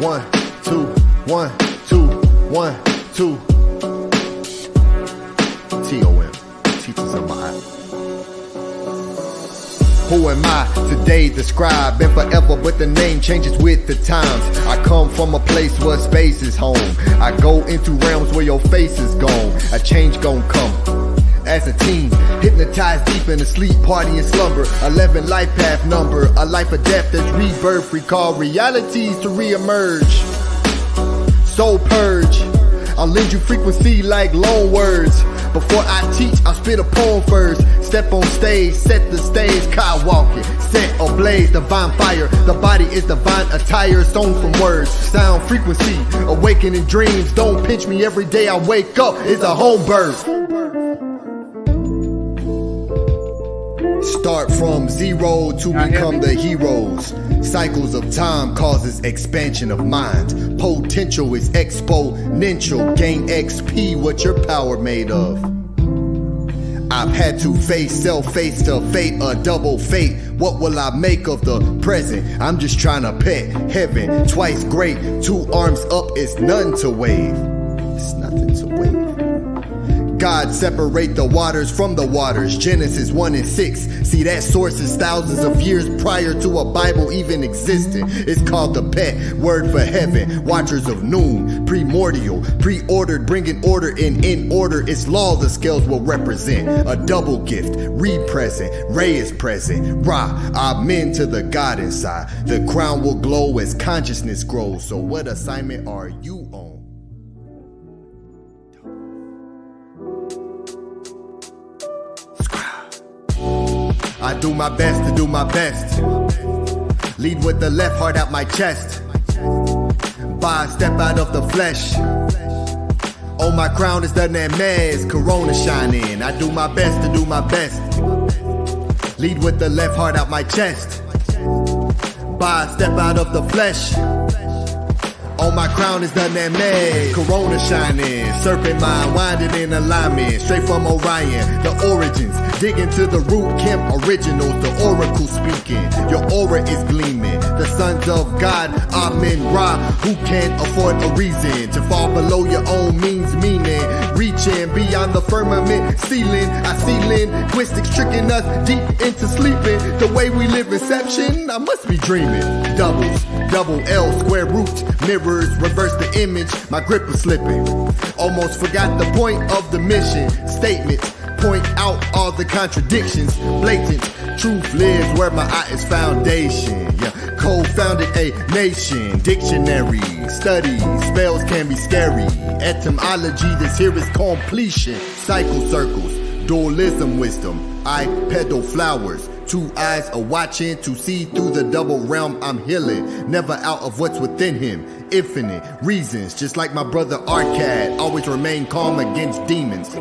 1, 2, 1, 2, 1, 2. TOM, teachers of my eye. Who am I today? The scribe, been forever, but the name changes with the times. I come from a place where space is home. I go into realms where your face is gone. A change gon' come. As a teen, hypnotized deep in a sleep, party and slumber. 11 life path number, a life of death that's rebirth. Recall realities to reemerge. Soul purge, I'll lend you frequency like loan words. Before I teach, I'll spit a poem first. Step on stage, set the stage, car walking, set ablaze, divine fire. The body is divine attire, sown from words. Sound frequency, awakening dreams. Don't pinch me every day I wake up, it's a home birth. Start from zero to become the heroes. Cycles of time causes expansion of mind. Potential is exponential. Gain XP, what your power made of. I've had to face self, face to fate, a double fate. What will I make of the present? I'm just trying to pet heaven. Twice great, 2 arms up is none to wave. It's nothing to wave. God separate the waters from the waters. Genesis 1 and 6. See, that source is thousands of years prior to a Bible even existing. It's called the pet word for heaven. Watchers of noon, primordial, pre-ordered, bringing order in order. It's law the scales will represent. A double gift, re-present, Ray is present. Ra, amen to the God inside. The crown will glow as consciousness grows. So what assignment are you on? I do my best to do my best. Lead with the left, heart out my chest. By step out of the flesh. On my crown is the Nemez, Corona shining. I do my best to do my best. Lead with the left, heart out my chest. By step out of the flesh. On my crown is the Nemez, Corona shining. Serpent mind winding in alignment. Straight from Orion, the origins. Dig into the root, Kemp originals, the oracle speaking. Your aura is gleaming. The sons of God, Amen Ra. Who can't afford a reason to fall below your own means, meaning reaching beyond the firmament ceiling. I see linguistics tricking us deep into sleeping. The way we live inception, I must be dreaming. Doubles, double L, square root, mirrors, reverse the image. My grip was slipping. Almost forgot the point of the mission. Statements point out all the contradictions. Blatant truth lives where my eye is foundation. Yeah, co-founded a nation. Dictionary study spells can be scary. Etymology, this here is completion. Cycle circles, dualism, wisdom. I peddle flowers. 2 eyes are watching to see through the double realm I'm healing. Never out of what's within him. Infinite reasons, just like my brother Arcad. Always remain calm against demons.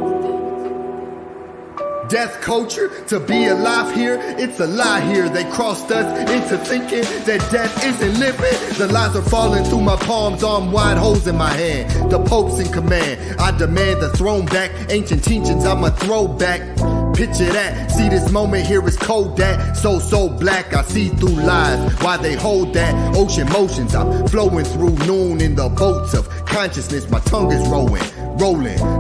Death culture, to be alive here, it's a lie here. They crossed us into thinking that death isn't living. The lies are falling through my palms, arm wide, holes in my hand. The Pope's in command, I demand the throne back. Ancient teachings, I'm a throwback. Picture that, see this moment here is cold that. So black, I see through lies. Why they hold that, ocean motions. I'm flowing through noon in the boats of consciousness. My tongue is rolling,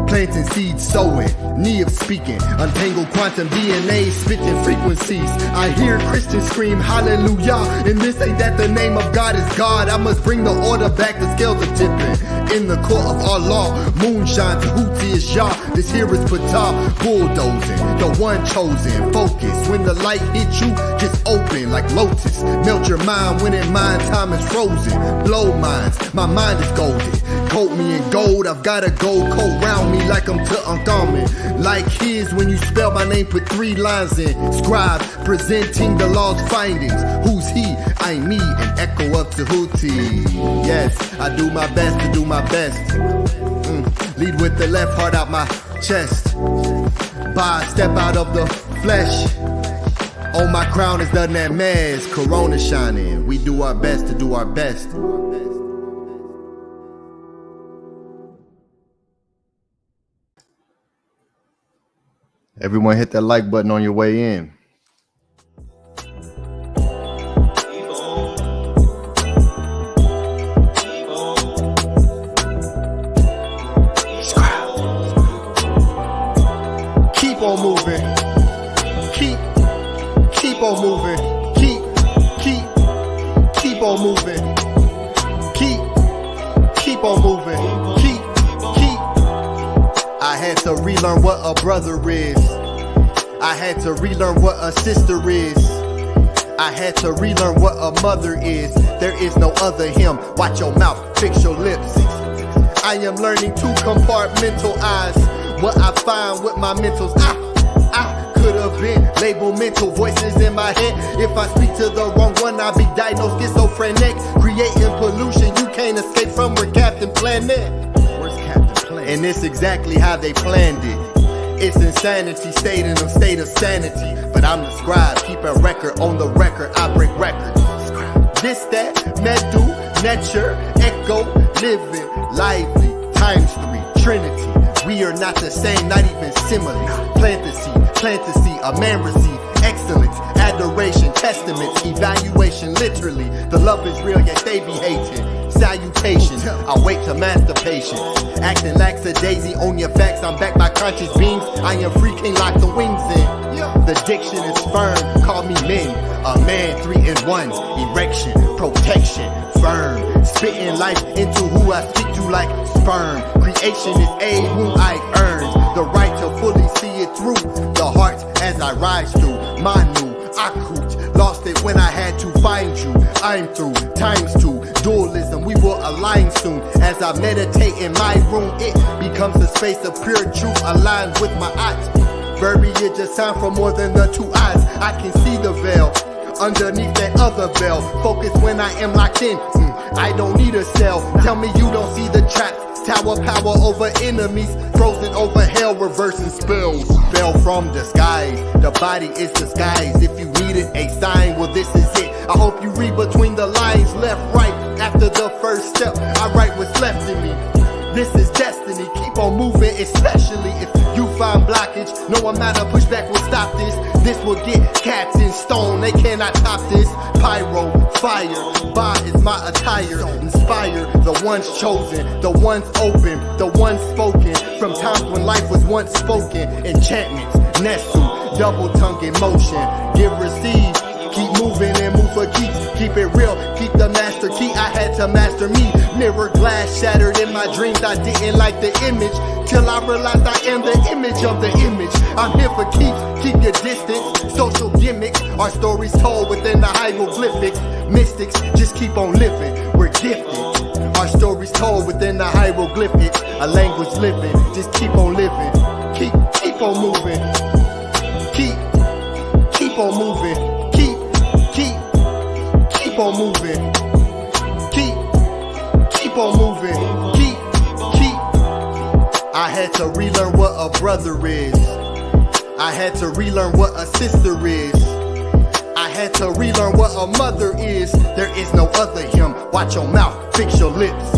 planting seeds, sowing, knee of speaking, untangled quantum DNA, spitting frequencies. I hear Christians scream hallelujah, and this ain't that the name of God is God. I must bring the order back, the scales are tipping. In the court of Allah, moonshine, Tehuti is Yah. This here is Ptah, bulldozing, the one chosen. Focus, when the light hits you, just open like lotus. Melt your mind when in mind time is frozen. Blow minds, my mind is golden. Coat me in gold, I've got a gold coat round me like I'm Tutankhamun. Like his, when you spell my name, put 3 lines in. Scribe, presenting the law's findings. Who's he? I me, an echo of Tehuti. Yes, I do my best to do my best. Lead with the left, heart out my chest. By step out of the flesh. On my crown is the Nemez, Corona shining. We do our best to do our best. Everyone hit that like button on your way in. keep on moving, keep. I had to relearn what a brother is. I had to relearn what a sister is. I had to relearn what a mother is. There is no other him. Watch your mouth, fix your lips. I am learning to compartmentalize what I find with my mentals. I could have been labeled mental voices in my head. If I speak to the wrong one, I'll be diagnosed schizophrenic. Creating pollution you can't escape from. We're Captain Planet. Where's Captain Planet? And it's exactly how they planned it. It's insanity, state in a state of sanity. But I'm the scribe, keep a record on the record. I break records. This, that, medu, nature, echo, living, lively, times 3, trinity. We are not the same, not even simile. Plant the seed, a man receive excellence, adoration, testaments, evaluation, literally. The love is real, yet they be hating. Salutations, I wait to master patience. Acting lackadaisy on your facts, I'm back by conscious beings. I am free, king, lock the wings in. The diction is firm, call me men. A man, 3 in 1, erection, protection, firm. Spitting life into who I speak to like sperm. Creation is aid whom I earned. The right to fully see it through. The heart as I rise through. Manu, Akut, lost it when I had to find you. I'm through, times 2, dualism, we will align soon. As I meditate in my room, it becomes a space of pure truth aligned with my eyes. Verbiage is time for more than the 2 eyes. I can see the veil underneath that other veil. Focus when I am locked in. I don't need a cell. Tell me you don't see the traps. Tower power over enemies, frozen over hell, reversing spells. Fell from disguise, the body is disguised. If you needed a sign, well this is it. I hope you read between the lines, left, right. After the first step, I write what's left in me. This is destiny, keep on moving, especially if you find blockage. No amount of pushback will stop this. This will get cats in stone, they cannot top this. Pyro, fire, Ba is my attire. Inspire the ones chosen, the ones open, the ones spoken. From times when life was once spoken. Enchantments, Nesu, double tongue in motion. Give, receive, keep moving and move for keeps. Keep it real, keep the master key. I had to master me. Mirror glass shattered in my dreams. I didn't like the image till I realized I am the image of the image. I'm here for keeps, keep your distance. Social gimmicks, our stories told within the hieroglyphics. Mystics, just keep on living, we're gifted. Our stories told within the hieroglyphics. A language living, just keep on living. Keep on moving. Keep on moving. Keep on moving. Keep on moving. Keep. I had to relearn what a brother is. I had to relearn what a sister is. I had to relearn what a mother is. There is no other him. Watch your mouth, fix your lips.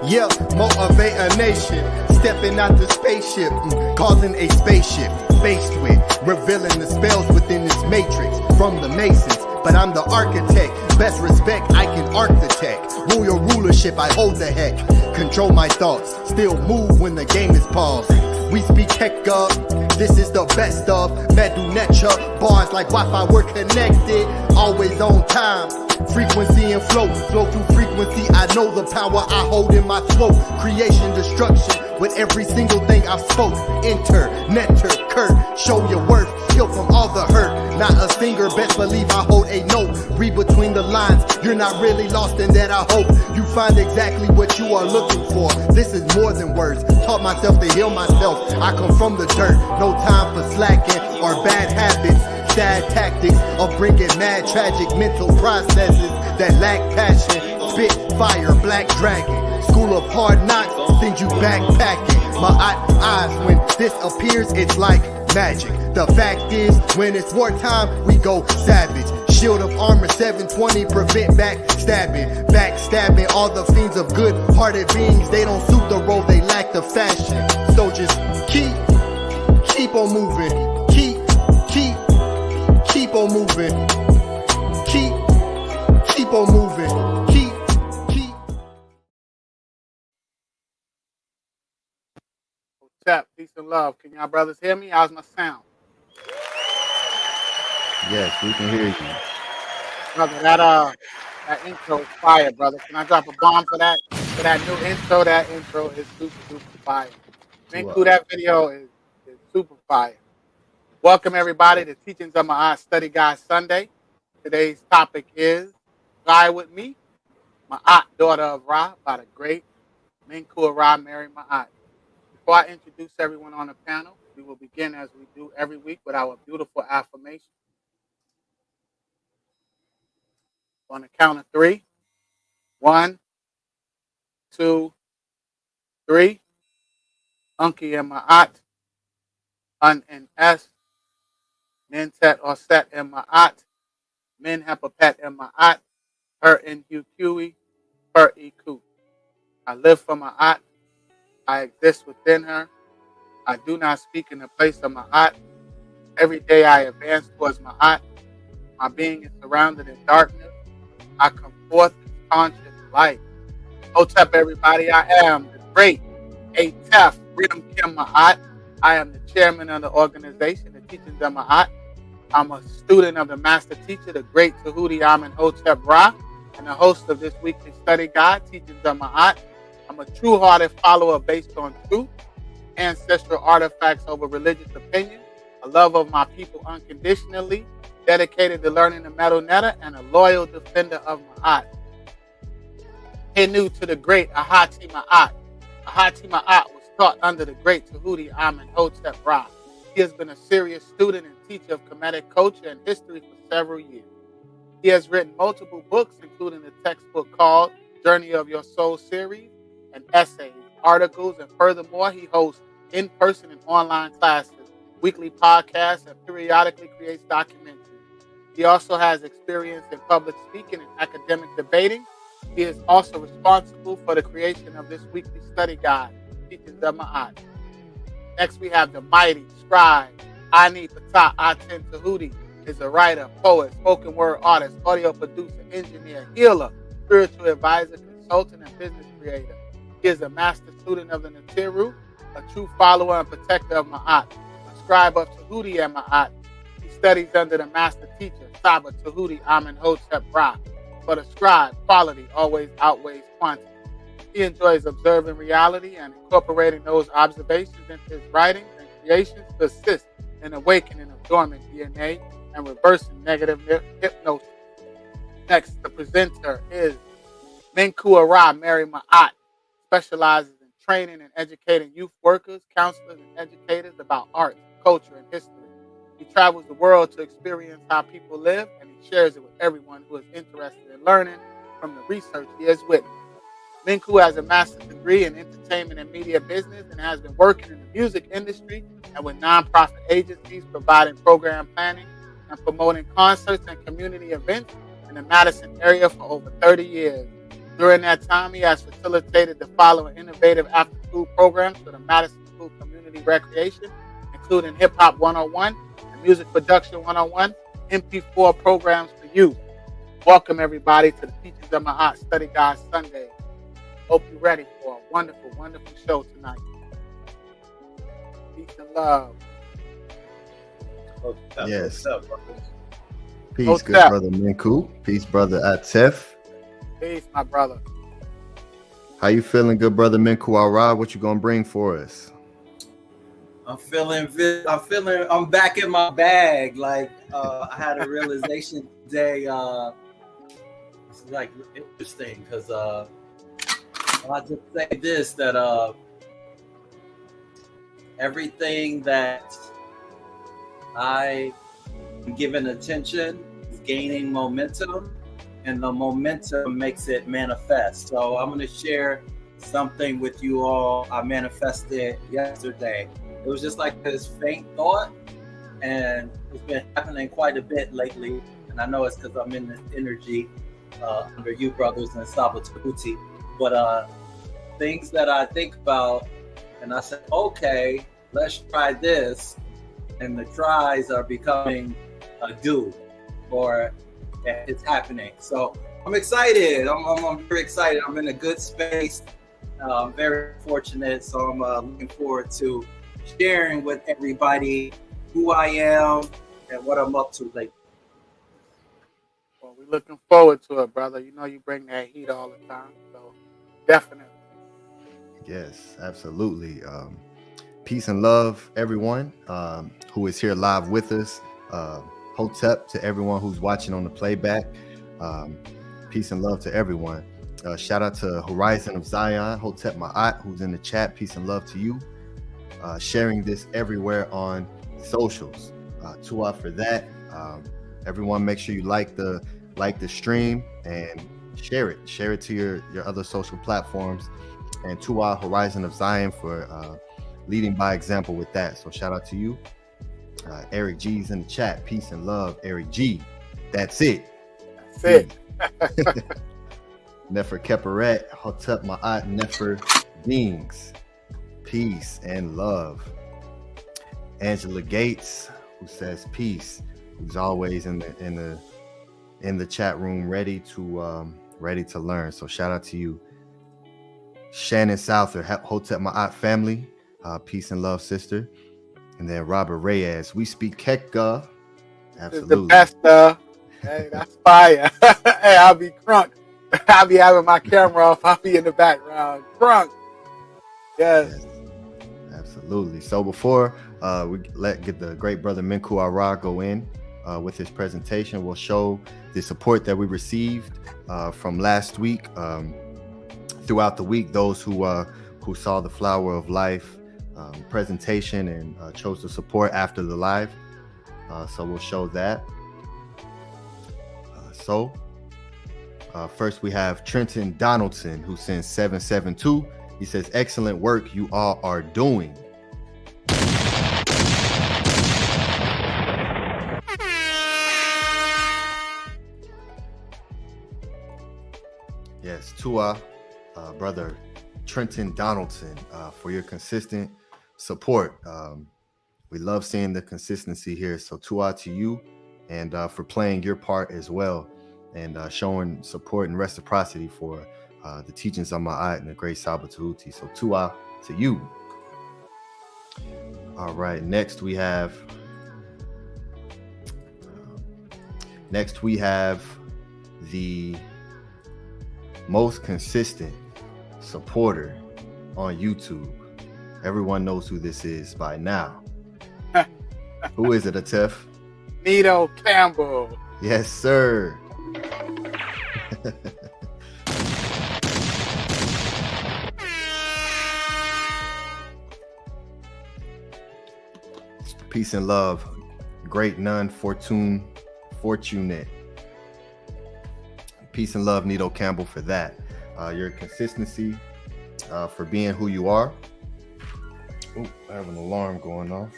Yeah, motivate a nation. Stepping out the spaceship, causing a spaceship. Faced with revealing the spells within this matrix. From the Masons, but I'm the architect. Best respect, I can architect. Rule your rulership, I hold the heck. Control my thoughts, still move when the game is paused. We speak heck up, this is the best of Medu Necha, bars like Wi-Fi, we're connected. Always on time, frequency and flow. Flow through frequency, I know the power I hold in my throat. Creation, destruction, with every single thing I've spoke. Enter, netter, Kurt, show your worth. Heal from all the hurt, not a singer, best believe I hold a note. Read between the lines, you're not really lost in that. I hope you find exactly what you are looking for. This is more than words, taught myself to heal myself. I come from the dirt, no time for slacking or bad habits. Sad tactics of bringing mad tragic mental processes that lack passion. Spit fire, black dragon, school of hard knocks, send you backpacking. My eyes, when this appears, it's like magic. The fact is, when it's wartime, we go savage. Shield of armor 720, prevent backstabbing all the fiends of good-hearted beings. They don't suit the role, they lack the fashion. So just keep on moving. Keep on moving. Keep on moving. Keep. What's up? Peace and love. Can y'all brothers hear me? How's my sound? Yes, we can hear you. Brother, That intro is fire, brother. Can I drop a bomb for that? For that new intro, that intro is super, super fire. Menkhu, Wow. that video is super fire. Welcome, everybody, to Teachings of Ma'at Study Guide Sunday. Today's topic is Fly With Me, Ma'at, Daughter of Ra, by the great Menkhu Ara Meri Maat. Before I introduce everyone on the panel, we will begin as we do every week with our beautiful affirmation. On the count of three. 1, 2, 3. Unki and Ma'at, Un and S, Nintet or Set and Ma'at, Min Hepapet and Ma'at, Her and Huqui, Per Iku. I live for Ma'at. I exist within her. I do not speak in the place of Ma'at. Every day I advance towards Ma'at. My being is surrounded in darkness. I come forth as conscious light. Hotep, everybody, I am the great ETH Crypto Wallet. I am the chairman of the organization, the Teachings of Ma'at. I'm a student of the master teacher, the great Tehuti Hotep Ra, and the host of this weekly study guide, Teachings of Ma'at. I'm a true-hearted follower based on truth, ancestral artifacts over religious opinion, a love of my people unconditionally, dedicated to learning the metal netta, and a loyal defender of Ma'at. New to the great Ahati Ma'at. Ahati Ma'at was taught under the great Tehuti Hotep Ra. He has been a serious student and teacher of Kemetic culture and history for several years. He has written multiple books, including the textbook called Journey of Your Soul series, and essays, articles, and furthermore, he hosts in-person and online classes, weekly podcasts, and periodically creates documentaries. He also has experience in public speaking and academic debating. He is also responsible for the creation of this weekly study guide, Teachings of Ma'at. Next, we have the mighty scribe, Ptah Aten Tehuti, is a writer, poet, spoken word artist, audio producer, engineer, healer, spiritual advisor, consultant, and business creator. He is a master student of the Natiru, a true follower and protector of Ma'at, a scribe of Tehuti and Ma'at. He studies under the master teacher, Saba Tehuti Hotep Ra. For the scribe, quality always outweighs quantity. He enjoys observing reality and incorporating those observations into his writings and creations to assist in awakening of dormant DNA and reversing negative hypnosis. Next, the presenter is Menkhu Ara Meri Maat, specializes in training and educating youth workers, counselors, and educators about art, culture, and history. He travels the world to experience how people live, and he shares it with everyone who is interested in learning from the research he has witnessed. Menkhu has a master's degree in entertainment and media business and has been working in the music industry and with nonprofit agencies providing program planning and promoting concerts and community events in the Madison area for over 30 years. During that time, he has facilitated the following innovative after-school programs for the Madison School Community Recreation, including Hip Hop 101 and Music Production 101, MP4 programs for youth. Welcome, everybody, to the Teachings of Ma'at Study Guide Sunday. Hope you're ready for a wonderful, wonderful show tonight. Peace and love. Yes. What's up, Peace, What's good up? brother Menkhu. Peace, brother Atef. Peace, my brother. How you feeling, good brother Menkhu Ara? What you gonna bring for us? I'm back in my bag. Like I had a realization today. It's like interesting because I'll just say this, that everything that I am giving attention is gaining momentum, and the momentum makes it manifest. So I'm going to share something with you all I manifested yesterday. It was just like this faint thought, and it's been happening quite a bit lately. And I know it's because I'm in this energy under you brothers and Saba Tehuti. But things that I think about, and I said, okay, let's try this. And the tries are becoming a do, or it's happening. So I'm excited. I'm very excited. I'm in a good space. I'm very fortunate. So I'm looking forward to sharing with everybody who I am and what I'm up to lately. Well, we're looking forward to it, brother. You know you bring that heat all the time, so definitely. Yes, absolutely. Peace and love, everyone who is here live with us. Hotep to everyone who's watching on the playback. Peace and love to everyone. Shout out to Horizon of Zion, Hotep Ma'at, who's in the chat. Peace and love to you. Sharing this everywhere on socials. Tua for that. Everyone, make sure you like the stream and share it. Share it to your other social platforms. And Tua Horizon of Zion for leading by example with that. So shout out to you. Eric G's in the chat. Peace and love, Eric G. That's it. That's it. Nefer Keperet, Hotep Ma'at, Nefer Beings. Peace and love. Angela Gates, who says peace, who's always in the chat room, ready to learn. So shout out to you. Shannon Souther, Hotep Ma'at family, peace and love, sister. And then Robert Reyes, we speak Keka. Absolutely. The best. Hey, that's fire. Hey, I'll be crunk. I'll be having my camera off. I'll be in the background. Crunk. Yes. Absolutely. So before we get the great brother Menkhu Ara go in with his presentation, we'll show the support that we received from last week. Throughout the week, those who saw the Flower of Life presentation and chose to support after the live. So we'll show that. First we have Trenton Donaldson, who sends 772. He says, excellent work you all are doing. Yes, Tua, brother Trenton Donaldson, for your consistent support. We love seeing the consistency here. So Tua to you, and for playing your part as well, and showing support and reciprocity for the teachings of Ma'at and the great Saba Tehuti. So Tua to you. All right, next we have the most consistent supporter on YouTube. Everyone knows who this is by now. Who is it, Atef? Nito Campbell. Yes, sir. Peace and love. Great nun fortunate. Peace and love, Nito Campbell, for that. Your consistency, for being who you are. Oh, I have an alarm going off.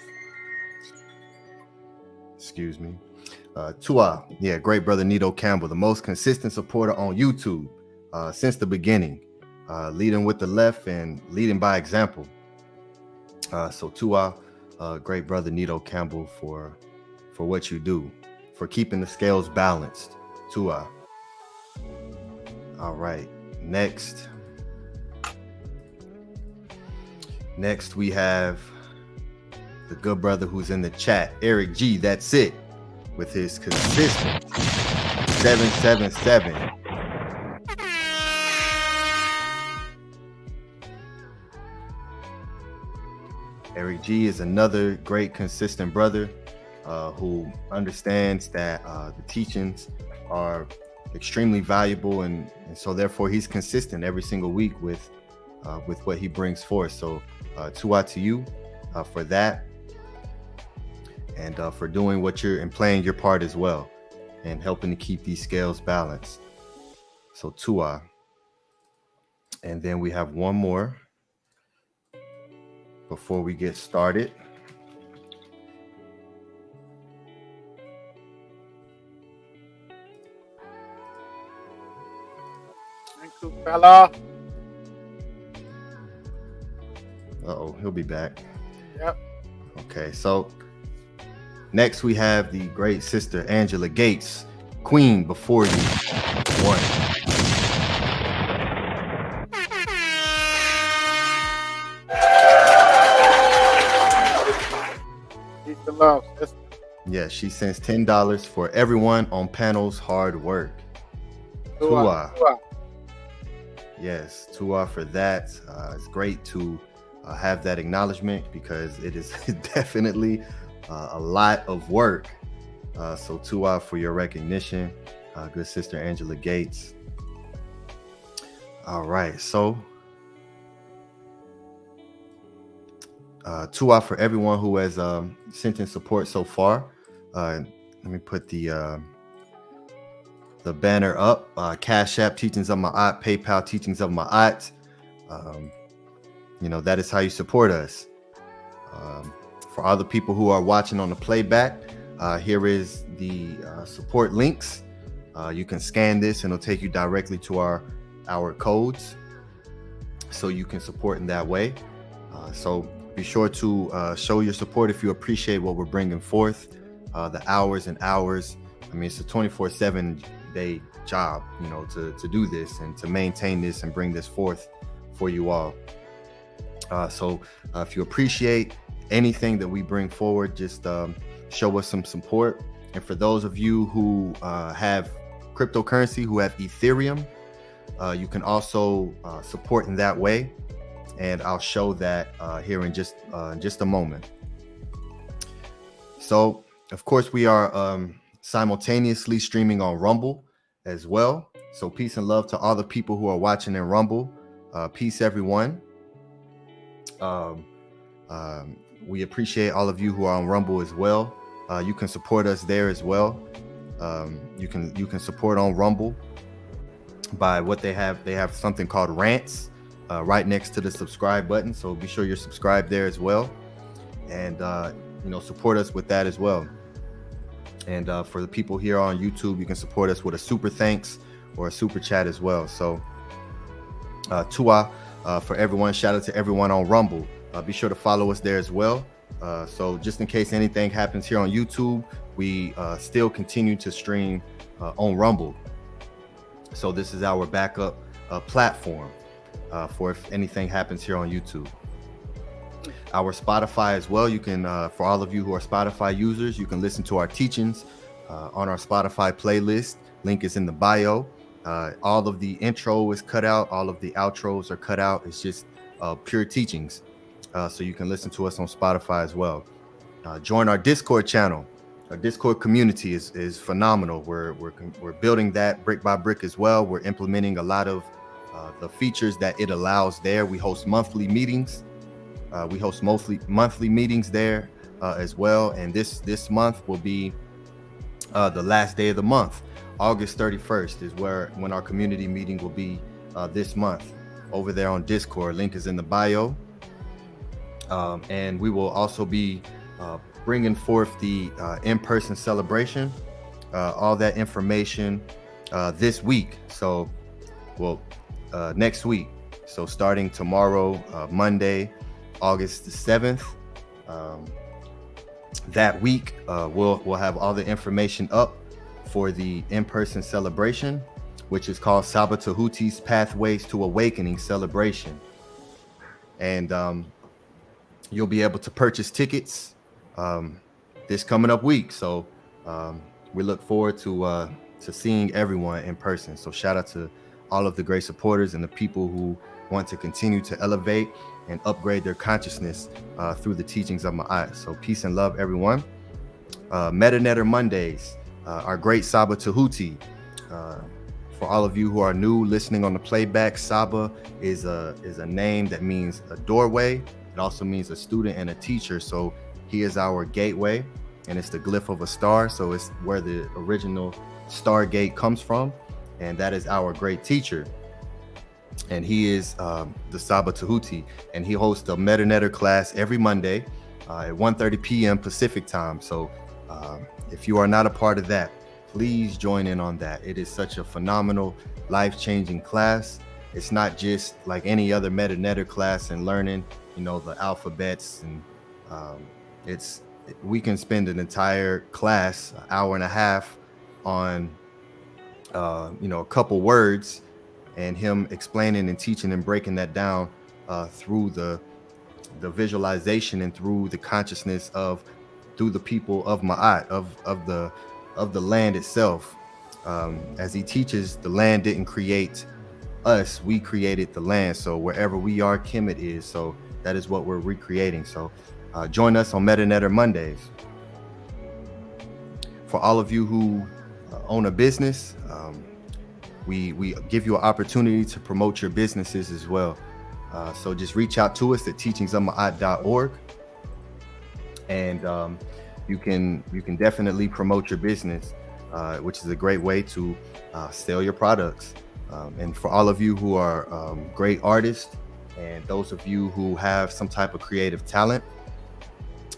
Excuse me. Tua, yeah, great brother Nito Campbell, the most consistent supporter on YouTube since the beginning, leading with the left and leading by example. So Tua, great brother Nito Campbell, for what you do, for keeping the scales balanced. Tua. All right, next we have the good brother who's in the chat, Eric G. That's it, with his consistent 777. Eric G is another great consistent brother who understands that the teachings are extremely valuable, and so therefore he's consistent every single week with what he brings forth. So Tua to you for that, and for doing and playing your part as well, and helping to keep these scales balanced. So Tua. And then we have one more before we get started. Menkhu fella. Uh-oh, he'll be back. Yep. Okay, so next we have the great sister Angela Gates, Queen Before You. One. Peace and love, sister. Yeah, she sends $10 for everyone on panel's hard work. Tua. Yes, Tua for that. It's great to have that acknowledgement because it is definitely a lot of work. So Tua for your recognition, good sister Angela Gates. All right, so Tua for everyone who has sent in support so far. Let me put the banner up. Cash App, Teachings of Ma'at, PayPal, Teachings of Ma'at. That is how you support us. For all the people who are watching on the playback, here is the support links. You can scan this and it'll take you directly to our codes, so you can support in that way. So be sure to show your support if you appreciate what we're bringing forth. The hours and hours. I mean, it's a 24/7 day job, to do this and to maintain this and bring this forth for you all. So if you appreciate anything that we bring forward, just show us some support. And for those of you who have cryptocurrency, who have Ethereum, you can also support in that way. And I'll show that here in just a moment. So, of course, we are simultaneously streaming on Rumble as well. So peace and love to all the people who are watching in Rumble. Peace, everyone. We appreciate all of you who are on Rumble as well. You can support us there as well. You can support on Rumble by what they have. They have something called rants right next to the subscribe button. So be sure you're subscribed there as well, and support us with that as well. And for the people here on YouTube, you can support us with a super thanks or a super chat as well. So Tua for everyone. Shout out to everyone on Rumble. Be sure to follow us there as well. So just in case anything happens here on YouTube, we still continue to stream on Rumble. So this is our backup platform for if anything happens here on YouTube. Our Spotify as well. You can, for all of you who are Spotify users, you can listen to our teachings on our Spotify playlist. Link is in the bio. All of the intro is cut out. All of the outros are cut out. It's just pure teachings. So you can listen to us on Spotify as well. Join our Discord channel. Our Discord community is phenomenal. We're building that brick by brick as well. We're implementing a lot of the features that it allows there. We host monthly meetings. We host monthly meetings there as well. And this month will be the last day of the month. August 31st is when our community meeting will be this month over there on Discord. Link is in the bio. And we will also be bringing forth the in-person celebration, all that information this week. So, next week. So starting tomorrow, Monday, August the 7th, that week, we'll have all the information up for the in-person celebration, which is called Saba Tehuti's Pathways to Awakening Celebration. And you'll be able to purchase tickets this coming up week. So we look forward to seeing everyone in person. So shout out to all of the great supporters and the people who want to continue to elevate and upgrade their consciousness through the teachings of Ma'at. So peace and love, everyone. MetaNetter Mondays, our great Saba Tehuti. For all of you who are new listening on the playback, Saba is a name that means a doorway. It also means a student and a teacher. So he is our gateway, and it's the glyph of a star. So it's where the original Stargate comes from, and that is our great teacher. And he is the Saba Tehuti, and he hosts a MetaNetter class every Monday at 1:30 p.m. Pacific time. So if you are not a part of that, please join in on that. It is such a phenomenal, life-changing class. It's not just like any other MetaNetter class and learning, the alphabets, and we can spend an entire class, an hour and a half, on a couple words, and him explaining and teaching and breaking that down through the visualization and through the consciousness of through the people of Ma'at, of the land itself. As he teaches, the land didn't create us, we created the land. So wherever we are, Kemet is. So that is what we're recreating. So join us on MetaNetter Mondays. For all of you who own a business, we give you an opportunity to promote your businesses as well. So just reach out to us at teachingsofmaat.org, and you can definitely promote your business, which is a great way to sell your products. And for all of you who are great artists, and those of you who have some type of creative talent,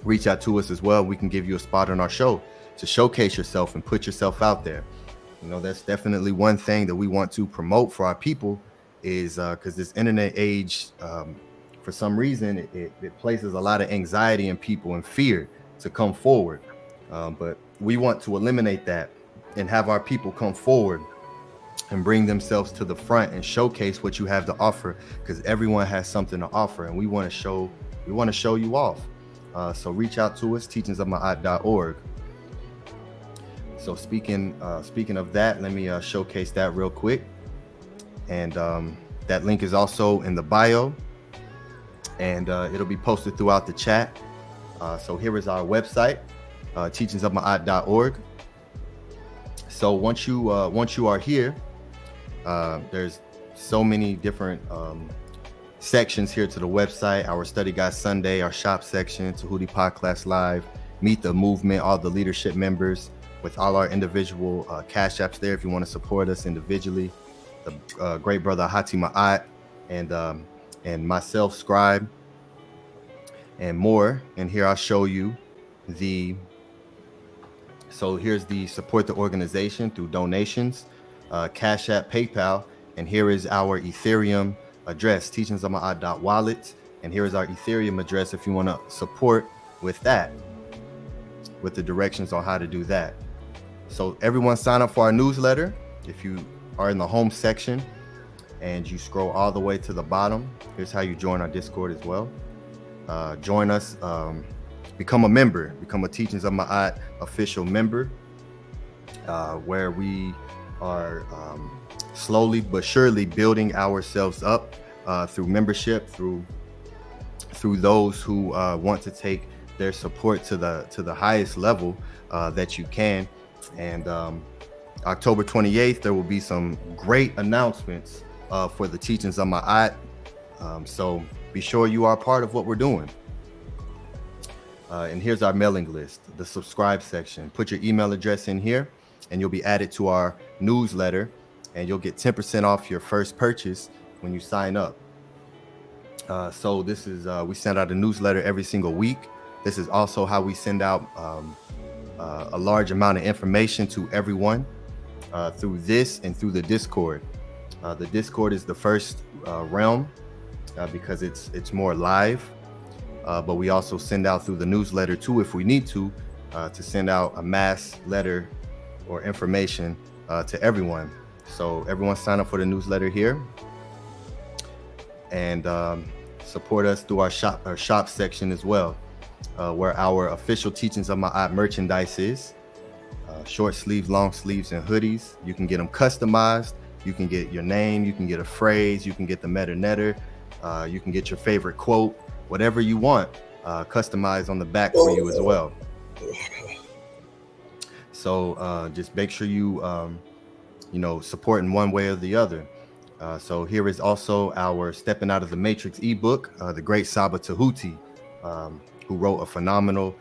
reach out to us as well. We can give you a spot on our show to showcase yourself and put yourself out there. You know, that's definitely one thing that we want to promote for our people, is because this internet age, for some reason, it places a lot of anxiety in people and fear to come forward. But we want to eliminate that and have our people come forward and bring themselves to the front and showcase what you have to offer, because everyone has something to offer, and we want to show you off. So reach out to us, teachingsofmaat.org. So speaking of that, let me showcase that real quick. And that link is also in the bio, and it'll be posted throughout the chat. So here is our website, teachingsofmaat.org. So once you are here, there's so many different sections here to the website. Our Study Guide Sunday, our shop section, Tehuti Podcast Live, Meet the Movement, all the leadership members, with all our individual cash apps there if you want to support us individually. The great brother Ahati Ma'at, and myself, Scribe, and more. And here I'll show you so here's the support the organization through donations, Cash App, PayPal, and here is our Ethereum address, teachingsofmaat.wallet, and here is our Ethereum address if you want to support with that, with the directions on how to do that. So everyone sign up for our newsletter. If you are in the home section and you scroll all the way to the bottom, here's how you join our Discord as well. Join us, become a member, become a Teachings of Ma'at official member, where we are slowly but surely building ourselves up through membership, through those who want to take their support to the highest level that you can. And October 28th, there will be some great announcements for the Teachings of Ma'at. So be sure you are part of what we're doing. And here's our mailing list, the subscribe section. Put your email address in here and you'll be added to our newsletter, and you'll get 10% off your first purchase when you sign up. So this is, we send out a newsletter every single week. This is also how we send out a large amount of information to everyone through this and through the Discord. The Discord is the first realm because it's more live, but we also send out through the newsletter too if we need to send out a mass letter or information to everyone. So everyone sign up for the newsletter here, and support us through our shop section as well, where our official Teachings of Ma'at merchandise is. Short sleeves, long sleeves, and hoodies. You can get them customized. You can get your name, you can get a phrase, you can get the meta-netter, you can get your favorite quote, whatever you want, customized on the back for you as well. So just make sure you support in one way or the other. So here is also our Stepping Out of the Matrix ebook, the great Saba Tehuti, who wrote a phenomenal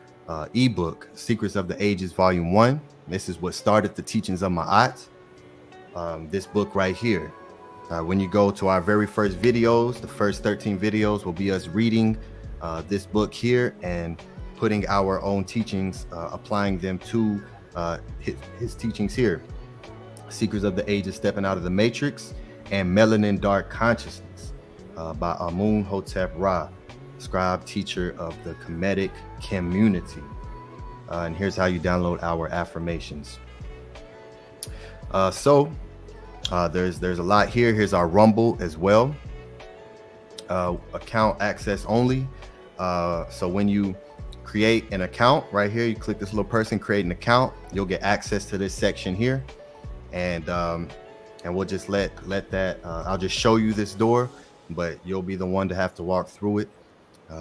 ebook, Secrets of the Ages Volume 1. This is what started the Teachings of Ma'at. This book right here. When you go to our very first videos, the first 13 videos will be us reading this book here and putting our own teachings, applying them to his teachings here. Secrets of the Ages, Stepping Out of the Matrix, and Melanin Dark Consciousness by Amun Hotep Ra, scribe teacher of the Kemetic community. And here's how you download our affirmations. So there's a lot here. Here's our Rumble as well. Account access only. So when you create an account right here. You click this little person, create an account. You'll get access to this section here, and we'll just let that. I'll just show you this door, but you'll be the one to have to walk through it.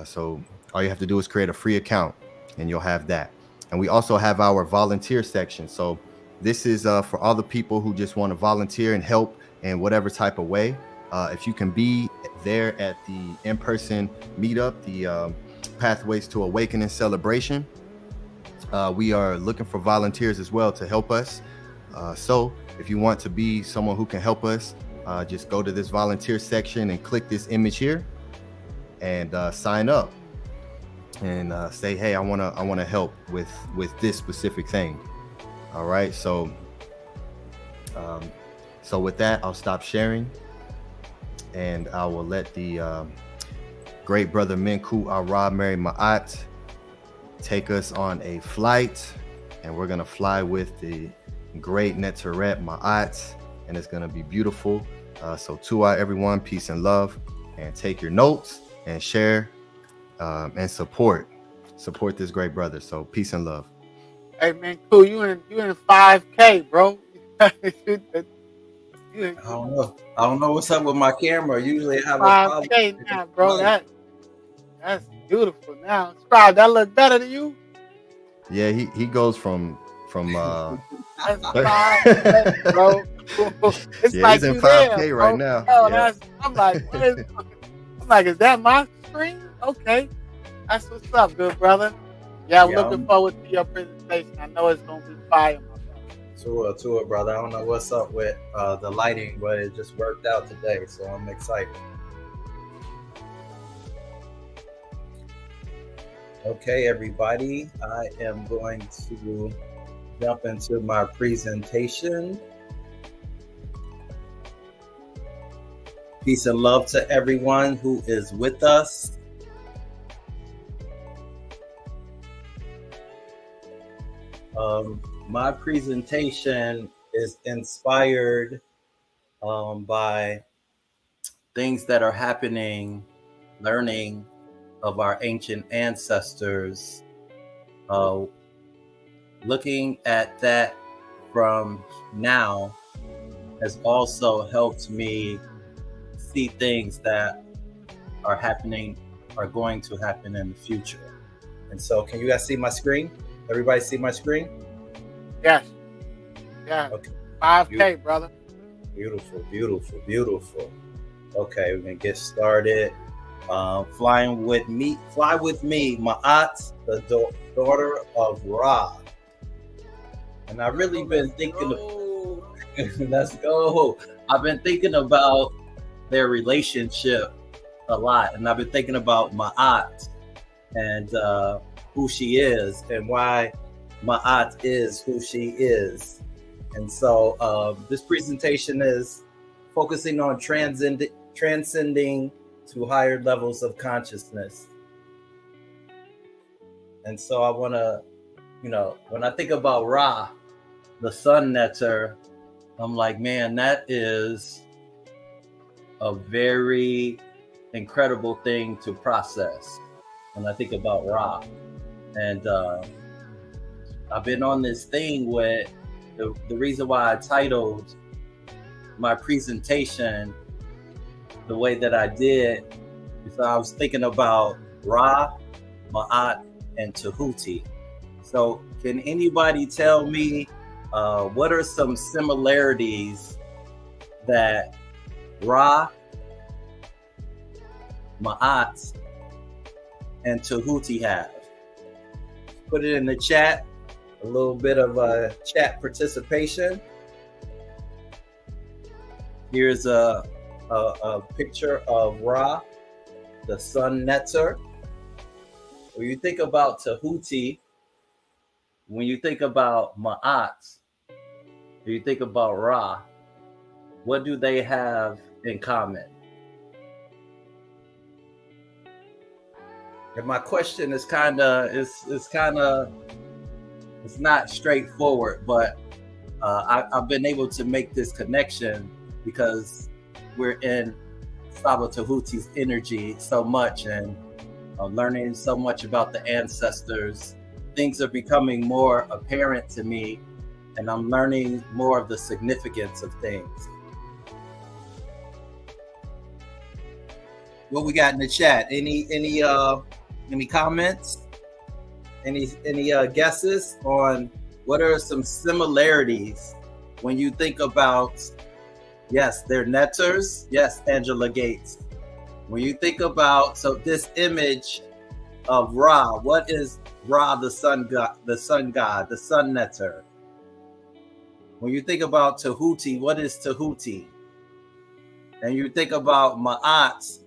So all you have to do is create a free account, and you'll have that. And we also have our volunteer section. So this is for all the people who just want to volunteer and help in whatever type of way. If you can be there at the in-person meetup, the Pathways to Awakening celebration, we are looking for volunteers as well to help us. So if you want to be someone who can help us, just go to this volunteer section and click this image here and sign up and say, hey, I want to help with this specific thing. All right. So with that, I'll stop sharing, and I will let the great brother Menkhu Ara Meri Maat take us on a flight, and we're gonna fly with the great Netzeret Maat, and it's gonna be beautiful. So to everyone, peace and love, and take your notes and share and support this great brother. So peace and love. Hey man, cool. You in 5K, bro. I don't know what's up with my camera. Usually I have a problem. 5K now, bro. That's beautiful. Now, Scribe, that look better than you? Yeah, he goes from that's 5K, bro. It's yeah, like he's in you 5K there, right bro. now. Oh, Yeah. I'm like, is that my screen? Okay. That's what's up, good brother. Yeah, I'm looking forward to your presentation. I know it's gonna be fire, my brother. To it, brother. I don't know what's up with the lighting, but it just worked out today, so I'm excited. Okay, everybody, I am going to jump into my presentation. Peace and love to everyone who is with us. My presentation is inspired by things that are happening, learning of our ancient ancestors. Looking at that from now has also helped me see things that are happening, are going to happen in the future. And so, can you guys see my screen? Everybody see my screen? Yes. Yeah. Okay. 5K, Beautiful. brother. Beautiful, beautiful, beautiful. Okay, we're gonna get started. Fly with me, Ma'at, the daughter of Ra. And I've really been thinking let's go. I've been thinking about their relationship a lot, and I've been thinking about Ma'at and who she is and why Ma'at is who she is. And so this presentation is focusing on transcending to higher levels of consciousness. And so I want to, when I think about Ra, the sun netzer, I'm like, man, that is a very incredible thing to process when I think about Ra. And I've been on this thing with the reason why I titled my presentation the way that I did is I was thinking about Ra, Ma'at, and Tehuti. So can anybody tell me what are some similarities that Ra, Ma'at, and Tehuti have? Put it in the chat. A little bit of chat participation. Here's a picture of Ra, the sun netzer. When you think about Tehuti, when you think about Ma'at, when you think about Ra, what do they have in common? And my question is it's not straightforward, but I've been able to make this connection because we're in Saba Tehuti's energy so much, and learning so much about the ancestors. Things are becoming more apparent to me, and I'm learning more of the significance of things. What we got in the chat? Any comments? Any guesses on what are some similarities when you think about? Yes, they're netters. Yes, Angela Gates. When you think about this image of Ra, what is Ra, the sun god, the sun netter? When you think about Tehuti, what is Tehuti? And you think about Ma'at,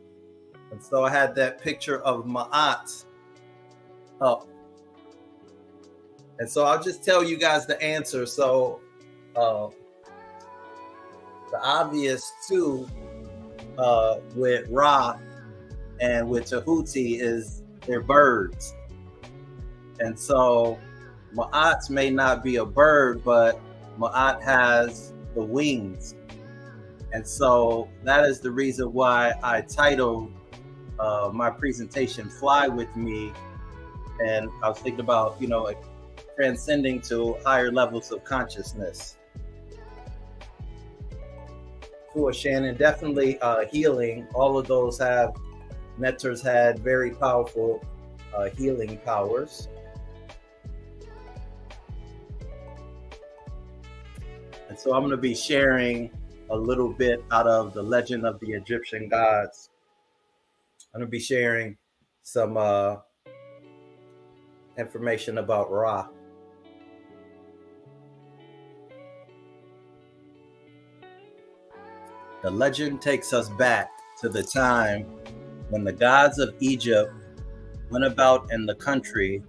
and so I had that picture of Ma'at up. And so I'll just tell you guys the answer. So the obvious two with Ra and with Tehuti is they're birds. And so Ma'at may not be a bird, but Ma'at has the wings. And so that is the reason why I titled my presentation Fly With Me. And I was thinking about, transcending to higher levels of consciousness. Sure, Shannon, definitely healing. All of those netters had very powerful healing powers. And so I'm going to be sharing a little bit out of the legend of the Egyptian gods. I'm going to be sharing some information about Ra. The legend takes us back to the time when the gods of Egypt went about in the country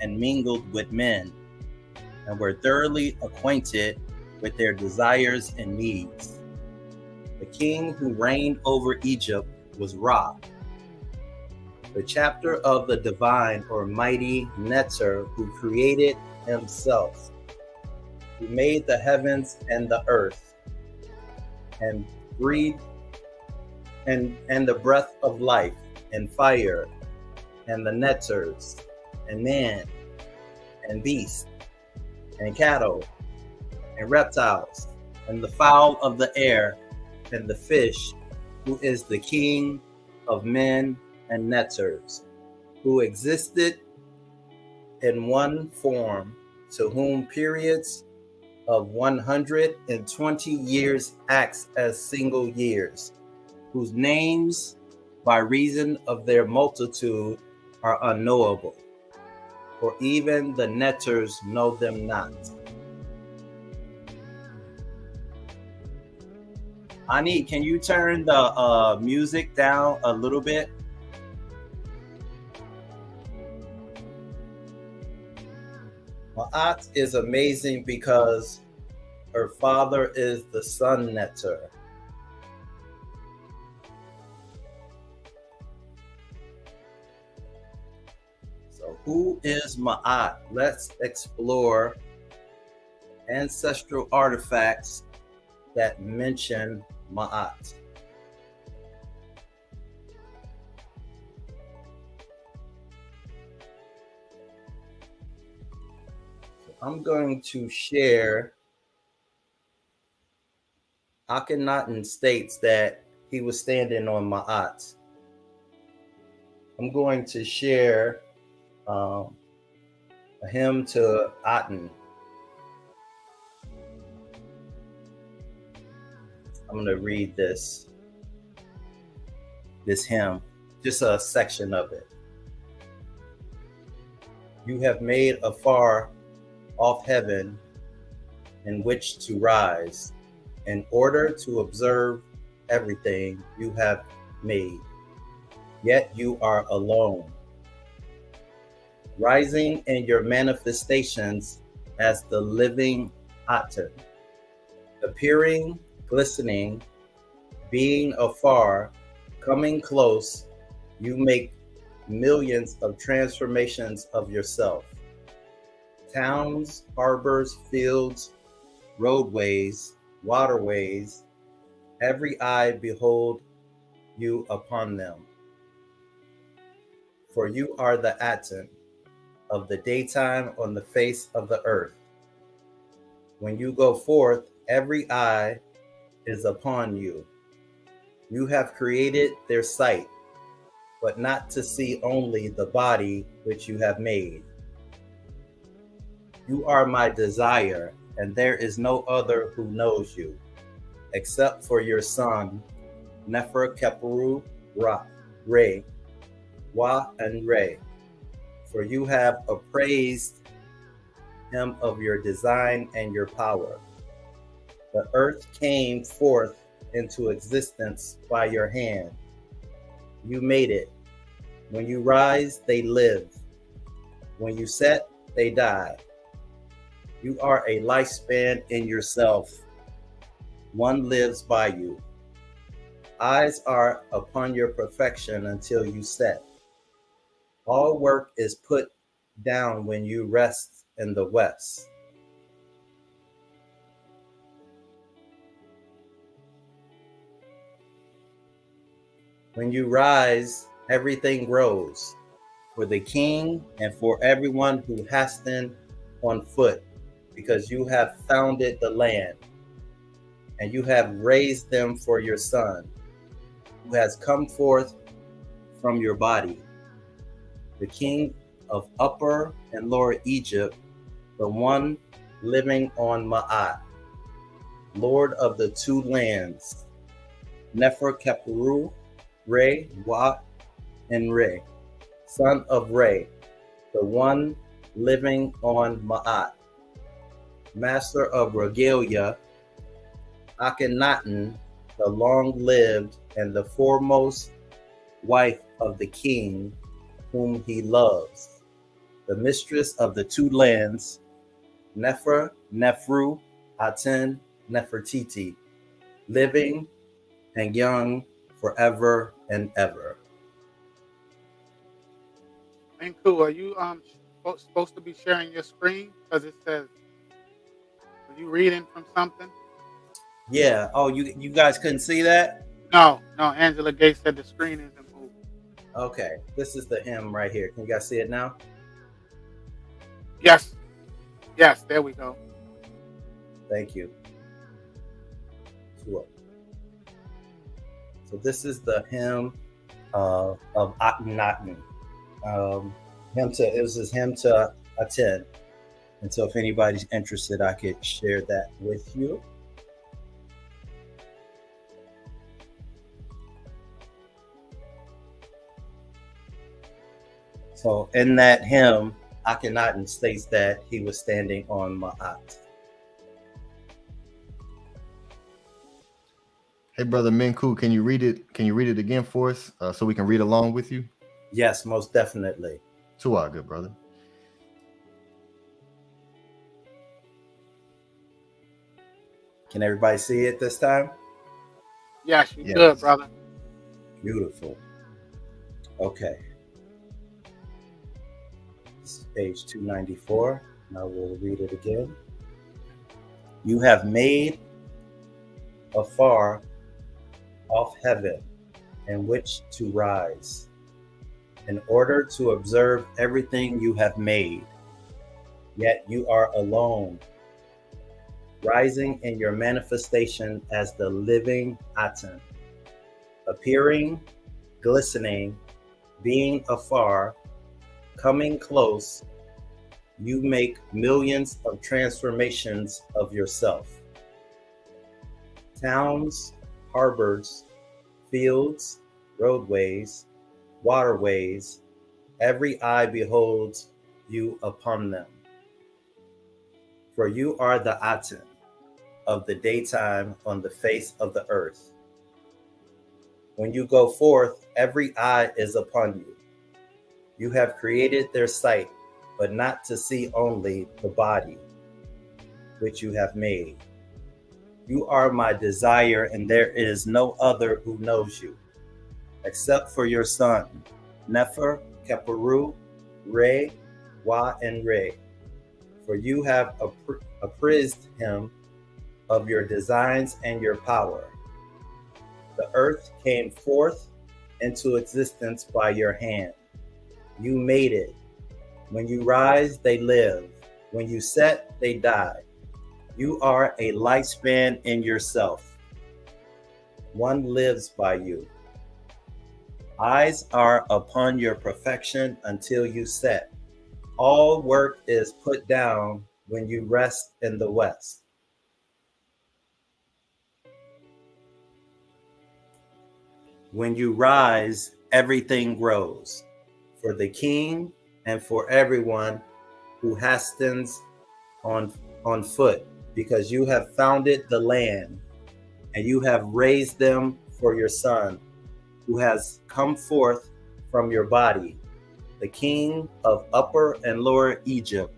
and mingled with men and were thoroughly acquainted with their desires and needs. The king who reigned over Egypt was Ra, the chapter of the divine or mighty Neter who created himself, who made the heavens and the earth, and breathed and the breath of life and fire and the netters and man and beast and cattle and reptiles and the fowl of the air and the fish, who is the king of men and netters, who existed in one form, to whom periods of 120 years acts as single years, whose names by reason of their multitude are unknowable, for even the netters know them not. Ani, can you turn the music down a little bit? Ma'at is amazing because her father is the sun netter. So who is Ma'at? Let's explore ancestral artifacts that mention Ma'at. I'm going to share. Akhenaten states that he was standing on Ma'at. I'm going to share a hymn to Aten. I'm going to read this hymn, just a section of it. You have made a far off heaven in which to rise, in order to observe everything you have made. Yet you are alone, rising in your manifestations as the living Aten, appearing, glistening, being afar, coming close, you make millions of transformations of yourself. Towns, harbors, fields, roadways, waterways, every eye behold you upon them. For you are the Aten of the daytime on the face of the earth. When you go forth, every eye is upon you. You have created their sight, but not to see only the body which you have made. You are my desire, and there is no other who knows you, except for your son, Nefer Keperu Re, Wa and Re. For you have appraised him of your design and your power. The earth came forth into existence by your hand. You made it. When you rise, they live. When you set, they die. You are a lifespan in yourself. One lives by you. Eyes are upon your perfection until you set. All work is put down when you rest in the west. When you rise, everything grows, for the king and for everyone who hasten on foot, because you have founded the land, and you have raised them for your son, who has come forth from your body, the king of Upper and Lower Egypt, the one living on Maat, Lord of the two lands, Nefer Keperu, Re, Wa, and Re, son of Re, the one living on Maat, master of regalia, Akhenaten, the long-lived and the foremost wife of the king whom he loves, the mistress of the two lands, Nefer, Nefru, Aten, Nefertiti, living and young forever and ever. Menkhu, are you supposed to be sharing your screen? Because it says, are you reading from something? Yeah. Oh, you guys couldn't see that? No. Angela Gates said the screen isn't moving. Okay. This is the hymn right here. Can you guys see it now? Yes. There we go. Thank you. So this is the hymn of Akhenaten. It was his hymn to Aten. And so if anybody's interested, I could share that with you. So in that hymn, Akhenaten states that he was standing on Maat. Hey, brother Menkhu, can you read it? Can you read it again for us, so we can read along with you? Yes, most definitely. Tuah, good brother. Can everybody see it this time? Yes, you good, brother. Beautiful. Okay. This is page 294. Now we'll read it again. You have made afar off heaven in which to rise, in order to observe everything you have made. Yet you are alone, rising in your manifestation as the living Aten, appearing, glistening, being afar, coming close. You make millions of transformations of yourself. Towns, harbors, fields, roadways, waterways, every eye beholds you upon them. For you are the Aten of the daytime on the face of the earth. When you go forth, every eye is upon you. You have created their sight, but not to see only the body which you have made. You are my desire, and there is no other who knows you, except for your son, Nefer, Keperu, Re, Wa, and Re. For you have appraised him of your designs and your power. The earth came forth into existence by your hand. You made it. When you rise, they live. When you set, they die. You are a lifespan in yourself. One lives by you. Eyes are upon your perfection until you set. All work is put down when you rest in the West. When you rise, everything grows. For the king and for everyone who hastens on foot, because you have founded the land, and you have raised them for your son, who has come forth from your body, the king of Upper and Lower Egypt,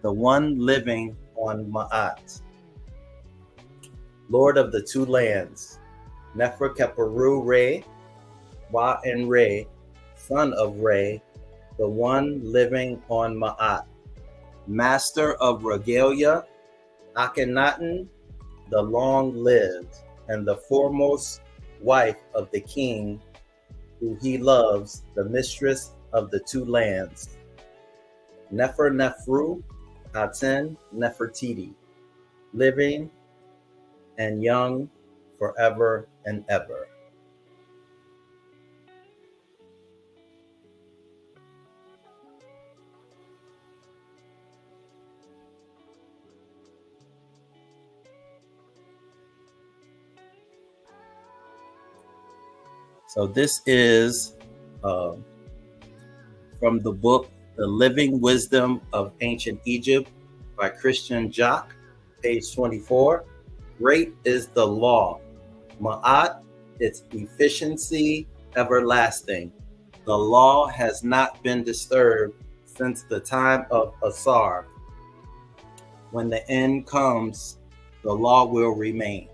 the one living on Ma'at, Lord of the two lands, Neferkeperu Re, Wa and Re, son of Re, the one living on Ma'at, master of regalia, Akhenaten, the long-lived, and the foremost wife of the king, who he loves, the mistress of the two lands, Nefru, Aten, Nefertiti, living and young forever and ever. So this is from the book, The Living Wisdom of Ancient Egypt by Christian Jock, page 24. Great is the law. Ma'at, its efficiency everlasting. The law has not been disturbed since the time of Asar. When the end comes, the law will remain.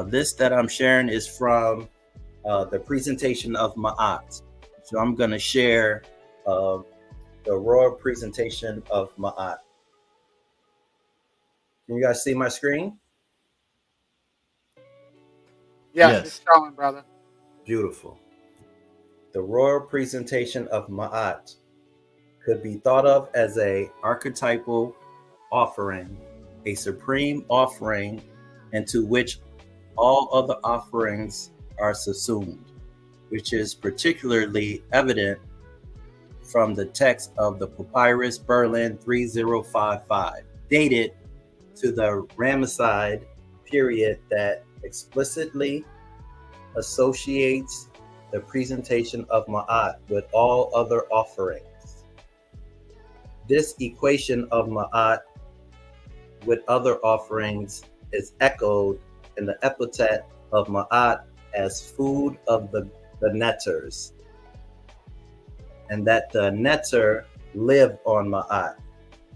This that I'm sharing is from the presentation of Ma'at. So I'm going to share the raw presentation of Ma'at. Can you guys see my screen? Yes, it's showing, brother. Beautiful. The raw presentation of Ma'at could be thought of as an archetypal offering, a supreme offering into which all other offerings are subsumed, which is particularly evident from the text of the Papyrus Berlin 3055, dated to the Ramesside period, that explicitly associates the presentation of Ma'at with all other offerings. This equation of Ma'at with other offerings is echoed in the epithet of Ma'at as food of the netters, and that the netter lived on Ma'at.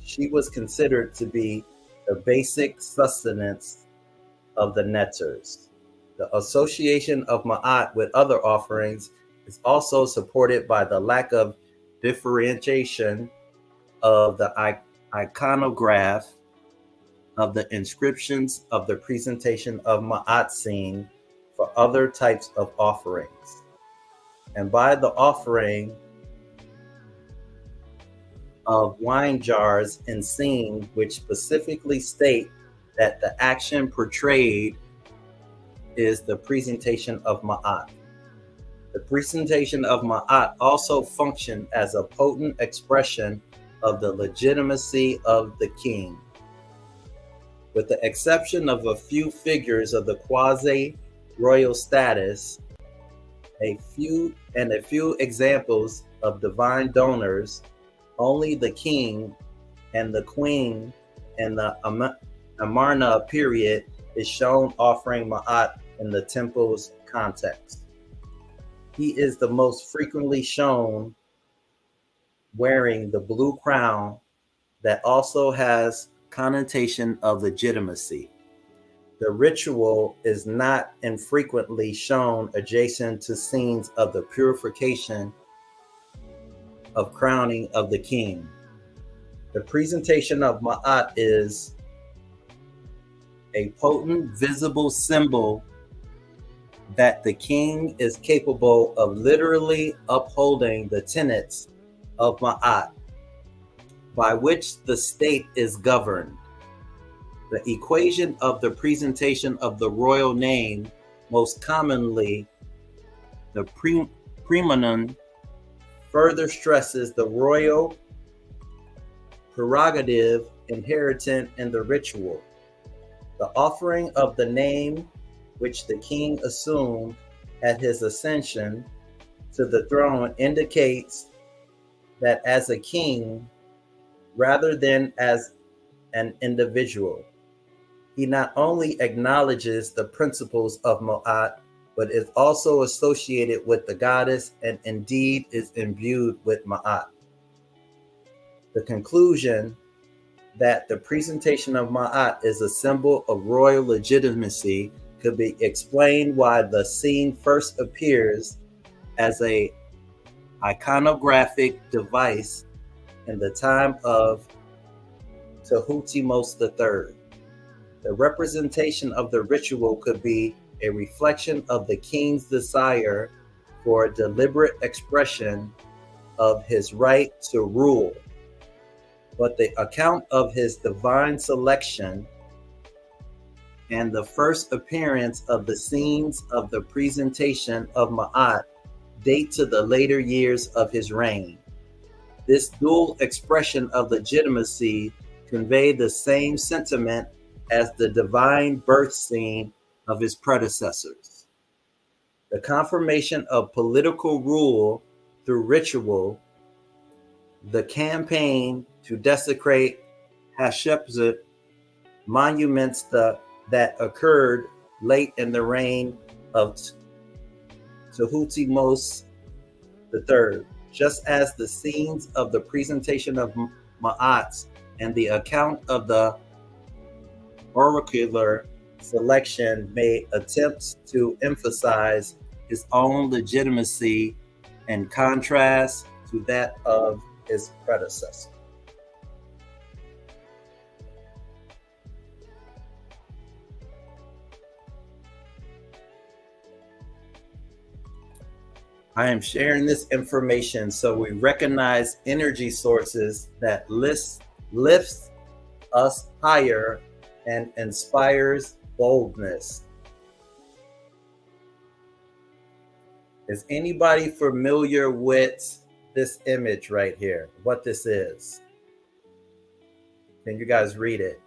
She was considered to be the basic sustenance of the netters. The association of Ma'at with other offerings is also supported by the lack of differentiation of the iconograph of the inscriptions of the presentation of Ma'at scene for other types of offerings, and by the offering of wine jars in scene, which specifically state that the action portrayed is the presentation of Ma'at. The presentation of Ma'at also functioned as a potent expression of the legitimacy of the king. With the exception of a few figures of the quasi-royal status, a few examples of divine donors, only the king and the queen in the Amarna period is shown offering Ma'at in the temple's context. He is the most frequently shown wearing the blue crown that also has connotation of legitimacy. The ritual is not infrequently shown adjacent to scenes of the purification of crowning of the king. The presentation of Ma'at is a potent visible symbol that the king is capable of literally upholding the tenets of Ma'at, by which the state is governed. The equation of the presentation of the royal name, most commonly the Primonon, further stresses the royal prerogative inherent in the ritual. The offering of the name which the king assumed at his ascension to the throne indicates that as a king, rather than as an individual, he not only acknowledges the principles of Ma'at, but is also associated with the goddess and indeed is imbued with Ma'at. The conclusion that the presentation of Ma'at is a symbol of royal legitimacy could be explained why the scene first appears as a iconographic device in the time of Tehuti III. The representation of the ritual could be a reflection of the king's desire for a deliberate expression of his right to rule, but the account of his divine selection and the first appearance of the scenes of the presentation of Ma'at date to the later years of his reign. This dual expression of legitimacy conveyed the same sentiment as the divine birth scene of his predecessors. The confirmation of political rule through ritual, the campaign to desecrate Hatshepsut monuments that occurred late in the reign of Tehuti III, just as the scenes of the presentation of Ma'at and the account of the oracular selection made attempts to emphasize his own legitimacy in contrast to that of his predecessor. I am sharing this information so we recognize energy sources that lifts us higher and inspires boldness. Is anybody familiar with this image right here? What this is? Can you guys read it?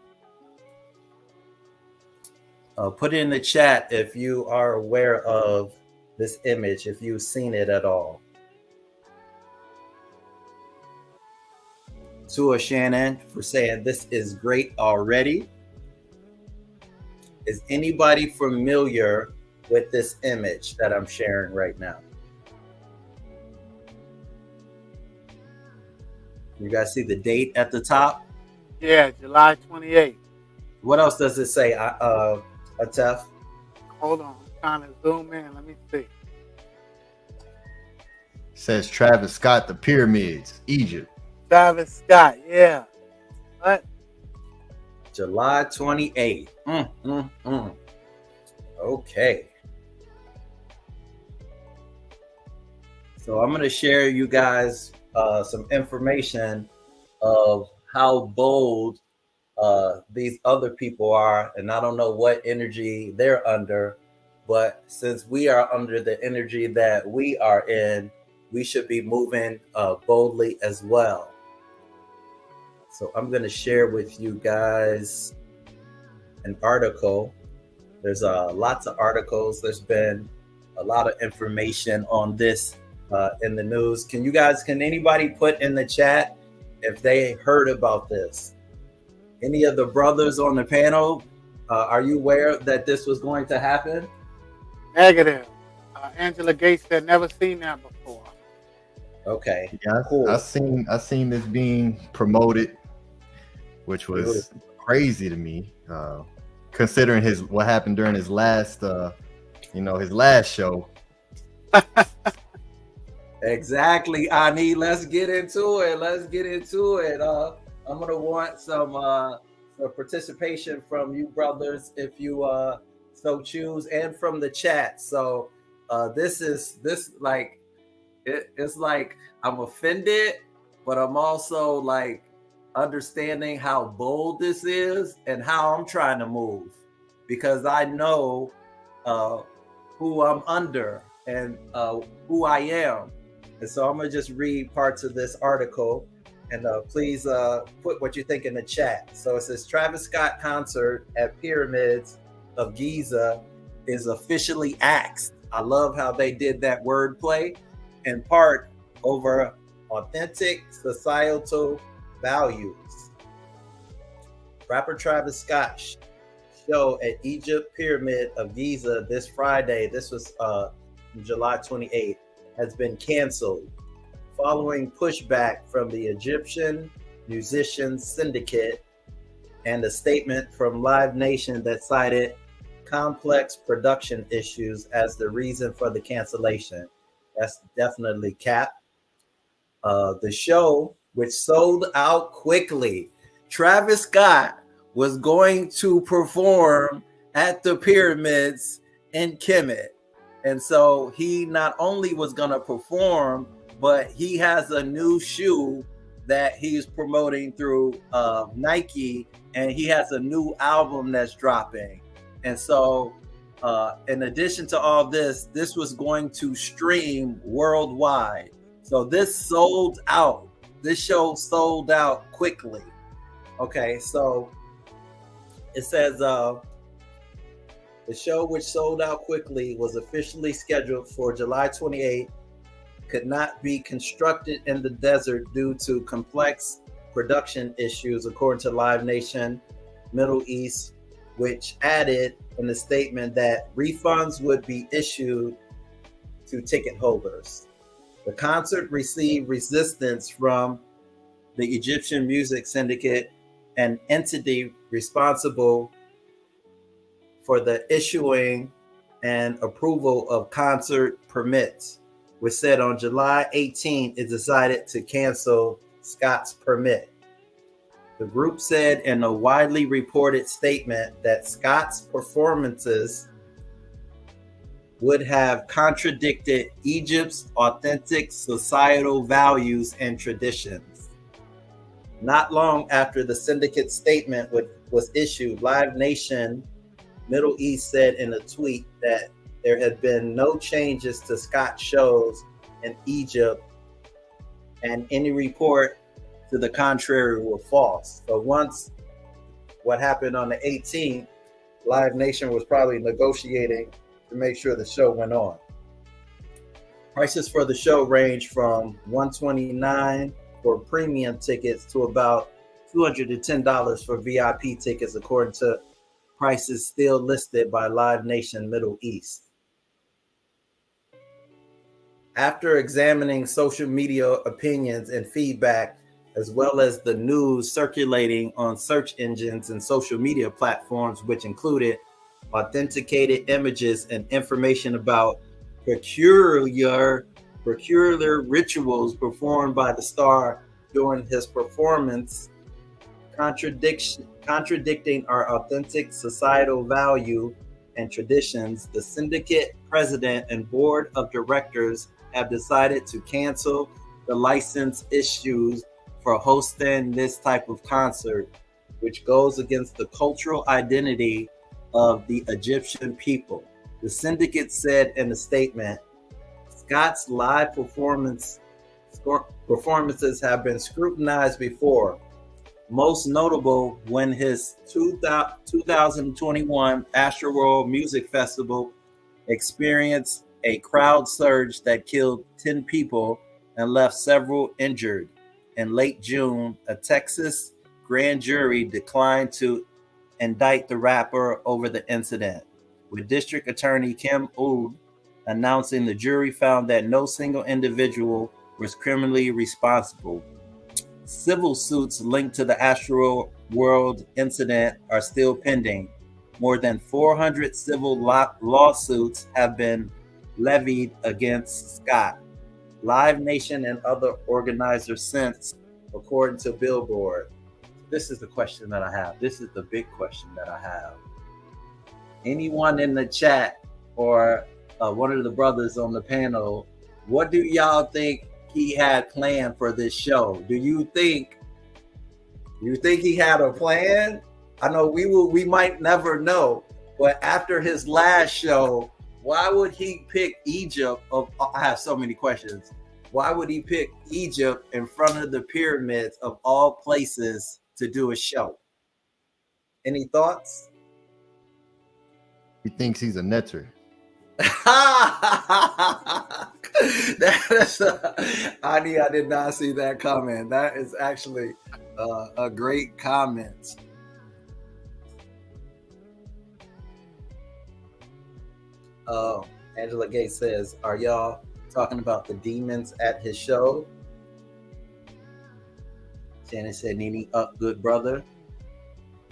Put it in the chat if you are aware of this image, if you've seen it at all. To Shannon for saying this is great already. Is anybody familiar with this image that I'm sharing right now? You guys see the date at the top? Yeah, July 28th. What else does it say, Atef? Hold on, I'm trying to zoom in. Let me see. Says Travis Scott, the pyramids, Egypt. Travis Scott, yeah. What? July 28th. Okay. So I'm going to share you guys some information of how bold these other people are. And I don't know what energy they're under, but since we are under the energy that we are in, we should be moving boldly as well. So I'm going to share with you guys an article. There's lots of articles. There's been a lot of information on this in the news. Can anybody put in the chat if they heard about this? Any of the brothers on the panel, are you aware that this was going to happen? Negative. Angela Gates said never seen that before. Okay. Yeah, cool. I seen this being promoted, which was crazy to me, considering what happened during his last, his last show. Exactly, Ani. Let's get into it. I'm gonna want some for participation from you brothers, if you so choose, and from the chat. So it's like I'm offended, but I'm also like understanding how bold this is and how I'm trying to move, because I know who I'm under and who I am. And so I'm gonna just read parts of this article, and please put what you think in the chat. So it says, Travis Scott concert at Pyramids of Giza is officially axed. I love how they did that wordplay, in part over authentic societal values. Rapper Travis Scott show at Egypt Pyramid of Giza this Friday, this was July 28th, has been canceled following pushback from the Egyptian Musicians Syndicate and a statement from Live Nation that cited complex production issues as the reason for the cancellation. That's definitely cap. The show, which sold out quickly, Travis Scott was going to perform at the Pyramids in Kemet. And so he not only was going to perform, but he has a new shoe that he's promoting through Nike, and he has a new album that's dropping. And so in addition to all this, this was going to stream worldwide. So this sold out. This show sold out quickly. Okay, so it says the show, which sold out quickly, was officially scheduled for July 28th, could not be constructed in the desert due to complex production issues, according to Live Nation Middle East, which added in the statement that refunds would be issued to ticket holders. The concert received resistance from the Egyptian Music Syndicate, an entity responsible for the issuing and approval of concert permits, which said on July 18th it decided to cancel Scott's permit. The group said in a widely reported statement that Scott's performances would have contradicted Egypt's authentic societal values and traditions. Not long after the syndicate statement was issued, Live Nation Middle East said in a tweet that there had been no changes to Scott's shows in Egypt, and any report to the contrary were false. But once what happened on the 18th, Live Nation was probably negotiating to make sure the show went on. Prices for the show range from $129 for premium tickets to about $210 for VIP tickets, according to prices still listed by Live Nation Middle East. After examining social media opinions and feedback, as well as the news circulating on search engines and social media platforms, which included authenticated images and information about peculiar rituals performed by the star during his performance, contradicting our authentic societal value and traditions, the syndicate president and board of directors have decided to cancel the license issues for hosting this type of concert, which goes against the cultural identity of the Egyptian people. The syndicate said in a statement, Scott's live performances have been scrutinized before, most notable when his 2021 Astroworld Music Festival experienced a crowd surge that killed 10 people and left several injured. In late June, a Texas grand jury declined to indict the rapper over the incident, with District Attorney Kim Oud announcing the jury found that no single individual was criminally responsible. Civil suits linked to the Astroworld incident are still pending. More than 400 civil lawsuits have been levied against Scott, Live Nation, and other organizers since, according to Billboard. this is the question that I have. This is the big question that I have. Anyone in the chat or one of the brothers on the panel, what do y'all think he had planned for this show? Do you think he had a plan? I know we might never know, but after his last show, why would he pick Egypt? I have so many questions. Why would he pick Egypt in front of the pyramids of all places to do a show? Any thoughts? He thinks he's a netter. Ahati, I did not see that comment. That is actually a great comment. Angela Gates says, are y'all talking about the demons at his show? Shannon said, Nini up, good brother.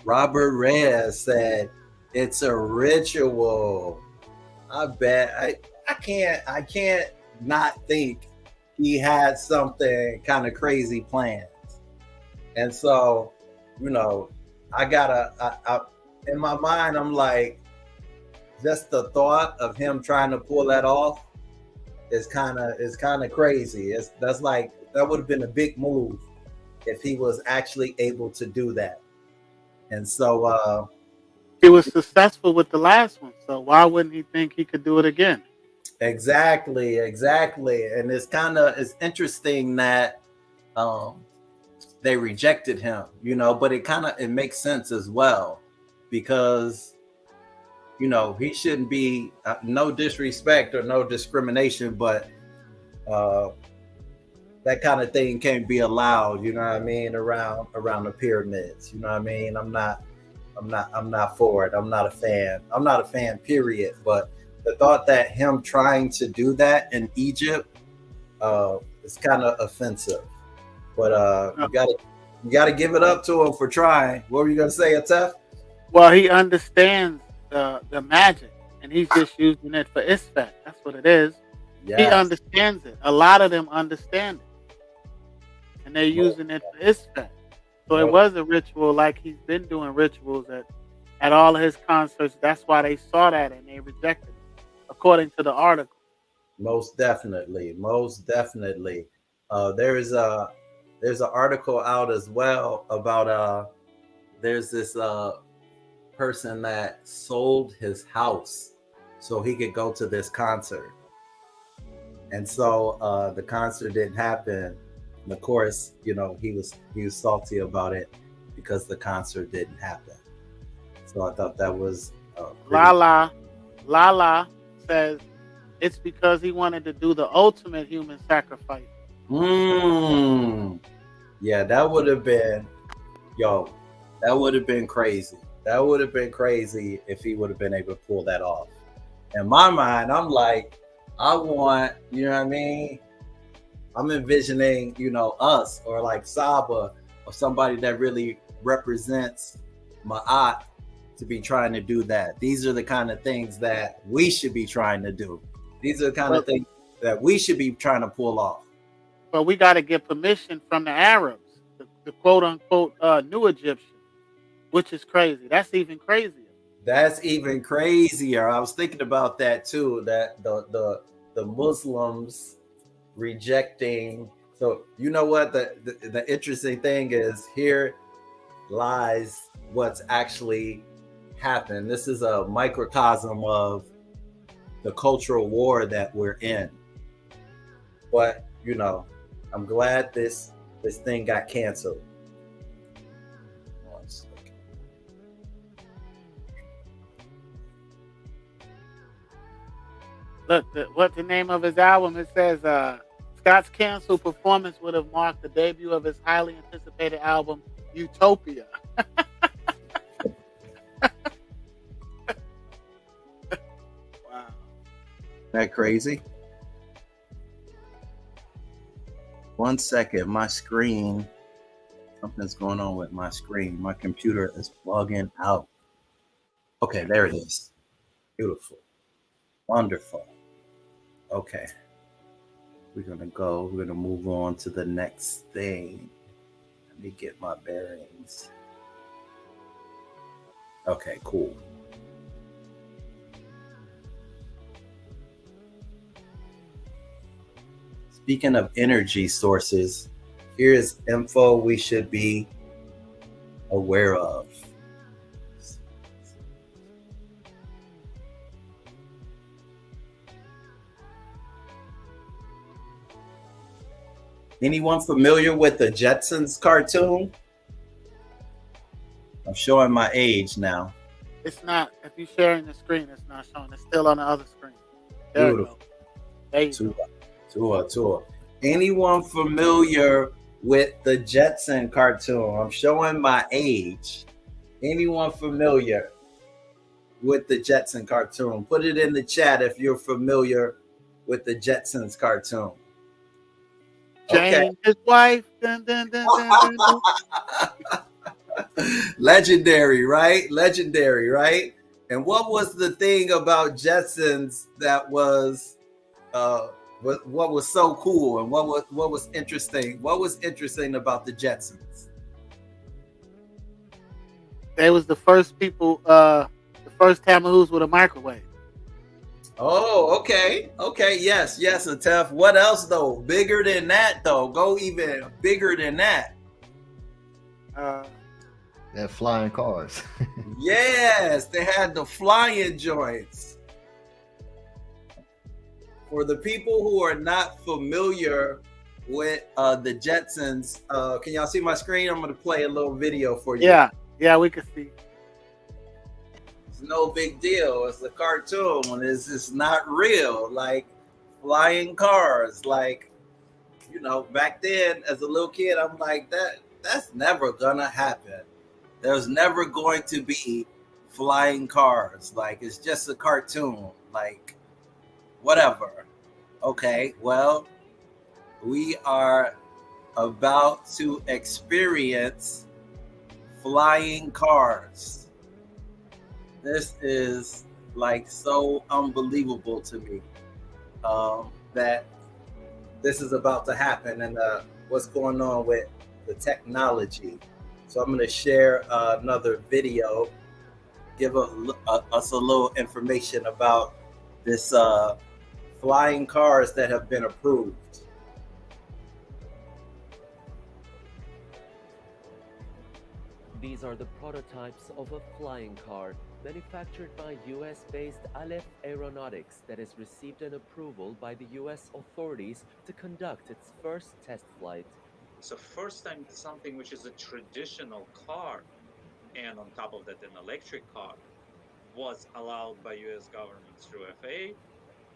Robert Reyes said, it's a ritual. I bet I can't not think he had something kind of crazy planned. And so, you know, I in my mind, I'm like, just the thought of him trying to pull that off is kind of crazy. That would have been a big move if he was actually able to do that. And so he was successful with the last one, so why wouldn't he think he could do it again? Exactly. And it's interesting that they rejected him, you know, but it makes sense as well, because you know, he shouldn't be, no disrespect or no discrimination, but that kind of thing can't be allowed, you know what I mean, around the pyramids, you know what I mean? I'm not for it. I'm not a fan, period. But the thought that him trying to do that in Egypt is kind of offensive. But you gotta give it up to him for trying. What were you gonna say, Atef? Well, he understands the magic, and he's just using it for Isfat. That's what it is. Yes. He understands it. A lot of them understand it, and they're using it for Isfat. So it was a ritual, like he's been doing rituals at all of his concerts. That's why they saw that and they rejected it, according to the article. Most definitely. There's an article out as well about there's this person that sold his house so he could go to this concert, and so the concert didn't happen, and of course, you know, he was salty about it because the concert didn't happen. So I thought that was Lala says it's because he wanted to do the ultimate human sacrifice. Yeah, that would have been crazy. That would have been crazy if he would have been able to pull that off. In my mind, I'm like, I want, you know what I mean? I'm envisioning, you know, us or like Saba or somebody that really represents Ma'at to be trying to do that. These are the kind of things that we should be trying to do. These are the kind of things that we should be trying to pull off. But we got to get permission from the Arabs, the quote unquote new Egyptians. Which is crazy. That's even crazier. I was thinking about that too. That the Muslims rejecting. So you know what the interesting thing is, here lies what's actually happened. This is a microcosm of the cultural war that we're in. But you know, I'm glad this thing got canceled. Look, what the name of his album? It says Scott's canceled performance would have marked the debut of his highly anticipated album, Utopia. Wow. That crazy? 1 second, my screen. Something's going on with my screen. My computer is bugging out. Okay, there it is. Beautiful. Wonderful. Okay. We're going to move on to the next thing. Let me get my bearings. Okay, cool. Speaking of energy sources, here's info we should be aware of. Anyone familiar with the Jetsons cartoon? I'm showing my age now. It's not. If you're sharing the screen, it's not showing. It's still on the other screen. There you go. There you go. Tour. Anyone familiar with the Jetson cartoon? I'm showing my age. Anyone familiar with the Jetson cartoon? Put it in the chat if you're familiar with the Jetsons cartoon. Jane, his wife. Dun, dun, dun, dun, dun, dun. Legendary, right? Legendary, right? And what was the thing about Jetsons that was what was so cool, and what was interesting? What was interesting about the Jetsons? They was the first people, the first Tamahoos with a microwave. Oh, okay. Yes, Atef. What else though? Bigger than that though. Go even bigger than that. They had flying cars. Yes, they had the flying joints. For the people who are not familiar with the Jetsons, can y'all see my screen? I'm going to play a little video for you. Yeah, we can see. It's no big deal. It's a cartoon. It's not real. Like flying cars. Like, you know, back then as a little kid, I'm like, that's never gonna happen. There's never going to be flying cars. Like, it's just a cartoon. Like, whatever. Okay, well, we are about to experience flying cars. This is like so unbelievable to me that this is about to happen, and what's going on with the technology. So I'm going to share another video, give us a little information about this flying cars that have been approved. These are the prototypes of a flying car manufactured by US-based Aleph Aeronautics that has received an approval by the US authorities to conduct its first test flight. So first time something which is a traditional car, and on top of that an electric car, was allowed by US government through FAA,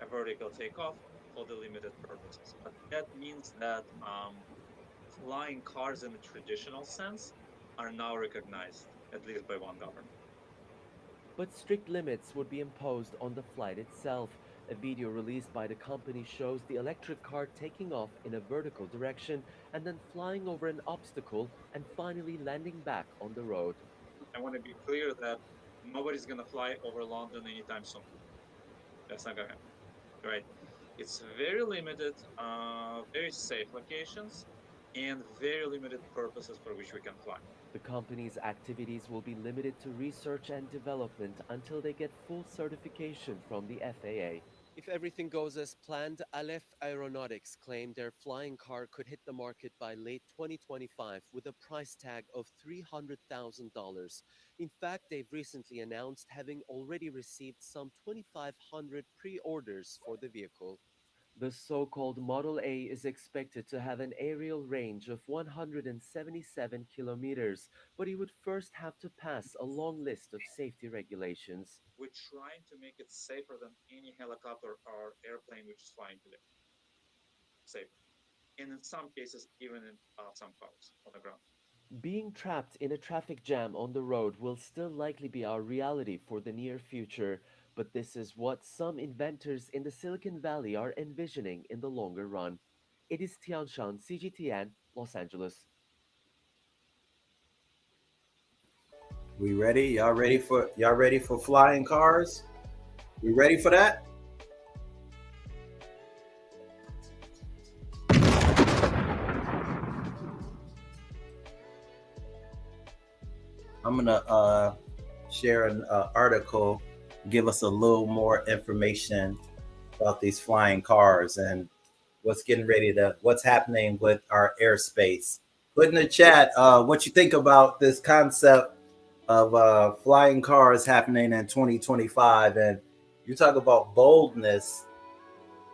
a vertical takeoff for the limited purposes. But that means that flying cars in a traditional sense are now recognized, at least by one government. But strict limits would be imposed on the flight itself. A video released by the company shows the electric car taking off in a vertical direction and then flying over an obstacle and finally landing back on the road. I want to be clear that nobody's going to fly over London anytime soon. That's not going to happen, right? It's very limited, very safe locations, and very limited purposes for which we can fly. The company's activities will be limited to research and development until they get full certification from the FAA. If everything goes as planned, Aleph Aeronautics claimed their flying car could hit the market by late 2025 with a price tag of $300,000. In fact, they've recently announced having already received some 2,500 pre-orders for the vehicle. The so-called Model A is expected to have an aerial range of 177 kilometers, but it would first have to pass a long list of safety regulations. We're trying to make it safer than any helicopter or airplane which is flying today. Safer. And in some cases, even in some cars on the ground. Being trapped in a traffic jam on the road will still likely be our reality for the near future, but this is what some inventors in the Silicon Valley are envisioning in the longer run. It is Tianshan, CGTN, Los Angeles. We ready? Y'all ready for flying cars? We ready for that? I'm gonna share an article, give us a little more information about these flying cars and what's happening with our airspace. Put in the chat what you think about this concept of flying cars happening in 2025. And you talk about boldness.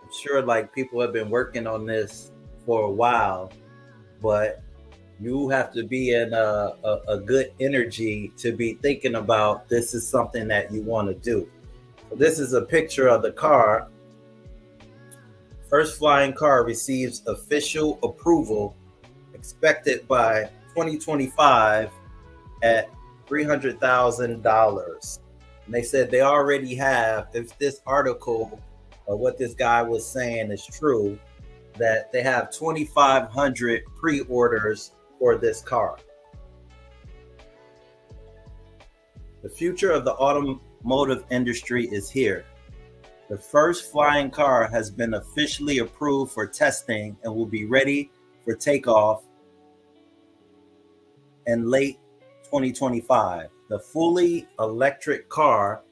I'm sure like people have been working on this for a while, but you have to be in a good energy to be thinking about this is something that you want to do. So this is a picture of the car. First flying car receives official approval expected by 2025 at $300,000. And they said they already have, if this article or what this guy was saying is true, that they have 2,500 pre-orders for this car. The future of the automotive industry is here. The first flying car has been officially approved for testing and will be ready for takeoff in late 2025. The fully electric car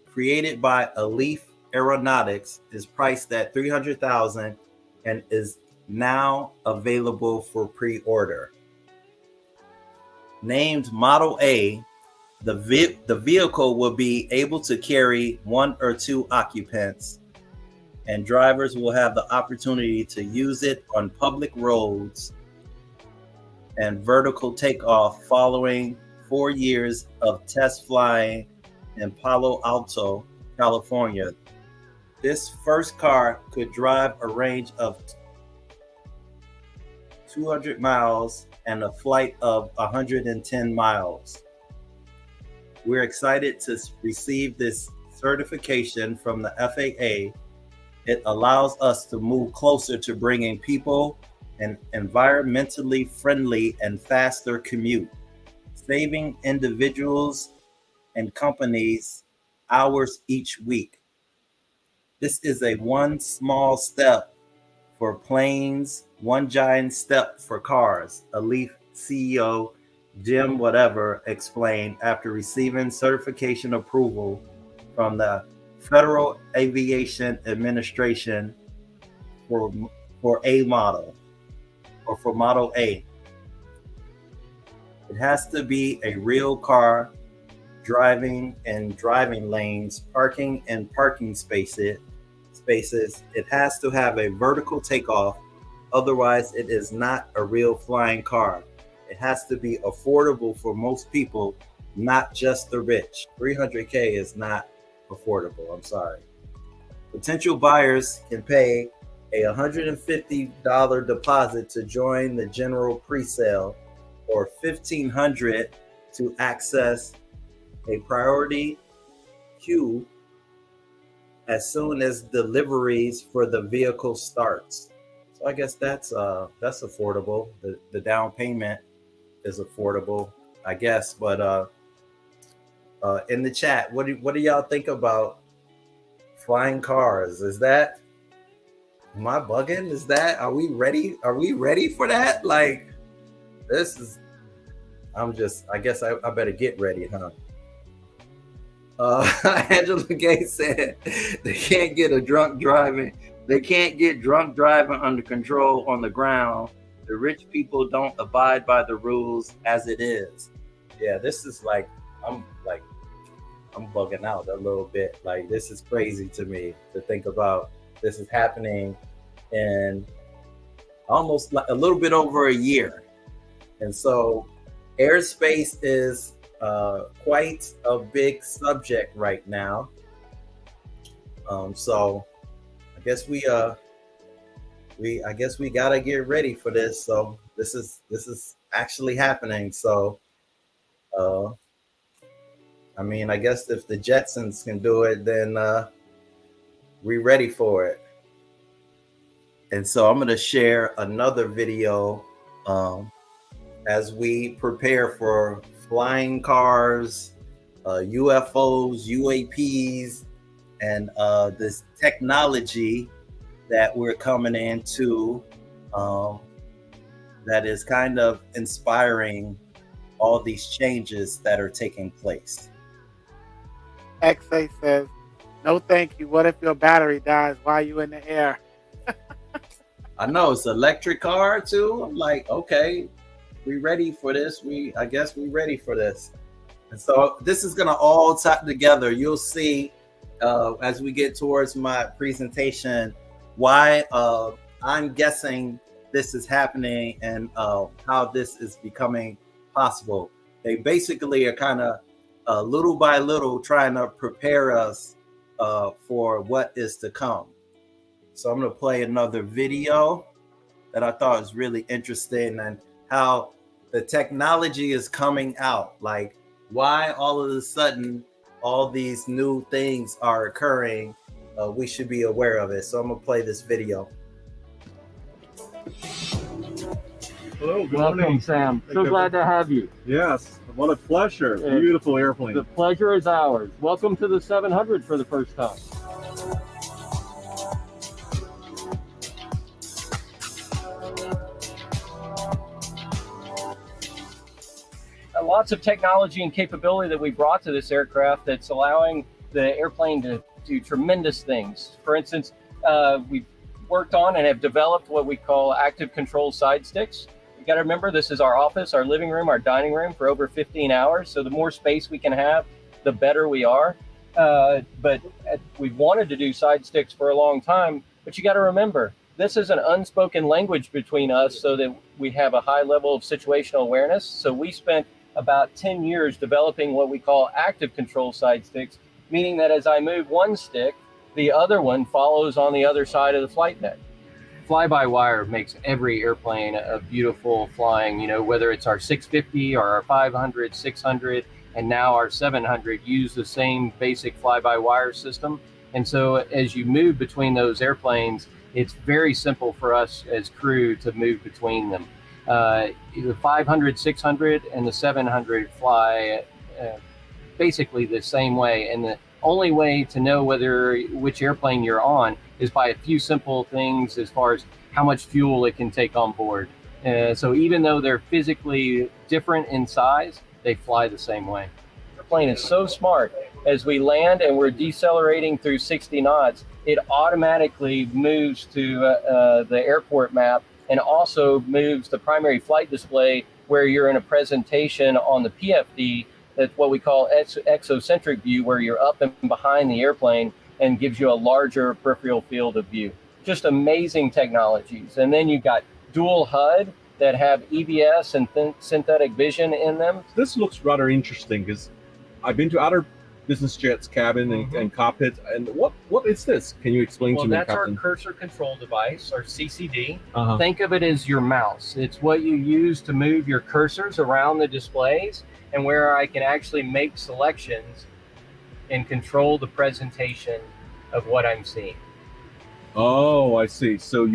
created by Aleph Aeronautics is priced at $300,000 and is now available for pre-order. Named Model A, the vehicle will be able to carry 1 or 2 occupants, and drivers will have the opportunity to use it on public roads and vertical takeoff following 4 years of test flying in Palo Alto, California. This first car could drive a range of 200 miles and a flight of 110 miles. We're excited to receive this certification from the FAA. It allows us to move closer to bringing people an environmentally friendly and faster commute, saving individuals and companies hours each week. This is a one small step for planes, one giant step for cars, Aleph CEO Jim Whatever explained after receiving certification approval from the Federal Aviation Administration for A model, or for Model A. It has to be a real car, driving in driving lanes, parking in parking spaces. It has to have a vertical takeoff, otherwise it is not a real flying car. It has to be affordable for most people, not just the rich. $300K is not affordable, I'm sorry. Potential buyers can pay a $150 deposit to join the general pre-sale, or $1,500 to access a priority queue as soon as deliveries for the vehicle starts. So I guess that's affordable. The down payment is affordable, I guess. But in the chat, what do y'all think about flying cars? Am I bugging? Are we ready? Are we ready for that? Like, this is, I guess I better get ready, huh? Angela Gay said they can't get drunk driving under control on the ground. The rich people don't abide by the rules as it is. Yeah, this is like, I'm bugging out a little bit. Like, this is crazy to me to think about. This is happening in almost like a little bit over a year. And so airspace is quite a big subject right now. So I guess we gotta get ready for this. So this is actually happening. So I mean, I guess if the Jetsons can do it, then we ready for it. And so I'm gonna share another video as we prepare for flying cars, UFOs, UAPs, and this technology that we're coming into that is kind of inspiring all these changes that are taking place. XA says, no thank you. What if your battery dies while you in the air? I know it's an electric car too. I'm like, okay, we ready for this. I guess we ready for this. And so this is gonna all tie together. You'll see as we get towards my presentation why I'm guessing this is happening and how this is becoming possible. They basically are kind of little by little trying to prepare us for what is to come. So I'm going to play another video that I thought was really interesting, and how the technology is coming out. Like, why all of a sudden all these new things are occurring. We should be aware of it. So I'm going to play this video. Hello, good Welcome, morning. Sam. So glad to have you. Yes, what a pleasure. Beautiful airplane. The pleasure is ours. Welcome to the 700 for the first time. Lots of technology and capability that we brought to this aircraft that's allowing the airplane to do tremendous things. For instance, we've worked on and have developed what we call active control side sticks. You got to remember, this is our office, our living room, our dining room for over 15 hours. So the more space we can have, the better we are. But we've wanted to do side sticks for a long time. But you got to remember, this is an unspoken language between us so that we have a high level of situational awareness. So we spent about 10 years developing what we call active control side sticks, meaning that as I move one stick, the other one follows on the other side of the flight deck. Fly-by-wire makes every airplane a beautiful flying, you know, whether it's our 650 or our 500, 600, and now our 700 use the same basic fly-by-wire system. And so as you move between those airplanes, it's very simple for us as crew to move between them. The 500, 600, and the 700 fly basically the same way. And the only way to know which airplane you're on is by a few simple things as far as how much fuel it can take on board. So even though they're physically different in size, they fly the same way. The airplane is so smart. As we land and we're decelerating through 60 knots, it automatically moves to the airport map, and also moves the primary flight display where you're in a presentation on the PFD. That's what we call exocentric view, where you're up and behind the airplane, and gives you a larger peripheral field of view. Just amazing technologies. And then you've got dual HUD that have EBS and synthetic vision in them. This looks rather interesting because I've been to other business jets cabin and cockpit. And what is this? Can you explain to me, That's Captain? our cursor control device, or CCD. Think of it as your mouse. It's what you use to move your cursors around the displays, and where I can actually make selections and control the presentation of what I'm seeing. Oh, I see. So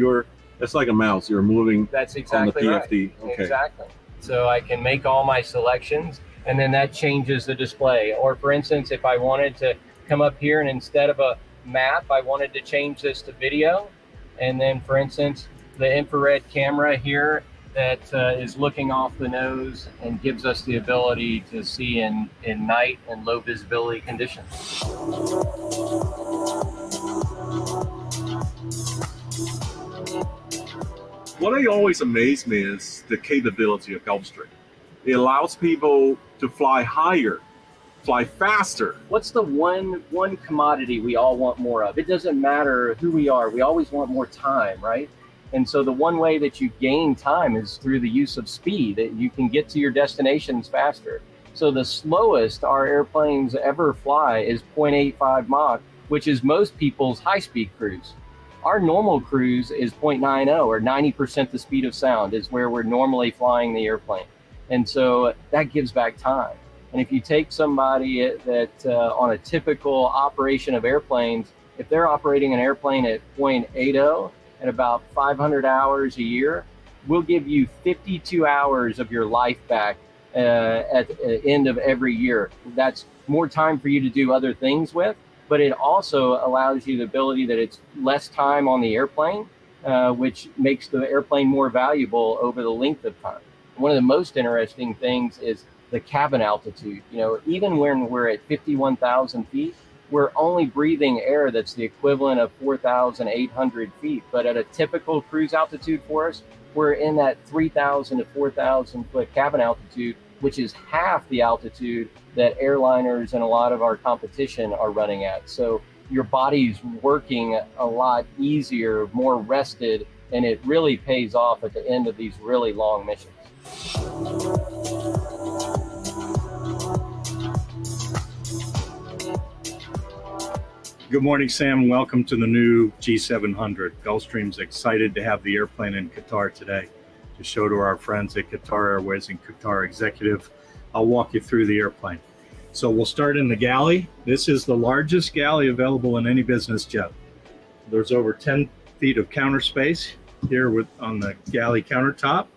it's like a mouse. You're moving That's exactly on the PFD. right. Okay. Exactly. So I can make all my selections, and then that changes the display. Or for instance, if I wanted to come up here and instead of a map, I wanted to change this to video. And then for instance, the infrared camera here that is looking off the nose and gives us the ability to see in night and low visibility conditions. What always amazed me is the capability of Gulfstream. It allows people to fly higher, fly faster. What's the one commodity we all want more of? It doesn't matter who we are. We always want more time, right? And so the one way that you gain time is through the use of speed, that you can get to your destinations faster. So the slowest our airplanes ever fly is 0.85 Mach, which is most people's high-speed cruise. Our normal cruise is 0.90, or 90% the speed of sound is where we're normally flying the airplane. And so that gives back time. And if you take somebody that on a typical operation of airplanes, if they're operating an airplane at 0.80 at about 500 hours a year, we'll give you 52 hours of your life back at the end of every year. That's more time for you to do other things with, but it also allows you the ability that it's less time on the airplane, which makes the airplane more valuable over the length of time. One of the most interesting things is the cabin altitude. Even when we're at 51,000 feet, we're only breathing air that's the equivalent of 4,800 feet. But at a typical cruise altitude for us, we're in that 3,000 to 4,000 foot cabin altitude, which is half the altitude that airliners and a lot of our competition are running at. So your body's working a lot easier, more rested, and it really pays off at the end of these really long missions. Good morning, Sam. Welcome to the new G700. Gulfstream's excited to have the airplane in Qatar today to show to our friends at Qatar Airways and Qatar Executive. I'll walk you through the airplane. So we'll start in the galley. This is the largest galley available in any business jet. There's over 10 feet of counter space here on the galley countertop.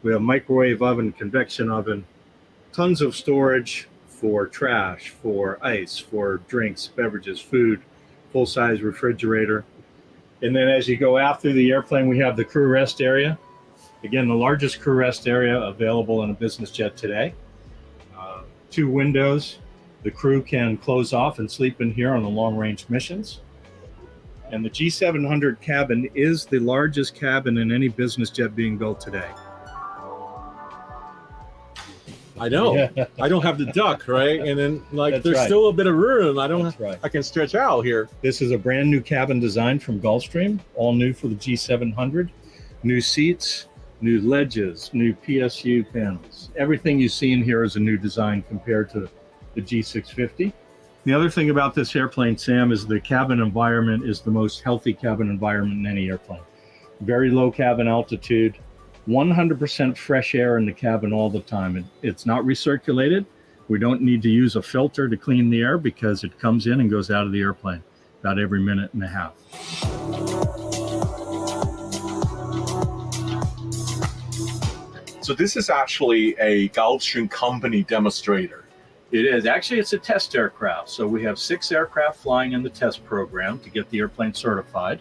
We have microwave oven, convection oven, tons of storage for trash, for ice, for drinks, beverages, food, full-size refrigerator. And then as you go out through the airplane, we have the crew rest area. Again, the largest crew rest area available in a business jet today. 2 windows. The crew can close off and sleep in here on the long-range missions. And the G700 cabin is the largest cabin in any business jet being built today. I know. Yeah. I don't have the duck, right? And then That's there's right. still a bit of room. I can stretch out here. This is a brand new cabin design from Gulfstream, all new for the G700. New seats, new ledges, new PSU panels. Everything you see in here is a new design compared to the G650. The other thing about this airplane, Sam, is the cabin environment is the most healthy cabin environment in any airplane. Very low cabin altitude, 100% fresh air in the cabin all the time. It's not recirculated. We don't need to use a filter to clean the air because it comes in and goes out of the airplane about every minute and a half. So this is actually a Gulfstream company demonstrator. It is. Actually, it's a test aircraft. So we have 6 aircraft flying in the test program to get the airplane certified.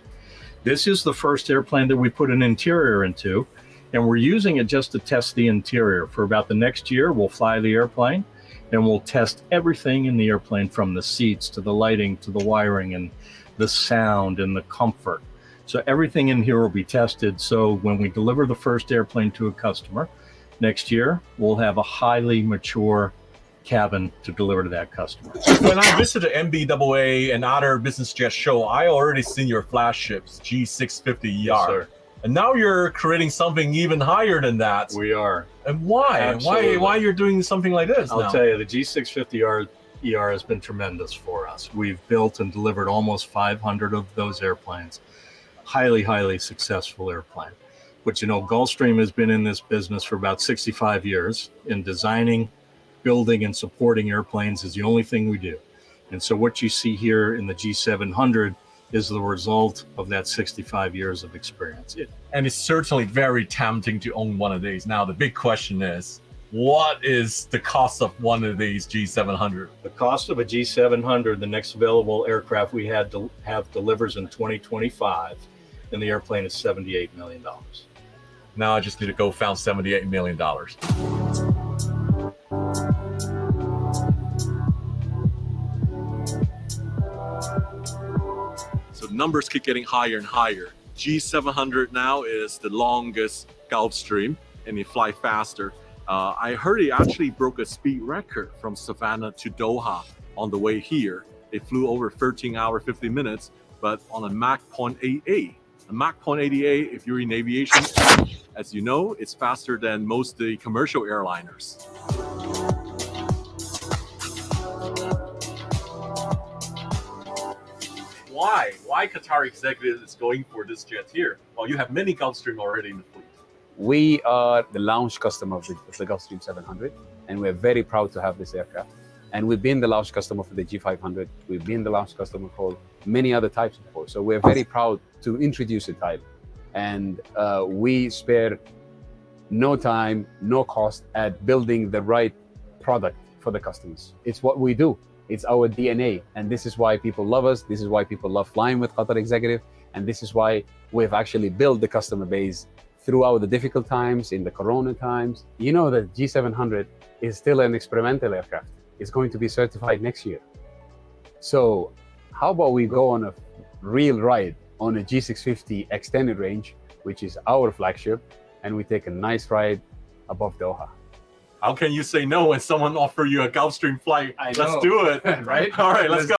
This is the first airplane that we put an interior into, and we're using it just to test the interior. For about the next year, we'll fly the airplane, and we'll test everything in the airplane, from the seats to the lighting to the wiring and the sound and the comfort. So everything in here will be tested. So when we deliver the first airplane to a customer next year, we'll have a highly mature cabin to deliver to that customer. When I visited MBAA and other business jet show, I already seen your flagships, G650ER. Yes, sir. And now you're creating something even higher than that. We are. And why? Absolutely. Why you're doing something like this now? I'll tell you, the G650ER has been tremendous for us. We've built and delivered almost 500 of those airplanes. Highly, highly successful airplane. But Gulfstream has been in this business for about 65 years, in designing, building, and supporting airplanes is the only thing we do. And so what you see here in the G700 is the result of that 65 years of experience. And it's certainly very tempting to own one of these. Now, the big question is, what is the cost of one of these G700? The cost of a G700, the next available aircraft we had to have delivers in 2025, and the airplane is $78 million. Now I just need to go found $78 million. So numbers keep getting higher and higher. G700 now is the longest Gulfstream, and it fly faster. I heard it actually broke a speed record from Savannah to Doha on the way here. It flew over 13 hours, 50 minutes, but on a Mach 0.88. A Mach 0.88, if you're in aviation, as you know, it's faster than most of the commercial airliners. Why Qatar Executive is going for this jet here? Well, you have many Gulfstream already in the fleet. We are the launch customer of the Gulfstream 700, and we're very proud to have this aircraft. And we've been the launch customer for the G500. We've been the launch customer for many other types before. So we're very proud to introduce the type. And we spare no time, no cost at building the right product for the customers. It's what we do. It's our DNA. And this is why people love us. This is why people love flying with Qatar Executive. And this is why we've actually built the customer base throughout the difficult times, in the Corona times. You know that G700 is still an experimental aircraft. It's going to be certified next year. So how about we go on a real ride on a G650 extended range, which is our flagship, and we take a nice ride above Doha. How can you say no when someone offer you a Gulfstream flight? Let's do it. Right? All right, let's go.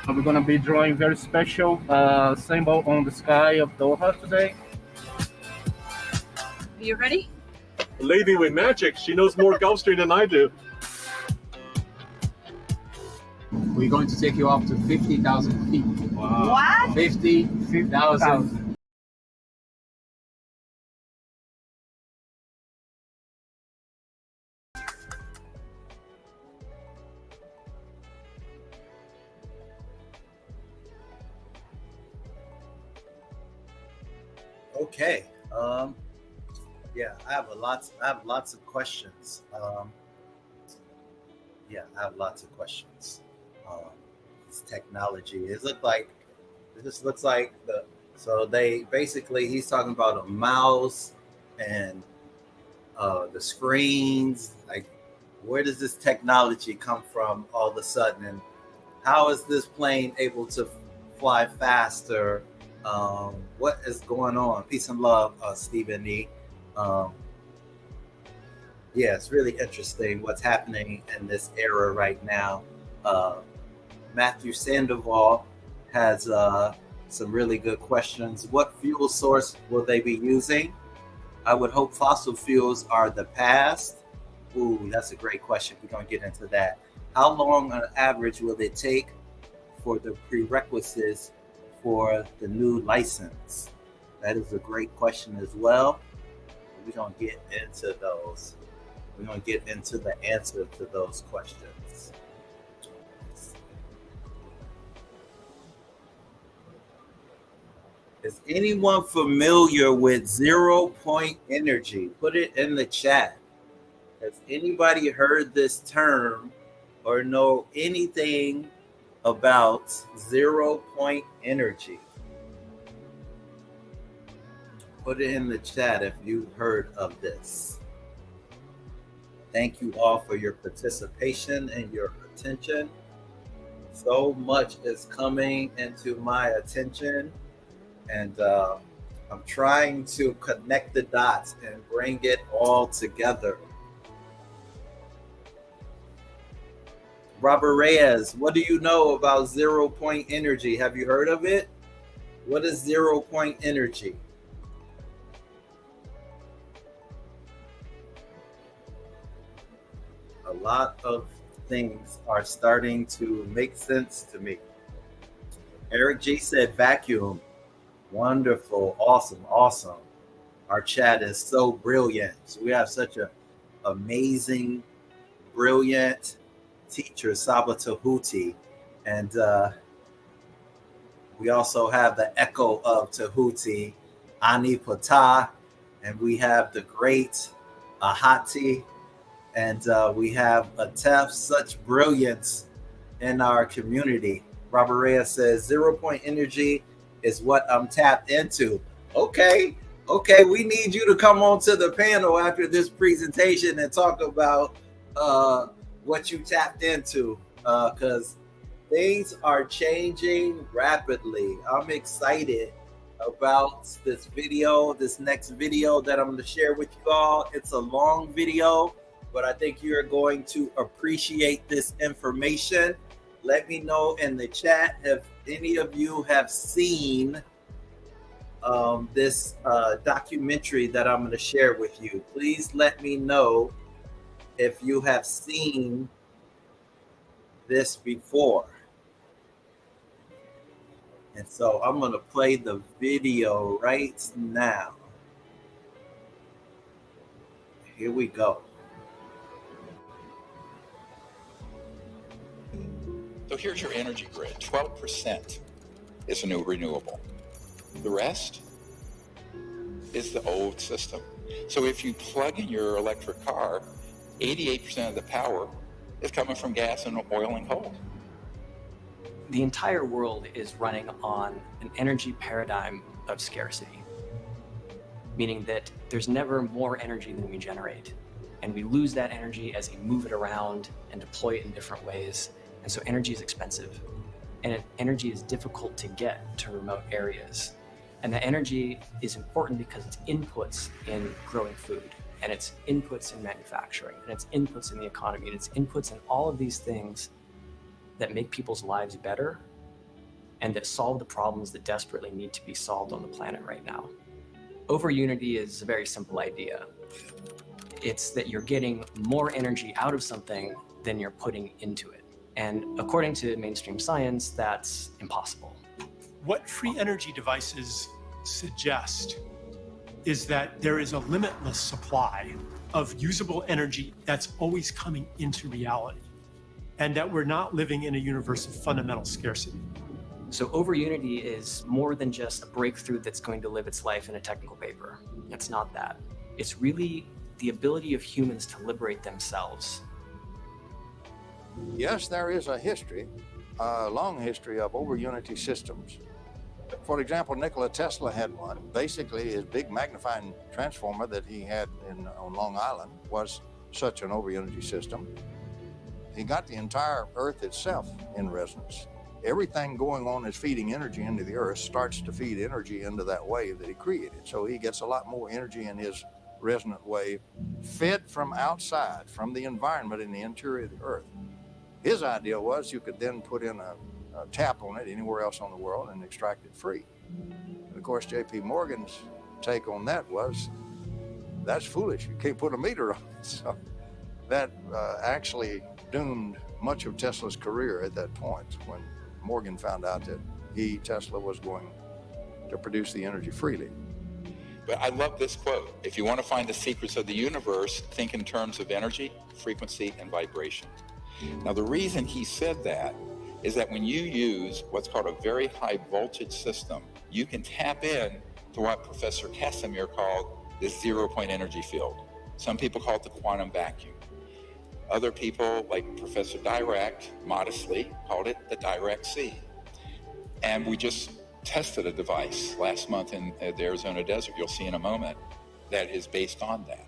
We're going to be drawing very special symbol on the sky of Doha today. Are you ready? A lady with magic. She knows more Gulfstream than I do. We're going to take you up to 50,000 feet. Wow. What? 50,000. Okay. Yeah, I have lots of questions. This technology. It just looks like so they basically, he's talking about a mouse and the screens. Like, where does this technology come from all of a sudden? And how is this plane able to fly faster? What is going on? Peace and love, Stephen E. Yeah, it's really interesting what's happening in this era right now. Matthew Sandoval has some really good questions. What fuel source will they be using? I would hope fossil fuels are the past. Ooh, that's a great question. We're going to get into that. How long on average will it take for the prerequisites for the new license? That is a great question as well. We're going to get into those. We're going to get into the answer to those questions. Is anyone familiar with 0 point energy? Put it in the chat. Has anybody heard this term or know anything about 0 point energy? Put it in the chat if you've heard of this. Thank you all for your participation and your attention. So much is coming into my attention, and I'm trying to connect the dots and bring it all together. Robert Reyes, what do you know about 0 point energy? Have you heard of it? What is 0 point energy? A lot of things are starting to make sense to me. Eric G said vacuum. Wonderful, awesome. Our chat is so brilliant. So we have such an amazing, brilliant teacher, Saba Tehuti. And we also have the echo of Tehuti, Ani Ptah, and we have the great Ahati, and we have Aten, such brilliance in our community. Robert Reyes says 0 point energy is what I'm tapped into. Okay, we need you to come on to the panel after this presentation and talk about what you tapped into, because things are changing rapidly. I'm excited about this video, this next video that I'm going to share with you all. It's a long video, but I think you're going to appreciate this information. Let me know in the chat if any of you have seen this documentary that I'm going to share with you. Please let me know if you have seen this before. And so I'm going to play the video right now. Here we go. So here's your energy grid. 12% is a new renewable. The rest is the old system. So if you plug in your electric car, 88% of the power is coming from gas and oil and coal. The entire world is running on an energy paradigm of scarcity, meaning that there's never more energy than we generate. And we lose that energy as we move it around and deploy it in different ways. And so energy is expensive. And energy is difficult to get to remote areas. And the energy is important because it's inputs in growing food, and it's inputs in manufacturing, and it's inputs in the economy, and it's inputs in all of these things that make people's lives better and that solve the problems that desperately need to be solved on the planet right now. Over unity is a very simple idea. It's that you're getting more energy out of something than you're putting into it. And according to mainstream science, that's impossible. What free energy devices suggest is that there is a limitless supply of usable energy that's always coming into reality, and that we're not living in a universe of fundamental scarcity. So over unity is more than just a breakthrough that's going to live its life in a technical paper. It's not that. It's really the ability of humans to liberate themselves. Yes, there is a history, a long history of over unity systems. For example, Nikola Tesla had one. Basically, his big magnifying transformer that he had on Long Island was such an over unity system. He got the entire Earth itself in resonance. Everything going on is feeding energy into the Earth starts to feed energy into that wave that he created. So he gets a lot more energy in his resonant wave fed from outside, from the environment in the interior of the Earth. His idea was you could then put in a tap on it anywhere else on the world and extract it free. And of course, J.P. Morgan's take on that was, that's foolish. You can't put a meter on it. So that actually doomed much of Tesla's career at that point when Morgan found out that Tesla, was going to produce the energy freely. But I love this quote. If you want to find the secrets of the universe, think in terms of energy, frequency, and vibration. Now, the reason he said that is that when you use what's called a very high voltage system, you can tap in to what Professor Casimir called the 0-point energy field. Some people call it the quantum vacuum. Other people, like Professor Dirac, modestly called it the Dirac Sea. And we just tested a device last month in the Arizona desert, you'll see in a moment, that is based on that.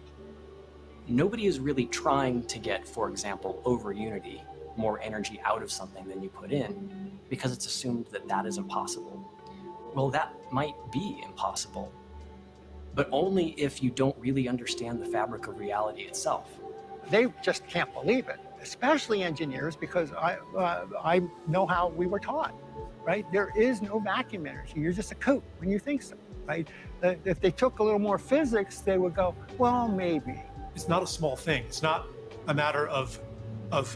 Nobody is really trying to get, for example, over unity, more energy out of something than you put in, because it's assumed that that is impossible. Well, that might be impossible, but only if you don't really understand the fabric of reality itself. They just can't believe it, especially engineers, because I know how we were taught, right? There is no vacuum energy. You're just a kook when you think so, right? If they took a little more physics, they would go, well, maybe. It's not a small thing. It's not a matter of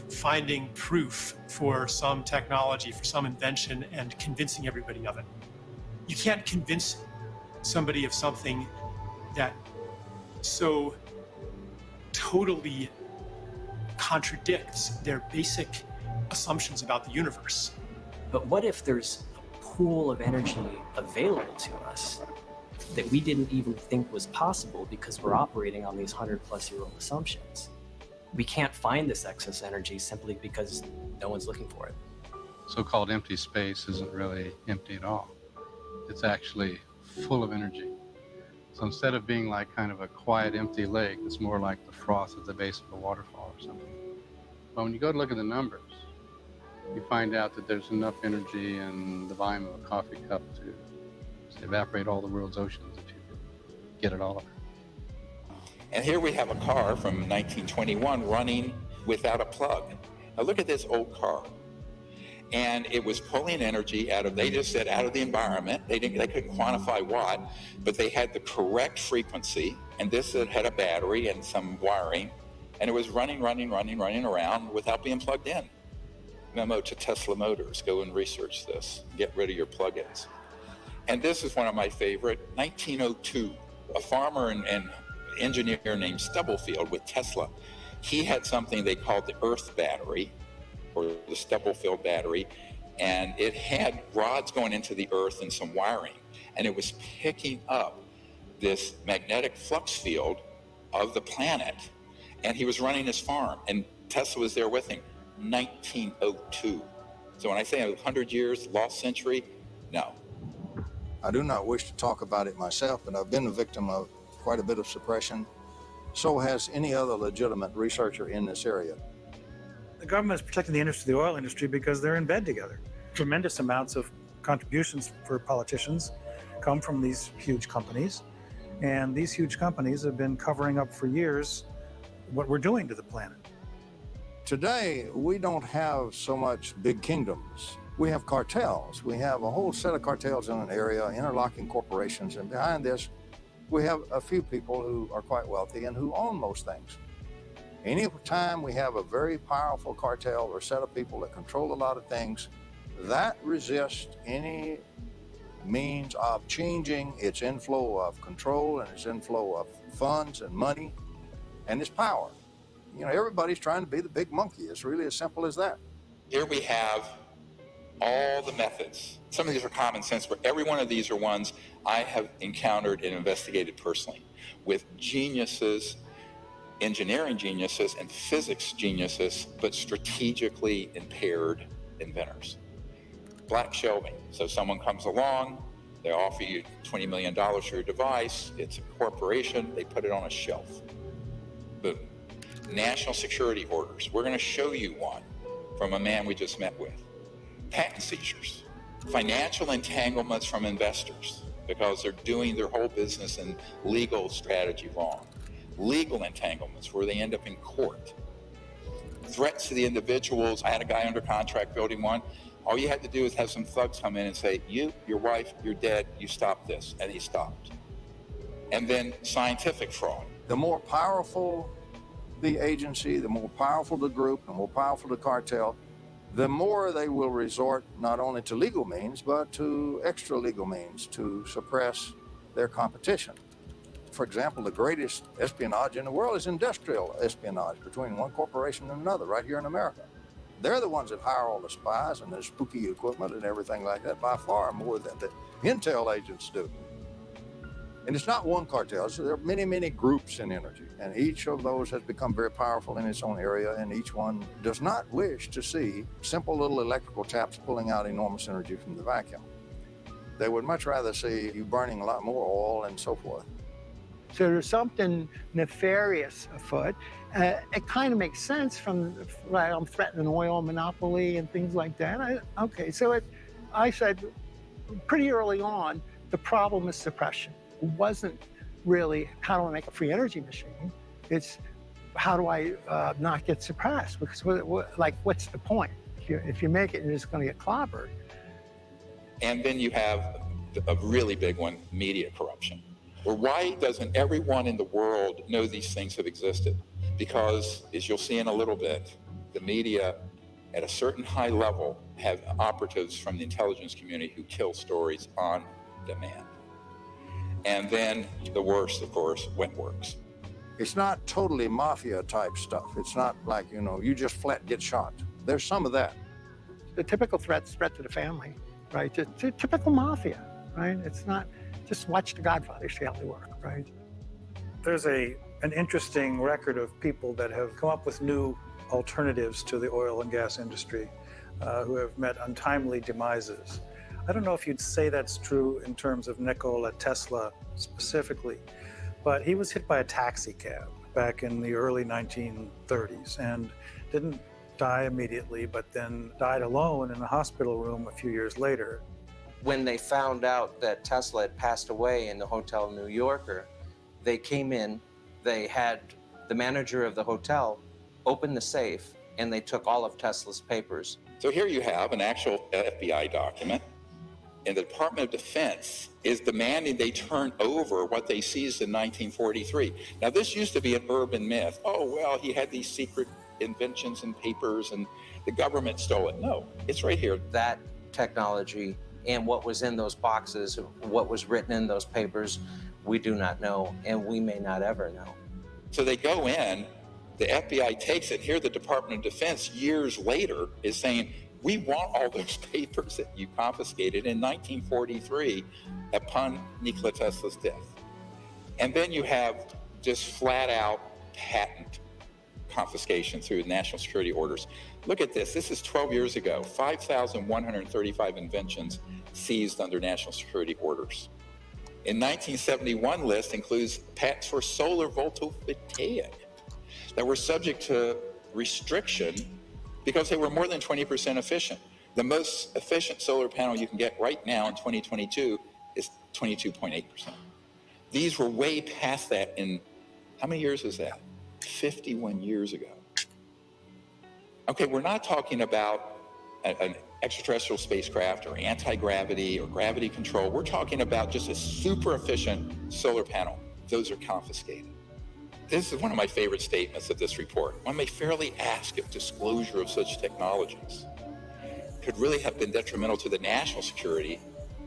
finding proof for some technology, for some invention, and convincing everybody of it. You can't convince somebody of something that so totally contradicts their basic assumptions about the universe. But what if there's a pool of energy available to us that we didn't even think was possible because we're operating on these 100-plus-year-old assumptions? We can't find this excess energy simply because no one's looking for it. So-called empty space isn't really empty at all. It's actually full of energy. So instead of being like kind of a quiet, empty lake, it's more like the froth at the base of a waterfall or something. But when you go to look at the numbers, you find out that there's enough energy in the volume of a coffee cup to evaporate all the world's oceans if you could get it all up. And here we have a car from 1921 running without a plug. Now look at this old car. And it was pulling energy out of, they just said out of the environment. They couldn't quantify what, but they had the correct frequency. And this had a battery and some wiring. And it was running around without being plugged in. Memo to Tesla Motors, go and research this. Get rid of your plugins. And this is one of my favorite, 1902. A farmer and engineer named Stubblefield with Tesla. He had something they called the Earth battery, or the Stubblefield battery, and it had rods going into the earth and some wiring, and it was picking up this magnetic flux field of the planet, and he was running his farm, and Tesla was there with him. 1902. So when I say 100 years, lost century, no. I do not wish to talk about it myself, but I've been a victim of quite a bit of suppression. So has any other legitimate researcher in this area. The government is protecting the industry, the oil industry, because they're in bed together. Tremendous amounts of contributions for politicians come from these huge companies. And these huge companies have been covering up for years what we're doing to the planet. Today, we don't have so much big kingdoms. We have cartels. We have a whole set of cartels in an area, interlocking corporations, and behind this, we have a few people who are quite wealthy and who own most things. Any time we have a very powerful cartel or set of people that control a lot of things, that resists any means of changing its inflow of control and its inflow of funds and money and its power. You know, everybody's trying to be the big monkey. It's really as simple as that. Here we have all the methods. Some of these are common sense, but every one of these are ones I have encountered and investigated personally with geniuses, engineering geniuses and physics geniuses, but strategically impaired inventors. Black shelving. So someone comes along, they offer you $20 million for your device, it's a corporation, they put it on a shelf. Boom. National security orders. We're going to show you one from a man we just met with. Patent seizures. Financial entanglements from investors because they're doing their whole business and legal strategy wrong. Legal entanglements where they end up in court. Threats to the individuals. I had a guy under contract building one. All you had to do is have some thugs come in and say, you, your wife, you're dead, you stop this. And he stopped. And then scientific fraud. The more powerful the agency, the more powerful the group, the more powerful the cartel, the more they will resort not only to legal means, but to extra legal means to suppress their competition. For example, the greatest espionage in the world is industrial espionage between one corporation and another right here in America. They're the ones that hire all the spies and the spooky equipment and everything like that by far more than the intel agents do. And it's not one cartel, so there are many, many groups in energy, and each of those has become very powerful in its own area, and each one does not wish to see simple little electrical taps pulling out enormous energy from the vacuum. They would much rather see you burning a lot more oil and so forth. So there's something nefarious afoot. It kind of makes sense from, right, I'm threatening oil monopoly and things like that. I said pretty early on, the problem is suppression. It wasn't really how do I make a free energy machine? It's how do I not get suppressed? Because what's the point? If you make it, you're just going to get clobbered. And then you have a really big one, media corruption. Well, why doesn't everyone in the world know these things have existed? Because, as you'll see in a little bit, the media at a certain high level have operatives from the intelligence community who kill stories on demand. And then the worst, of course, when works. It's not totally mafia type stuff. It's not like, you just flat get shot. There's some of that. The typical threat to the family, right? Typical mafia, right? It's not just watch The Godfather, see how they work, right? There's an interesting record of people that have come up with new alternatives to the oil and gas industry who have met untimely demises. I don't know if you'd say that's true in terms of Nikola Tesla specifically, but he was hit by a taxi cab back in the early 1930s and didn't die immediately, but then died alone in a hospital room a few years later. When they found out that Tesla had passed away in the Hotel New Yorker, they came in, they had the manager of the hotel open the safe, and they took all of Tesla's papers. So here you have an actual FBI document, and the Department of Defense is demanding they turn over what they seized in 1943. Now, this used to be an urban myth. Oh, well, he had these secret inventions and papers, and the government stole it. No, it's right here. That technology and what was in those boxes, what was written in those papers, we do not know, and we may not ever know. So they go in, the FBI takes it. Here the Department of Defense, years later, is saying, We want all those papers that you confiscated in 1943 upon Nikola Tesla's death. And then you have just flat out patent confiscation through national security orders. Look at this. This is 12 years ago. 5,135 inventions seized under national security orders. In 1971 list includes patents for solar photovoltaic that were subject to restriction because they were more than 20% efficient. The most efficient solar panel you can get right now in 2022 is 22.8%. These were way past that in, how many years is that? 51 years ago. Okay, we're not talking about an extraterrestrial spacecraft or anti-gravity or gravity control. We're talking about just a super efficient solar panel. Those are confiscated. This is one of my favorite statements of this report. One may fairly ask if disclosure of such technologies could really have been detrimental to the national security,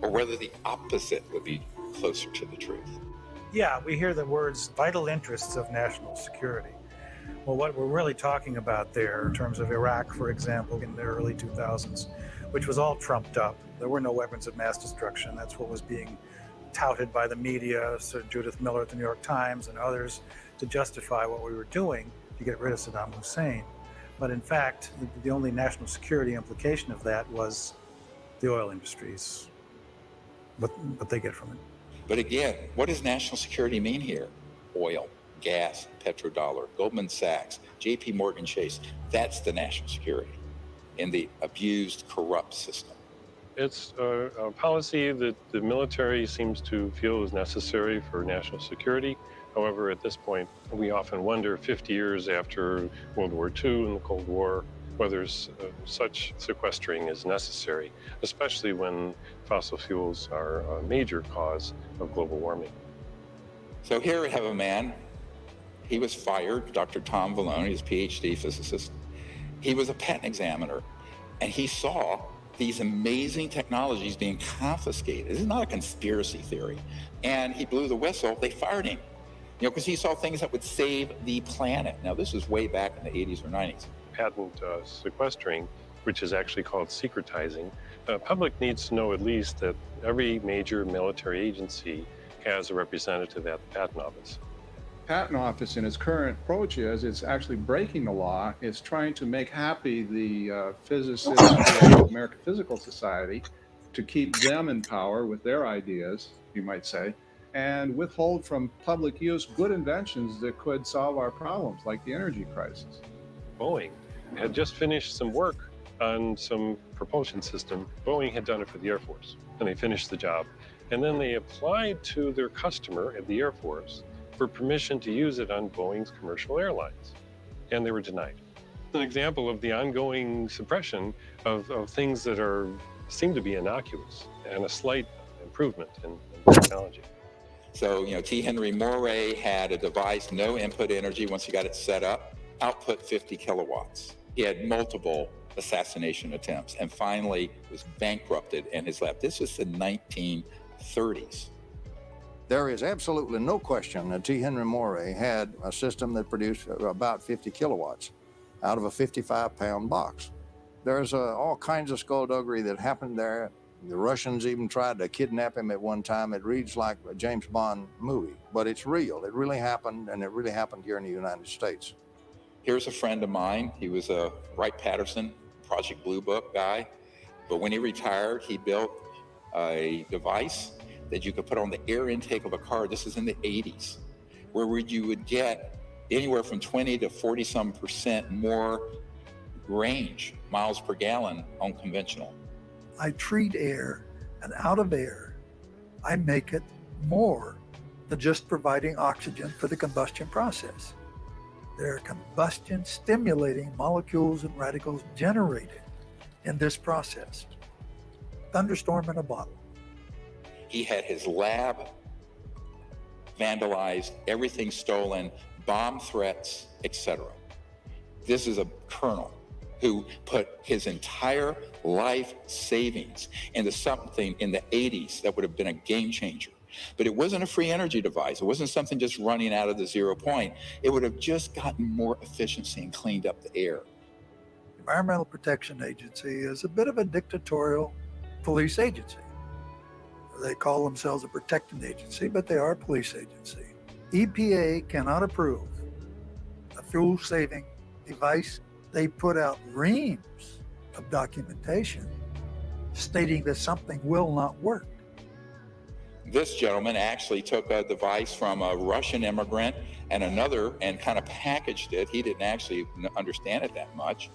or whether the opposite would be closer to the truth. Yeah, we hear the words vital interests of national security. Well, what we're really talking about there in terms of Iraq, for example, in the early 2000s, which was all trumped up. There were no weapons of mass destruction. That's what was being touted by the media, Sir Judith Miller at the New York Times and others, to justify what we were doing to get rid of Saddam Hussein. But in fact, the only national security implication of that was the oil industries, what they get from it. But again, what does national security mean here? Oil, gas, petrodollar, Goldman Sachs, JP Morgan Chase. That's the national security in the abused, corrupt system. It's a policy that the military seems to feel is necessary for national security. However, at this point, we often wonder, 50 years after World War II and the Cold War, whether such sequestering is necessary, especially when fossil fuels are a major cause of global warming. So here we have a man, he was fired, Dr. Tom Vallone, he's a PhD physicist. He was a patent examiner, and he saw these amazing technologies being confiscated. This is not a conspiracy theory. And he blew the whistle, they fired him. Because he saw things that would save the planet. Now, this is way back in the 80s or 90s. Patent sequestering, which is actually called secretizing, the public needs to know at least that every major military agency has a representative at the Patent Office. Patent Office in its current approach is it's actually breaking the law. It's trying to make happy the physicists of the American Physical Society to keep them in power with their ideas, you might say, and withhold from public use good inventions that could solve our problems, like the energy crisis. Boeing had just finished some work on some propulsion system. Boeing had done it for the Air Force, and they finished the job. And then they applied to their customer at the Air Force for permission to use it on Boeing's commercial airlines, and they were denied. An example of the ongoing suppression of things that seem to be innocuous and a slight improvement in technology. So, T. Henry Moray had a device, no input energy once he got it set up, output 50 kilowatts. He had multiple assassination attempts and finally was bankrupted in his lab. This was the 1930s. There is absolutely no question that T. Henry Moray had a system that produced about 50 kilowatts out of a 55-pound box. There's all kinds of skullduggery that happened there. The Russians even tried to kidnap him at one time. It reads like a James Bond movie, but it's real. It really happened, and it really happened here in the United States. Here's a friend of mine. He was a Wright-Patterson Project Blue Book guy, but when he retired, he built a device that you could put on the air intake of a car. This is in the 80s, where you would get anywhere from 20 to 40% more range, miles per gallon on conventional. I treat air, and out of air, I make it more than just providing oxygen for the combustion process. There are combustion-stimulating molecules and radicals generated in this process. Thunderstorm in a bottle. He had his lab vandalized, everything stolen, bomb threats, etc. This is a colonel who put his entire life savings into something in the 80s that would have been a game changer. But it wasn't a free energy device. It wasn't something just running out of the 0 point. It would have just gotten more efficiency and cleaned up the air. Environmental Protection Agency is a bit of a dictatorial police agency. They call themselves a protecting agency, but they are a police agency. EPA cannot approve a fuel-saving device. They put out reams of documentation stating that something will not work. This gentleman actually took a device from a Russian immigrant and another and kind of packaged it. He didn't actually understand it that much.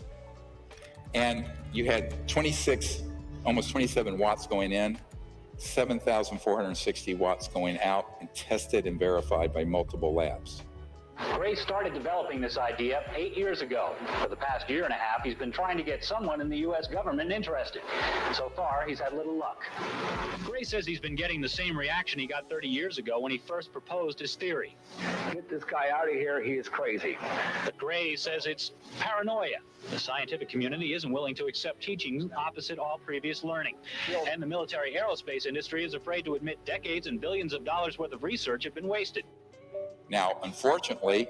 And you had 26, almost 27 watts going in, 7,460 watts going out, and tested and verified by multiple labs. Gray started developing this idea 8 years ago. For the past year and a half, he's been trying to get someone in the U.S. government interested. So far, he's had little luck. Gray says he's been getting the same reaction he got 30 years ago when he first proposed his theory. Get this guy out of here, he is crazy. But Gray says it's paranoia. The scientific community isn't willing to accept teachings opposite all previous learning. And the military aerospace industry is afraid to admit decades and billions of dollars worth of research have been wasted. Now, unfortunately,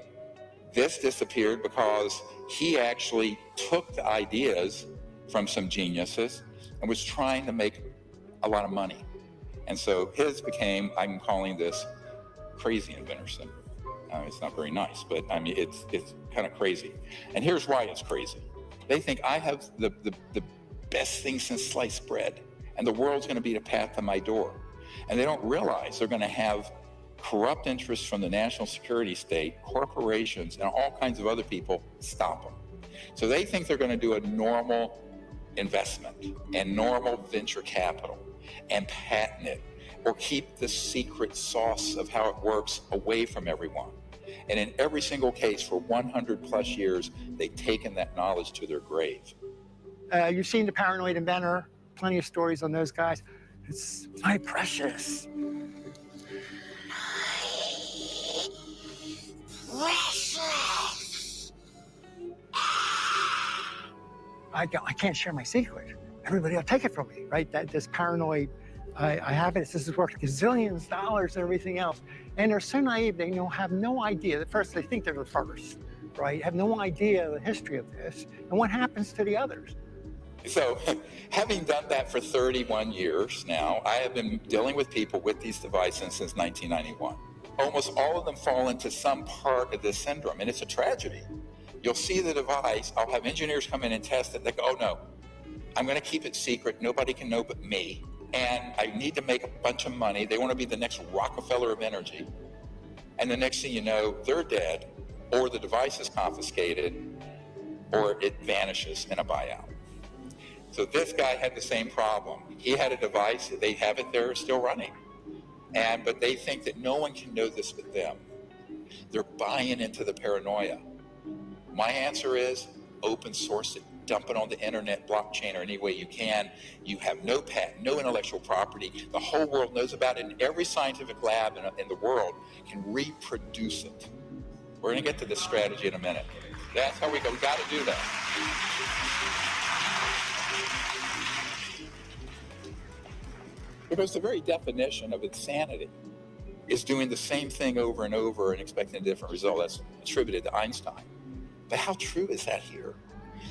this disappeared because he actually took the ideas from some geniuses and was trying to make a lot of money. And so his became, I'm calling this crazy inventor syndrome. It's not very nice, but I mean, it's kind of crazy. And here's why it's crazy. They think I have the best thing since sliced bread, and the world's going to be the path to my door. And they don't realize they're going to have corrupt interests from the national security state, corporations, and all kinds of other people stop them. So they think they're going to do a normal investment and normal venture capital and patent it or keep the secret sauce of how it works away from everyone. And in every single case for 100 plus years, they've taken that knowledge to their grave. You've seen The Paranoid Inventor, plenty of stories on those guys. It's my precious. I can't share my secret. Everybody will take it from me, right? That this paranoid, I have it. This is worth gazillions of dollars and everything else. And they're so naive, they have no idea. At first, they think they're the first, right? Have no idea the history of this and what happens to the others. So, having done that for 31 years now, I have been dealing with people with these devices since 1991. Almost all of them fall into some part of this syndrome, and it's a tragedy. You'll see the device, I'll have engineers come in and test it. They go, oh no, I'm going to keep it secret. Nobody can know but me. And I need to make a bunch of money. They want to be the next Rockefeller of energy. And the next thing you know, they're dead, or the device is confiscated, or it vanishes in a buyout. So this guy had the same problem. He had a device, they have it there, still running. But they think that no one can know this but them. They're buying into the paranoia. My answer is open source it, dump it on the internet, blockchain, or any way you can. You have no patent, no intellectual property. The whole world knows about it, and every scientific lab in the world can reproduce it. We're going to get to this strategy in a minute. That's how we go. We got to do that. Because the very definition of insanity is doing the same thing over and over and expecting a different result. That's attributed to Einstein. But how true is that here?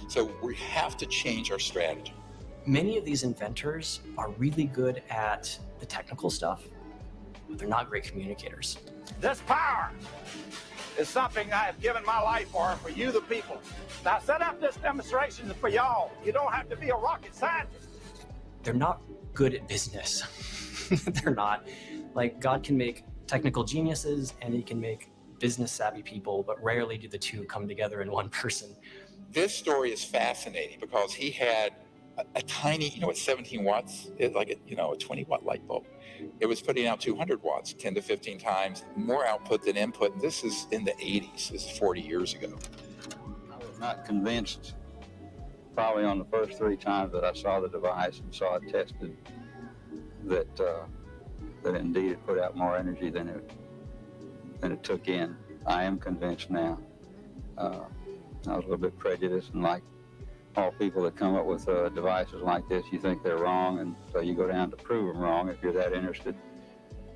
So we have to change our strategy. Many of these inventors are really good at the technical stuff, but they're not great communicators. This power is something I have given my life for you, the people. Now, set up this demonstration for y'all. You don't have to be a rocket scientist. They're not good at business. They're not. Like, God can make technical geniuses and he can make business savvy people, but rarely do the two come together in one person. This story is fascinating because he had a tiny, it's 17 watts, it's like a 20 watt light bulb. It was putting out 200 watts, 10 to 15 times more output than input. This is in the 80s, this is 40 years ago. I was not convinced probably on the first 3 times that I saw the device and saw it tested that indeed it put out more energy than it took in. I am convinced now. I was a little bit prejudiced, and like all people that come up with devices like this, you think they're wrong, and so you go down to prove them wrong if you're that interested.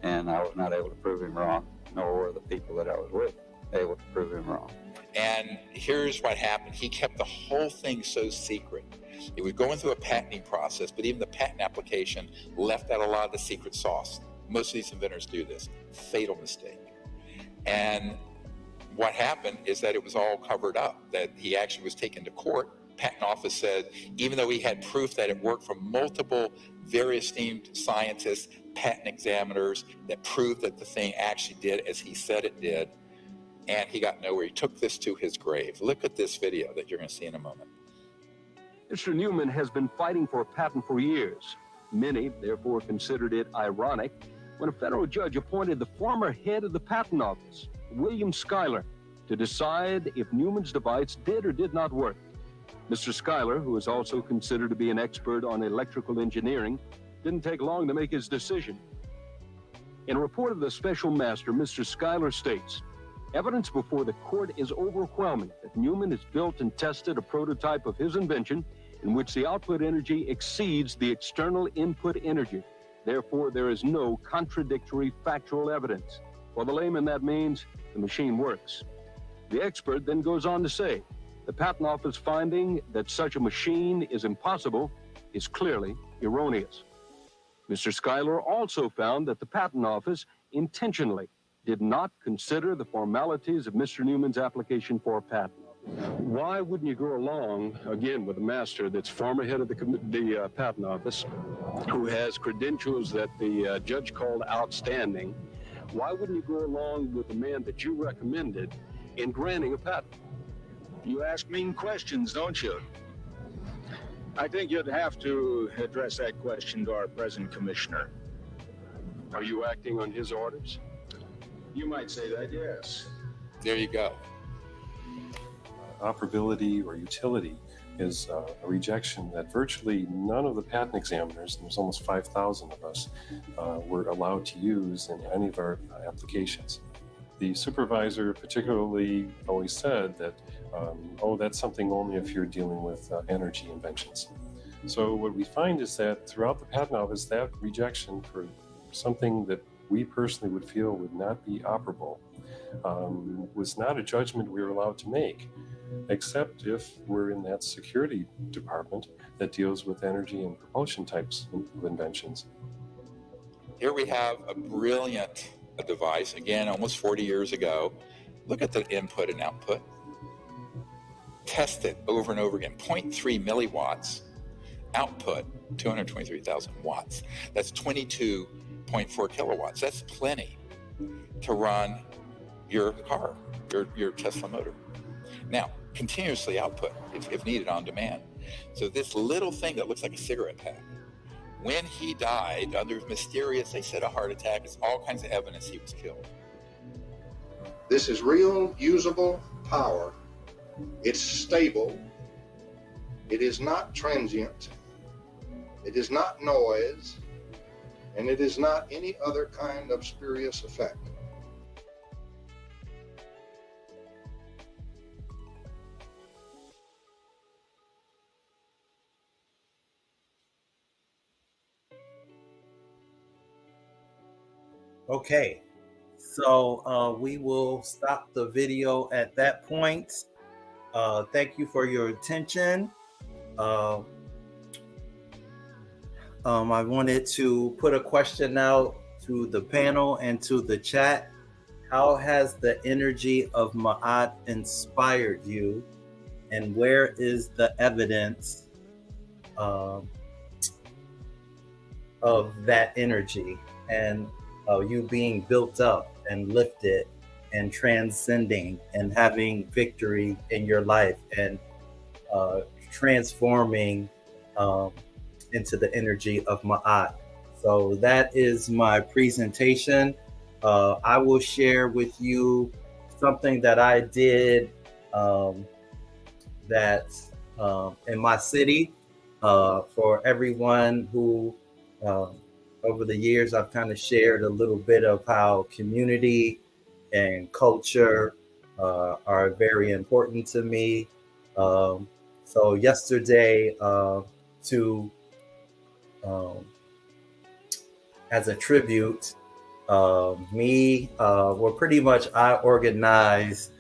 And I was not able to prove him wrong, nor were the people that I was with able to prove him wrong. And here's what happened. He kept the whole thing so secret. It was going through a patenting process, but even the patent application left out a lot of the secret sauce. Most of these inventors do this. Fatal mistake. And what happened is that it was all covered up, that he actually was taken to court. Patent office said, even though he had proof that it worked from multiple very esteemed scientists, patent examiners, that proved that the thing actually did as he said it did, and he got nowhere. He took this to his grave. Look at this video that you're going to see in a moment. Mr. Newman has been fighting for a patent for years. Many, therefore, considered it ironic when a federal judge appointed the former head of the patent office, William Schuyler, to decide if Newman's device did or did not work. Mr. Schuyler, who is also considered to be an expert on electrical engineering, didn't take long to make his decision. In a report of the special master, Mr. Schuyler states, evidence before the court is overwhelming that Newman has built and tested a prototype of his invention in which the output energy exceeds the external input energy. Therefore, there is no contradictory factual evidence. For the layman, that means the machine works. The expert then goes on to say, the Patent Office finding that such a machine is impossible is clearly erroneous. Mr. Schuyler also found that the Patent Office intentionally did not consider the formalities of Mr. Newman's application for a patent. Why wouldn't you go along, again, with a master that's former head of the Patent Office, who has credentials that the judge called outstanding? Why wouldn't you go along with the man that you recommended in granting a patent? You ask mean questions, don't you? I think you'd have to address that question to our present commissioner. Are you acting on his orders? You might say that, yes. There you go. Operability or utility is a rejection that virtually none of the patent examiners, and there's almost 5,000 of us, were allowed to use in any of our applications. The supervisor particularly always said that, oh, that's something only if you're dealing with energy inventions. So what we find is that throughout the patent office, that rejection for something that we personally would feel would not be operable was not a judgment we were allowed to make, except if we're in that security department that deals with energy and propulsion types of inventions. Here we have a brilliant device, again, almost 40 years ago. Look at the input and output. Test it over and over again. 0.3 milliwatts, output 223,000 watts. That's 22.4 kilowatts. That's plenty to run your car, your Tesla motor. Now, continuously output if needed on demand. So this little thing that looks like a cigarette pack, when he died under mysterious, they said a heart attack, it's all kinds of evidence he was killed. This is real, usable power. It's stable. It is not transient. It is not noise. And it is not any other kind of spurious effect. Okay, so we will stop the video at that point. Thank you for your attention. I wanted to put a question out to the panel and to the chat. How has the energy of Ma'at inspired you, and where is the evidence of that energy and you being built up and lifted and transcending and having victory in your life and transforming into the energy of Ma'at? So that is my presentation. I will share with you something that I did in my city for everyone who over the years, I've kind of shared a little bit of how community and culture are very important to me. So yesterday, as a tribute Well, pretty much I organized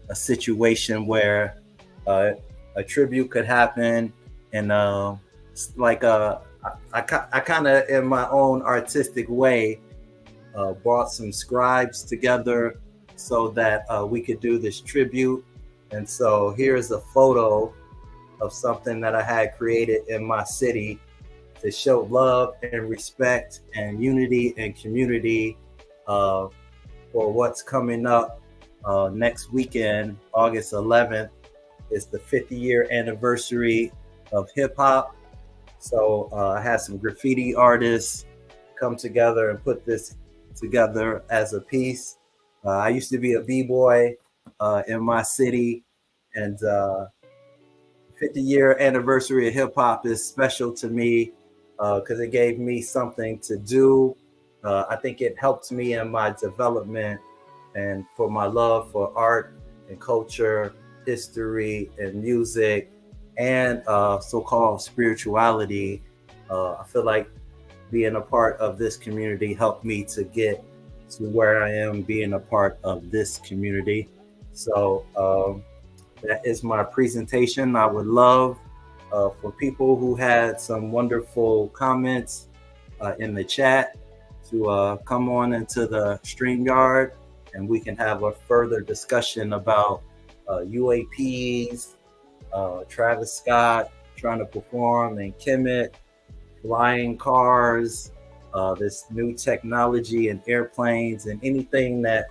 a situation where a tribute could happen, and I kind of, in my own artistic way, brought some scribes together so that we could do this tribute. And so here's a photo of something that I had created in my city to show love and respect and unity and community for what's coming up next weekend, August 11th. It's the 50-year anniversary of hip hop. So I had some graffiti artists come together and put this together as a piece. I used to be a b-boy in my city, and 50-year anniversary of hip hop is special to me because it gave me something to do. I think it helped me in my development and for my love for art and culture, history and music, and so-called spirituality. I feel like being a part of this community helped me to get to where I am being a part of this community. So that is my presentation. I would love for people who had some wonderful comments in the chat to come on into the StreamYard, and we can have a further discussion about UAPs, Travis Scott trying to perform in Kemet, flying cars, this new technology and airplanes, and anything that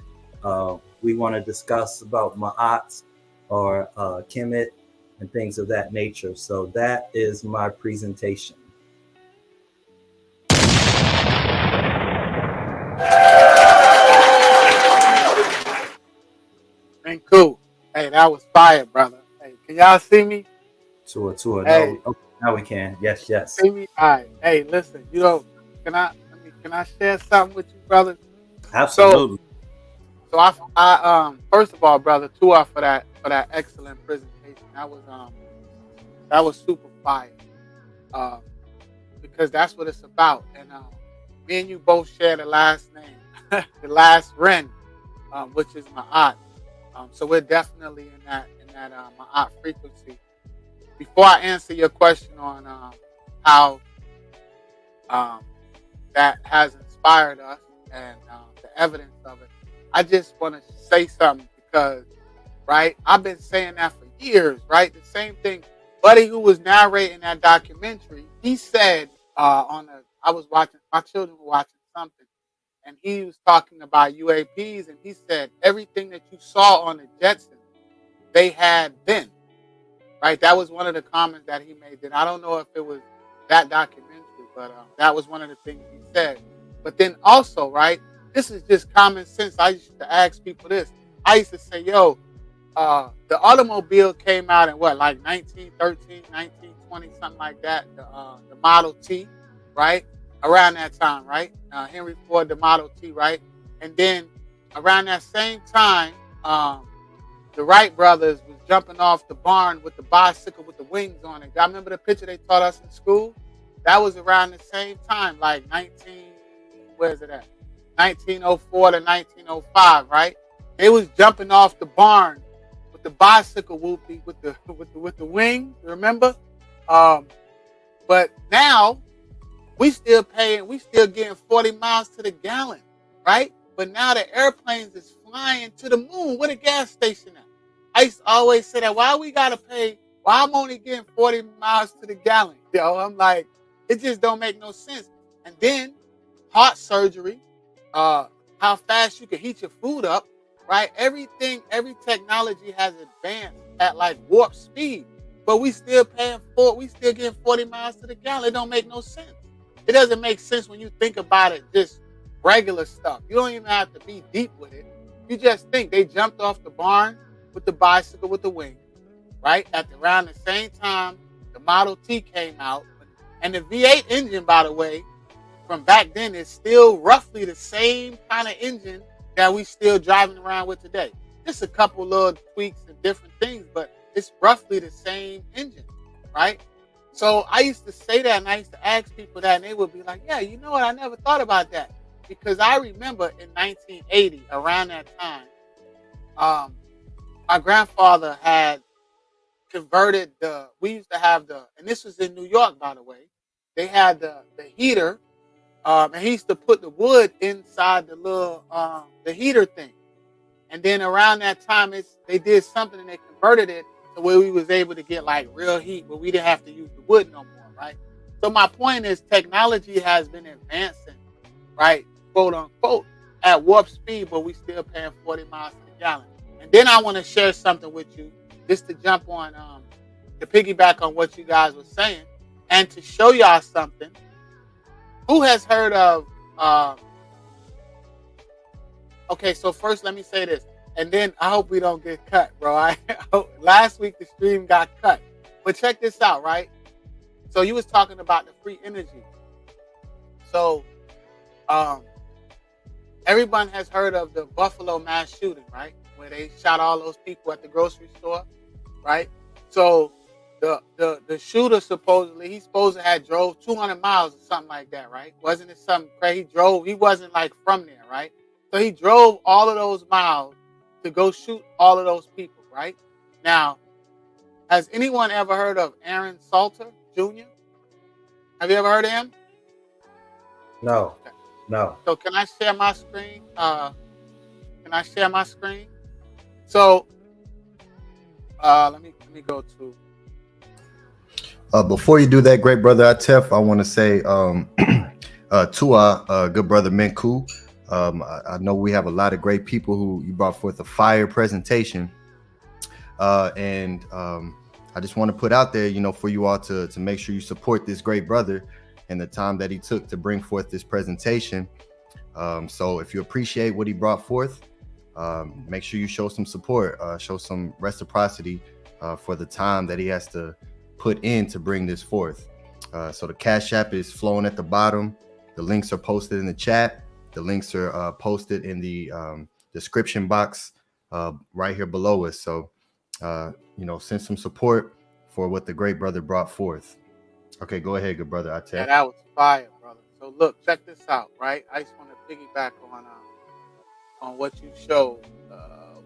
we want to discuss about Ma'at or Kemet and things of that nature. So that is my presentation. Menkhu, hey, that was fire, brother. Hey, can y'all see me? Tour. Hey. No, okay, now we can. Yes. See me? All right. Hey, listen. Can I share something with you, brother? Absolutely. So I first of all, brother, Tua for that excellent presentation. That was super fire. Because that's what it's about. And me and you both share the last name, the last Ren, which is Ma'at. So we're definitely in that Ma'at frequency. Before I answer your question on how that has inspired us and the evidence of it, I just want to say something because, right, I've been saying that for years, right? The same thing. Buddy who was narrating that documentary, he said my children were watching something, and he was talking about UAPs, and he said everything that you saw on the Jetsons, they had then, right? That was one of the comments that he made. Then I don't know if it was that documentary, but that was one of the things he said. But then also, right, this is just common sense. I used to ask people this. I used to say, yo, the automobile came out in what, like 1913, 1920, something like that. The Model T, right? Around that time, right? Henry Ford, the Model T, right? And then around that same time, the Wright brothers was jumping off the barn with the bicycle with the wings on it. Y'all remember the picture they taught us in school? That was around the same time, like 1904 to 1905, right? They was jumping off the barn with the bicycle whoopie with the wings, remember? But now we still getting 40 miles to the gallon, right? But now the airplanes is flying to the moon. Where the gas station at? I used to always say that. Why we gotta pay? Why I'm only getting 40 miles to the gallon? Yo, I'm like, it just don't make no sense. And then heart surgery, how fast you can heat your food up, right? Every technology has advanced at like warp speed, but we still getting 40 miles to the gallon. It don't make no sense. It doesn't make sense when you think about it, just regular stuff. You don't even have to be deep with it. You just think they jumped off the barn with the bicycle with the wing, right? Around the same time, the Model T came out. And the V8 engine, by the way, from back then is still roughly the same kind of engine that we still driving around with today. Just a couple little tweaks and different things, but it's roughly the same engine, right? So I used to say that, and I used to ask people that, and they would be like, yeah, you know what? I never thought about that. because I remember in 1980, around that time, my grandfather had converted we used to have and this was in New York, by the way. They had the heater, and he used to put the wood inside the little, the heater thing. And then around that time, they did something and they converted it to where we was able to get like real heat, but we didn't have to use the wood no more, right? So my point is technology has been advancing, right, quote unquote, at warp speed, but we still paying 40 miles to the gallon. And then I want to share something with you, just to jump on, to piggyback on what you guys were saying, and to show y'all something. Who has heard of, okay, so first let me say this, and then I hope we don't get cut, bro. Last week the stream got cut, but check this out, right? So you was talking about the free energy. So everyone has heard of the Buffalo mass shooting, right? Where they shot all those people at the grocery store, right? So the shooter supposedly, he's supposed to have drove 200 miles or something like that, right? Wasn't it something crazy? He wasn't like from there, right? So he drove all of those miles to go shoot all of those people, right? Now, has anyone ever heard of Aaron Salter Jr.? Have you ever heard of him? No, okay. No. So can I share my screen? Can I share my screen? So let me go to. Before you do that, great brother Atef, I want to say to our good brother Menkhu, I know we have a lot of great people who you brought forth a fire presentation, and I just want to put out there, for you all to make sure you support this great brother and the time that he took to bring forth this presentation. So if you appreciate what he brought forth, make sure you show some support, show some reciprocity for the time that he has to put in to bring this forth. So the Cash App is flowing at the bottom. The links are posted in the chat. The links are posted in the description box right here below us. So, send some support for what the great brother brought forth. Okay, go ahead, good brother. Yeah, that was fire, brother. So look, check this out, right? I just want to piggyback on what you showed.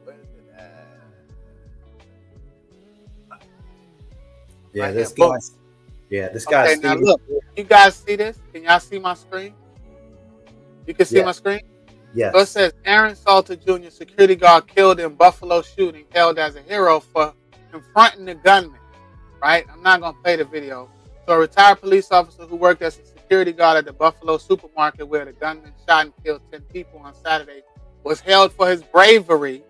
Where is it at? Yeah, right this here, guy. Yeah, this guy. Okay, now look, you guys see this? Can y'all see my screen? You can see my screen? Yes. So it says Aaron Salter Jr., security guard killed in Buffalo shooting, hailed as a hero for confronting the gunman, right? I'm not going to play the video. So a retired police officer who worked as a security guard at the Buffalo supermarket where the gunman shot and killed 10 people on Saturday was hailed for his bravery,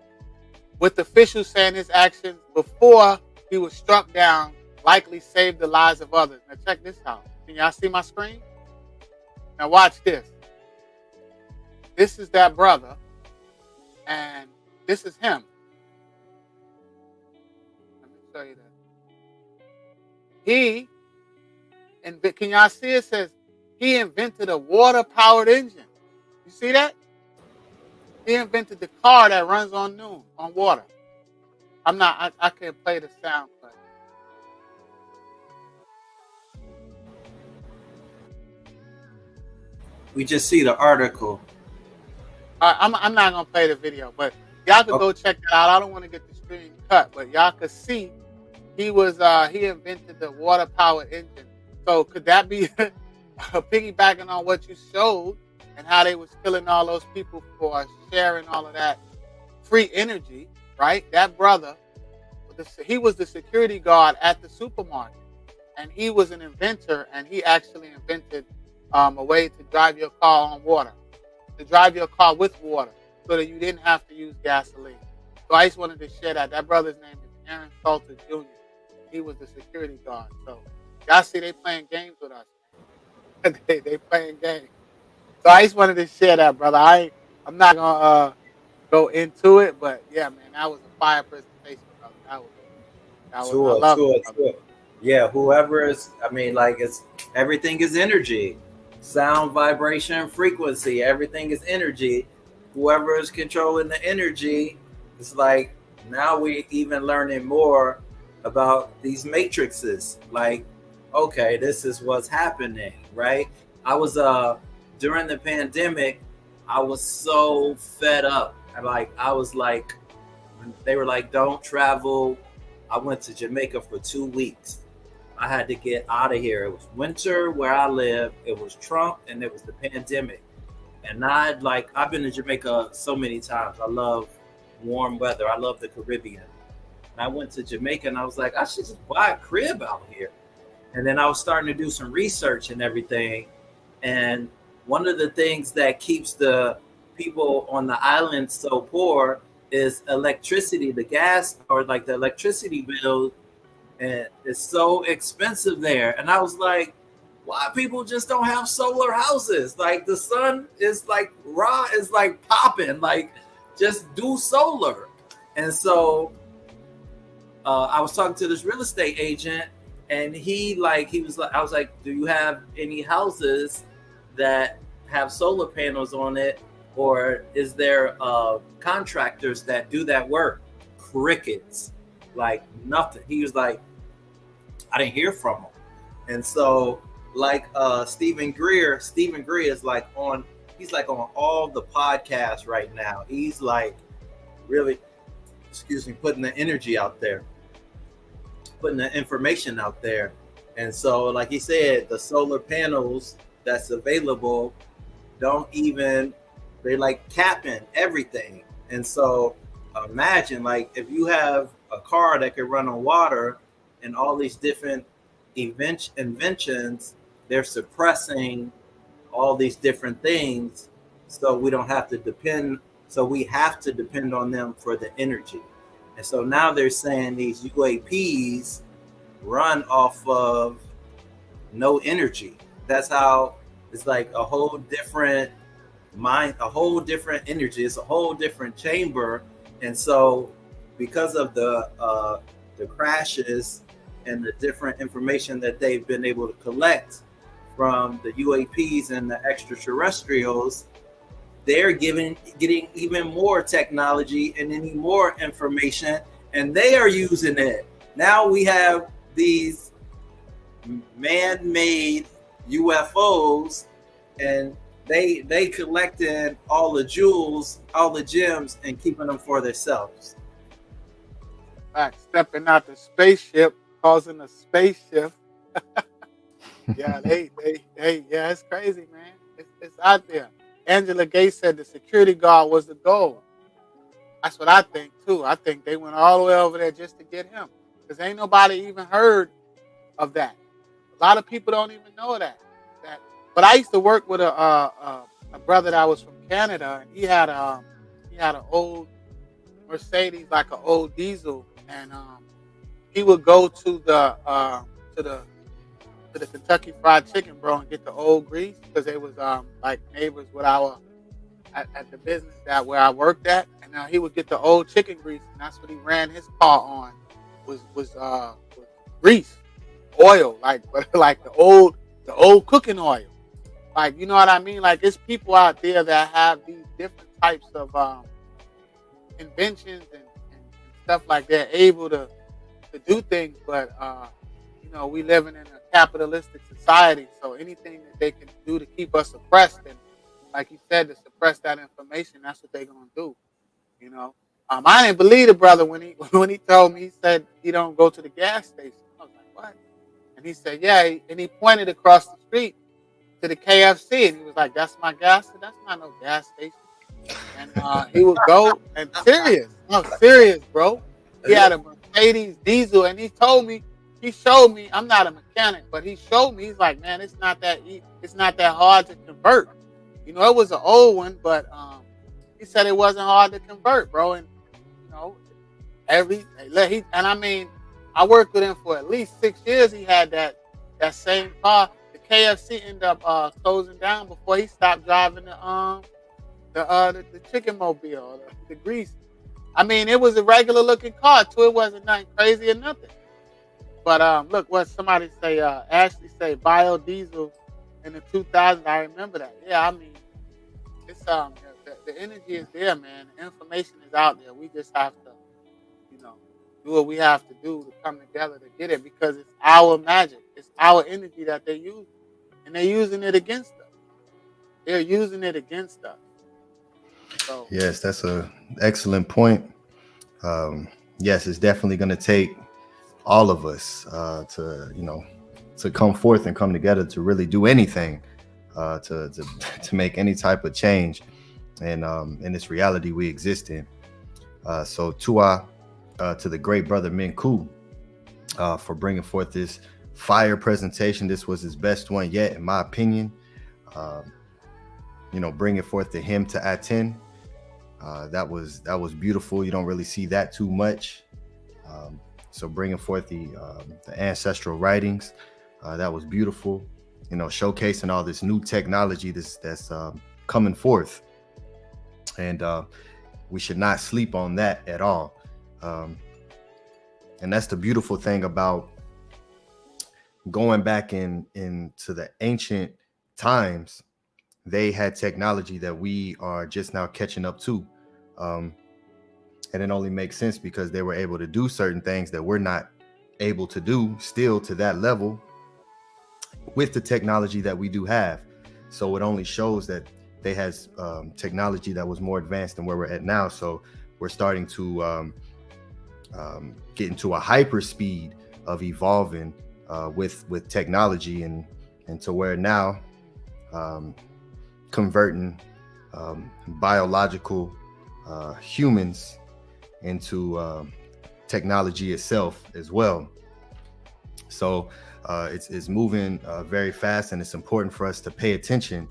with officials saying his actions before he was struck down likely saved the lives of others. Now check this out. Can y'all see my screen? Now watch this. This is that brother, and this is him. Let me show you that. Can y'all see it? Says he invented a water-powered engine. You see that? He invented the car that runs on water. I can't play the sound, but. We just see the article. I'm not gonna play the video, but y'all could go check that out. I don't want to get the screen cut, but y'all could see he invented the water powered engine. So could that be piggybacking on what you showed and how they was killing all those people for sharing all of that free energy, right? That brother, he was the security guard at the supermarket, and he was an inventor, and he actually invented a way to drive your car on water. To drive your car with water so that you didn't have to use gasoline. So I just wanted to share that. That brother's name is Aaron Salter Jr. He was the security guard. So y'all see they playing games with us. they playing games. So I just wanted to share that, brother. I'm not gonna go into it, but yeah, man, that was a fire presentation, brother. I love it. Yeah, whoever is, everything is energy. Sound, vibration, frequency, everything is energy. Whoever is controlling the energy, it's like now we even learning more about these matrices. Like, okay, this is what's happening, right? I was during the pandemic, I was so fed up. I was like, when they were like, don't travel. I went to Jamaica for 2 weeks. I had to get out of here. It was winter where I live. It was Trump and it was the pandemic. And I've been to Jamaica so many times. I love warm weather. I love the Caribbean. And I went to Jamaica and I was like, I should just buy a crib out here. And then I was starting to do some research and everything. And one of the things that keeps the people on the island so poor is electricity. The gas, or like the electricity bill, and it's so expensive there. And I was like, why people just don't have solar houses? Like the sun is like is like popping, like just do solar. And so I was talking to this real estate agent, and I was like, do you have any houses that have solar panels on it, or is there contractors that do that work? Crickets, like nothing. He was like, I didn't hear from him. And so Stephen Greer is he's like on all the podcasts right now. He's like really, putting the energy out there, putting the information out there. And so, like he said, the solar panels that's available they're like capping everything. And so imagine like if you have a car that can run on water and all these different inventions, they're suppressing all these different things. So we have to depend on them for the energy. And so now they're saying these UAPs run off of no energy. That's how it's like a whole different mind, a whole different energy. It's a whole different chamber. And so because of the crashes and the different information that they've been able to collect from the UAPs and the extraterrestrials, they're getting even more technology and any more information, and they are using it. Now we have these man-made UFOs, and they collected all the jewels, all the gems, and keeping them for themselves. Stepping out the spaceship, causing a spaceship. Yeah, it's crazy, man. It's out there. Angela Gates said the security guard was the goal. That's what I think too. I think they went all the way over there just to get him, because ain't nobody even heard of that. A lot of people don't even know that. But I used to work with a brother that was from Canada, and he had an old Mercedes, like an old diesel, and he would go to the Kentucky Fried Chicken, bro, and get the old grease, because they was like neighbors with at the business where I worked at, and he would get the old chicken grease, and that's what he ran his car on was grease, oil, like the old cooking oil, like, you know what I mean? Like, it's people out there that have these different types of inventions and stuff like that, able to do things, but we living in a capitalistic society, so anything that they can do to keep us oppressed, and like you said, to suppress that information, that's what they're gonna do. I didn't believe the brother when he told me. He said he don't go to the gas station. I was like, what? And he said, yeah, and he pointed across the street to the KFC, and he was like, that's my gas station. That's not no gas station. And he would go, and serious, bro. He had a Mercedes diesel, and he showed me, I'm not a mechanic, but he showed me, he's like, man, it's not that hard to convert. It was an old one, but he said it wasn't hard to convert, bro. And I worked with him for at least 6 years. He had that same car. The KFC ended up closing down before he stopped driving the chicken mobile, the grease. It was a regular looking car too. It wasn't nothing crazy or nothing. But look what somebody say. Ashley say biodiesel in the 2000s. I remember that. Yeah, it's the energy is there, man. The information is out there. We just have to, do what we have to do to come together to get it, because it's our magic. It's our energy that they're using, and they're using it against us. They're using it against us. So Yes, that's a excellent point. Yes, it's definitely going to take all of us to come forth and come together to really do anything, to make any type of change in this reality we exist in. So to the great brother Menkhu for bringing forth this fire presentation. This was his best one yet, in my opinion. Bringing forth the hymn to Aten. That was beautiful. You don't really see that too much. So bringing forth the ancestral writings, that was beautiful. Showcasing all this new technology that's coming forth, and we should not sleep on that at all. And that's the beautiful thing about going back into the ancient times. They had technology that we are just now catching up to. And it only makes sense because they were able to do certain things that we're not able to do still to that level with the technology that we do have. So it only shows that they had technology that was more advanced than where we're at now. So we're starting to get into a hyper speed of evolving with technology and to where now converting biological humans into technology itself as well. So it's moving very fast, and it's important for us to pay attention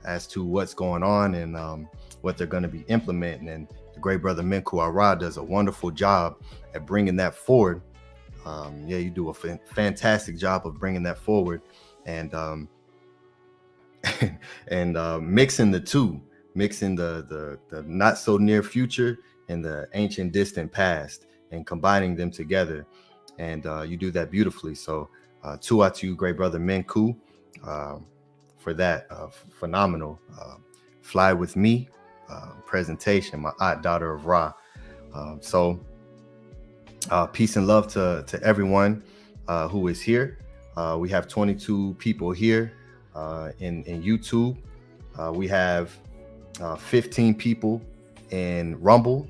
as to what's going on and what they're going to be implementing. And the great brother Menkhu Ara does a wonderful job at bringing that forward. You do a fantastic job of bringing that forward and mixing the two, mixing the not so near future and the ancient distant past and combining them together. And you do that beautifully. So to you, great brother Menkhu, for that phenomenal Fly With Me presentation, my daughter of Ra. Peace and love to everyone who is here. We have 22 people here in YouTube. We have 15 people in Rumble.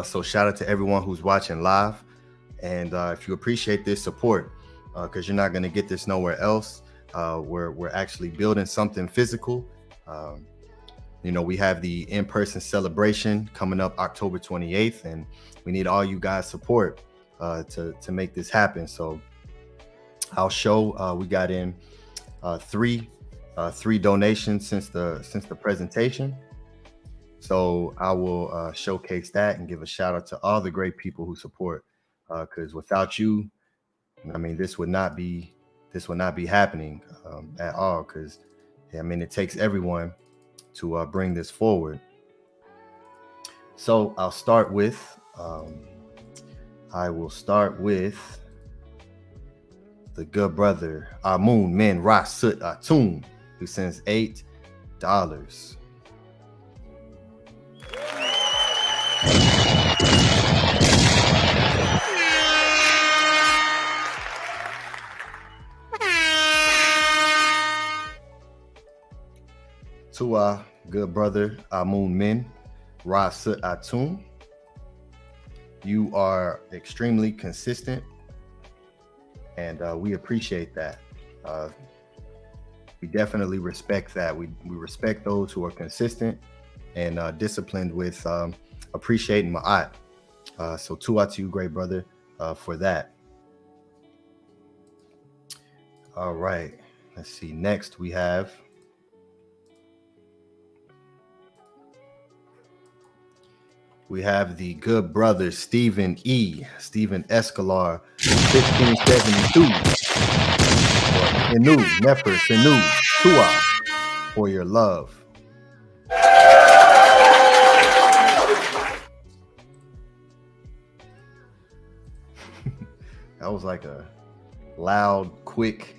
So shout out to everyone who's watching live. And if you appreciate this support, because you're not going to get this nowhere else, we're actually building something physical. We have the in-person celebration coming up October 28th, and we need all you guys' support to make this happen. So I'll show we got in three donations since the presentation. So I will showcase that and give a shout out to all the great people who support, because without you, this would not be happening at all. Because it takes everyone to bring this forward. So I'll start with I will start with the good brother Amun Men Rasut Atum, who sends $8. To our good brother Amun Men Rasut Atum, you are extremely consistent, and we appreciate that. We definitely respect that. We respect those who are consistent and disciplined with appreciating Ma'at. So to you, great brother, for that. All right, let's see. Next we have the good brother Stephen Escalar, 1572. Inu, Nefer, Sinu, Tua, for your love. That was like a loud, quick.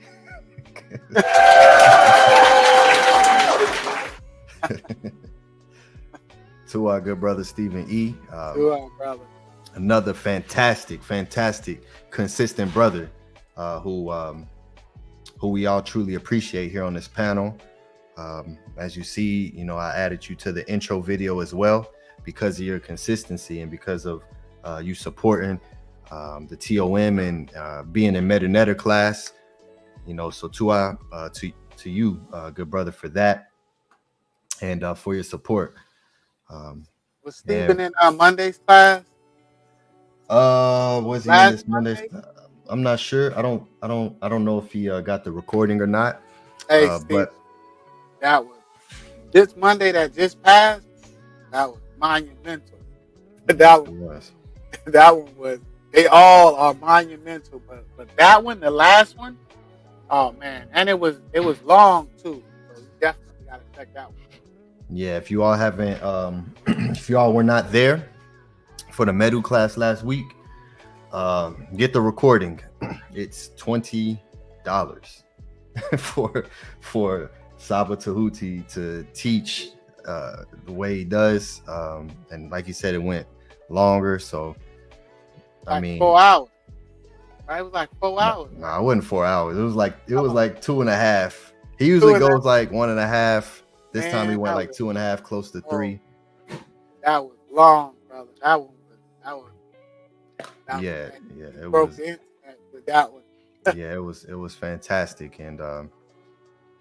To our good brother Stephen E. to our brother. Another fantastic, consistent brother who we all truly appreciate here on this panel. As you see, you know, I added you to the intro video as well because of your consistency and because of you supporting the TOM and being in Meta class. You know, so to you, good brother, for that and for your support. Was Stephen in Monday's class? Was he in this Monday's? I'm not sure. I don't know if he got the recording or not. Hey, But that was this Monday that just passed. That was monumental. That one was. They all are monumental, but that one, the last one, oh man, and it was long too. So you definitely gotta check that one. yeah, if you all haven't, if you all were not there for the Medu class last week, get the recording. It's $20 for Saba Tehuti to teach the way he does, and like you said, it went longer. So I mean, 4 hours. Right? It was like 4 hours. No, it wasn't 4 hours. It was like 2.5. He usually goes like 1.5. This time he went like 2.5, close to 3. That was long, brother. That was yeah, it broke was. the internet with that one. Yeah, it was fantastic, and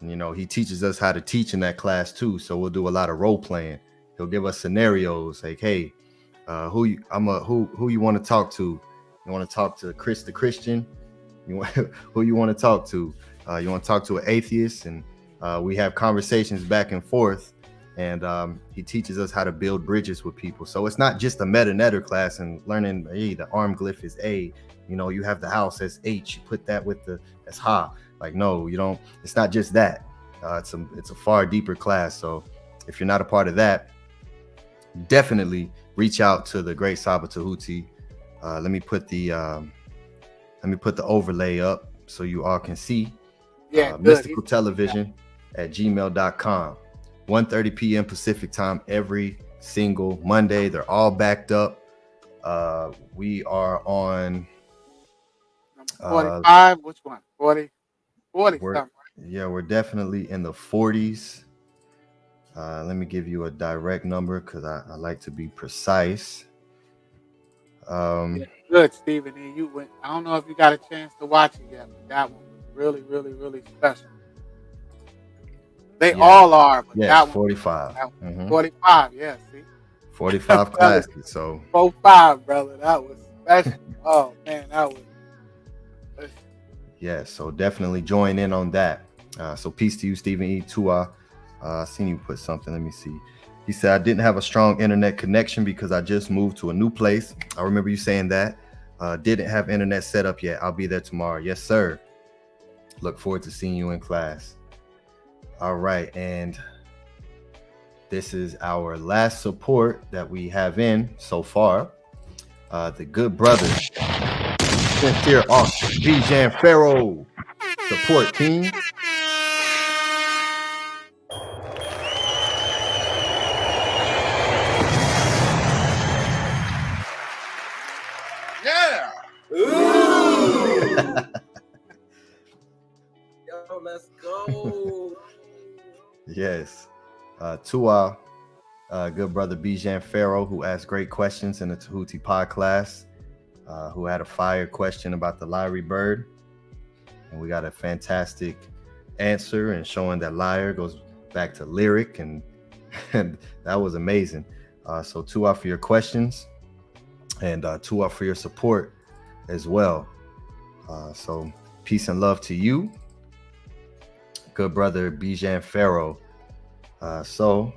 you know, he teaches us how to teach in that class too. So we'll do a lot of role playing. He'll give us scenarios like, hey, who you want to talk to? You want to talk to Chris the Christian? Who you want to talk to? You want to talk to an atheist? And we have conversations back and forth. And he teaches us how to build bridges with people. So it's not just a meta class and learning, hey, the arm glyph is A. You know, you have the house as H. You put that with as Ha. Like, no, you don't. It's not just that. It's a far deeper class. So if you're not a part of that, definitely reach out to the great Saba Tehuti. Let me put the overlay up so you all can see. Yeah, Mystical Television at gmail.com. 1:30 p.m. Pacific time every single Monday. They're all backed up. We are on 45. Which one? 40 something, right? Yeah, we're definitely in the 40s. Let me give you a direct number because I like to be precise. Good, Stephen. You went. I don't know if you got a chance to watch it yet, but that one was really, really, really special. They all are, but yeah, that one, 45. 45, yeah, see? 45 classes. So 45, brother. That was special. Oh man, that was. Yeah, so definitely join in on that. So peace to you, Stephen E. Tua. I seen you put something. Let me see. He said, I didn't have a strong internet connection because I just moved to a new place. I remember you saying that. Didn't have internet set up yet. I'll be there tomorrow. Yes, sir. Look forward to seeing you in class. All right. And this is our last support that we have in so far. The good brother, Sincere Austin, Bijan Pharaoh. Support team. Yeah. Ooh. Yo, let's go. Yes. To our good brother Bijan Pharaoh, who asked great questions in the Tehuti Pod class, who had a fire question about the Lyre bird. And we got a fantastic answer and showing that lyre goes back to lyric, and that was amazing. So Tua for your questions, and Tua for your support as well. So peace and love to you, good brother Bijan Pharaoh. So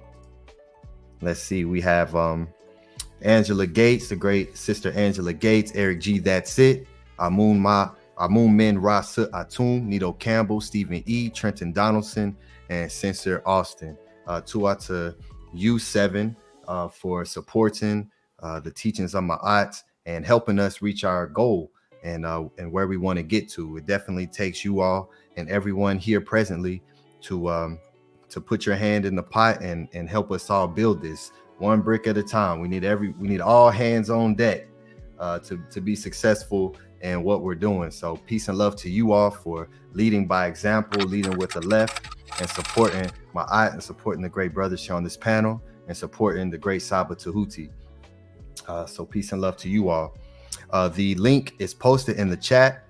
let's see, we have Angela Gates, the great sister Angela Gates, Eric G, that's it, Amun Men Rasa Atum, Nito Campbell, Stephen E, Trenton Donaldson, and Sincere Austin. Tua to you 7 for supporting the teachings of Ma'at and helping us reach our goal and where we want to get to. It definitely takes you all and everyone here presently to put your hand in the pot and help us all build this one brick at a time. We need all hands on deck to be successful in what we're doing. So peace and love to you all for leading by example, leading with the left, and supporting my aunt and supporting the great brothers here on this panel and supporting the great Saba Tehuti. So peace and love to you all. The link is posted in the chat.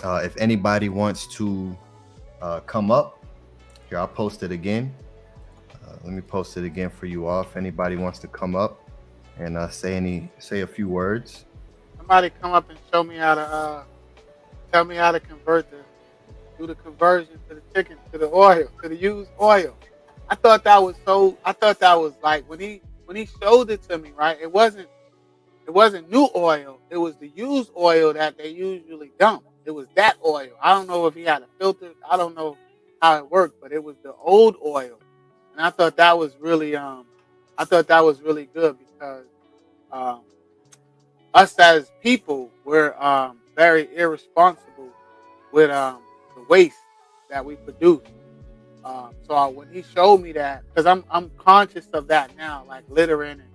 If anybody wants to come up, here, I'll post it again. Let me post it again for you all. If anybody wants to come up and say a few words. Somebody come up and show me how to tell me how to do the conversion to the chicken, to the oil, to the used oil. I thought that was like when he showed it to me, right? It wasn't new oil. It was the used oil that they usually dump. It was that oil. I don't know if he had a filter. I don't know how it worked, but it was the old oil. And I thought that was really good because us as people, we're very irresponsible with the waste that we produce. So when he showed me that, because I'm conscious of that now, like littering and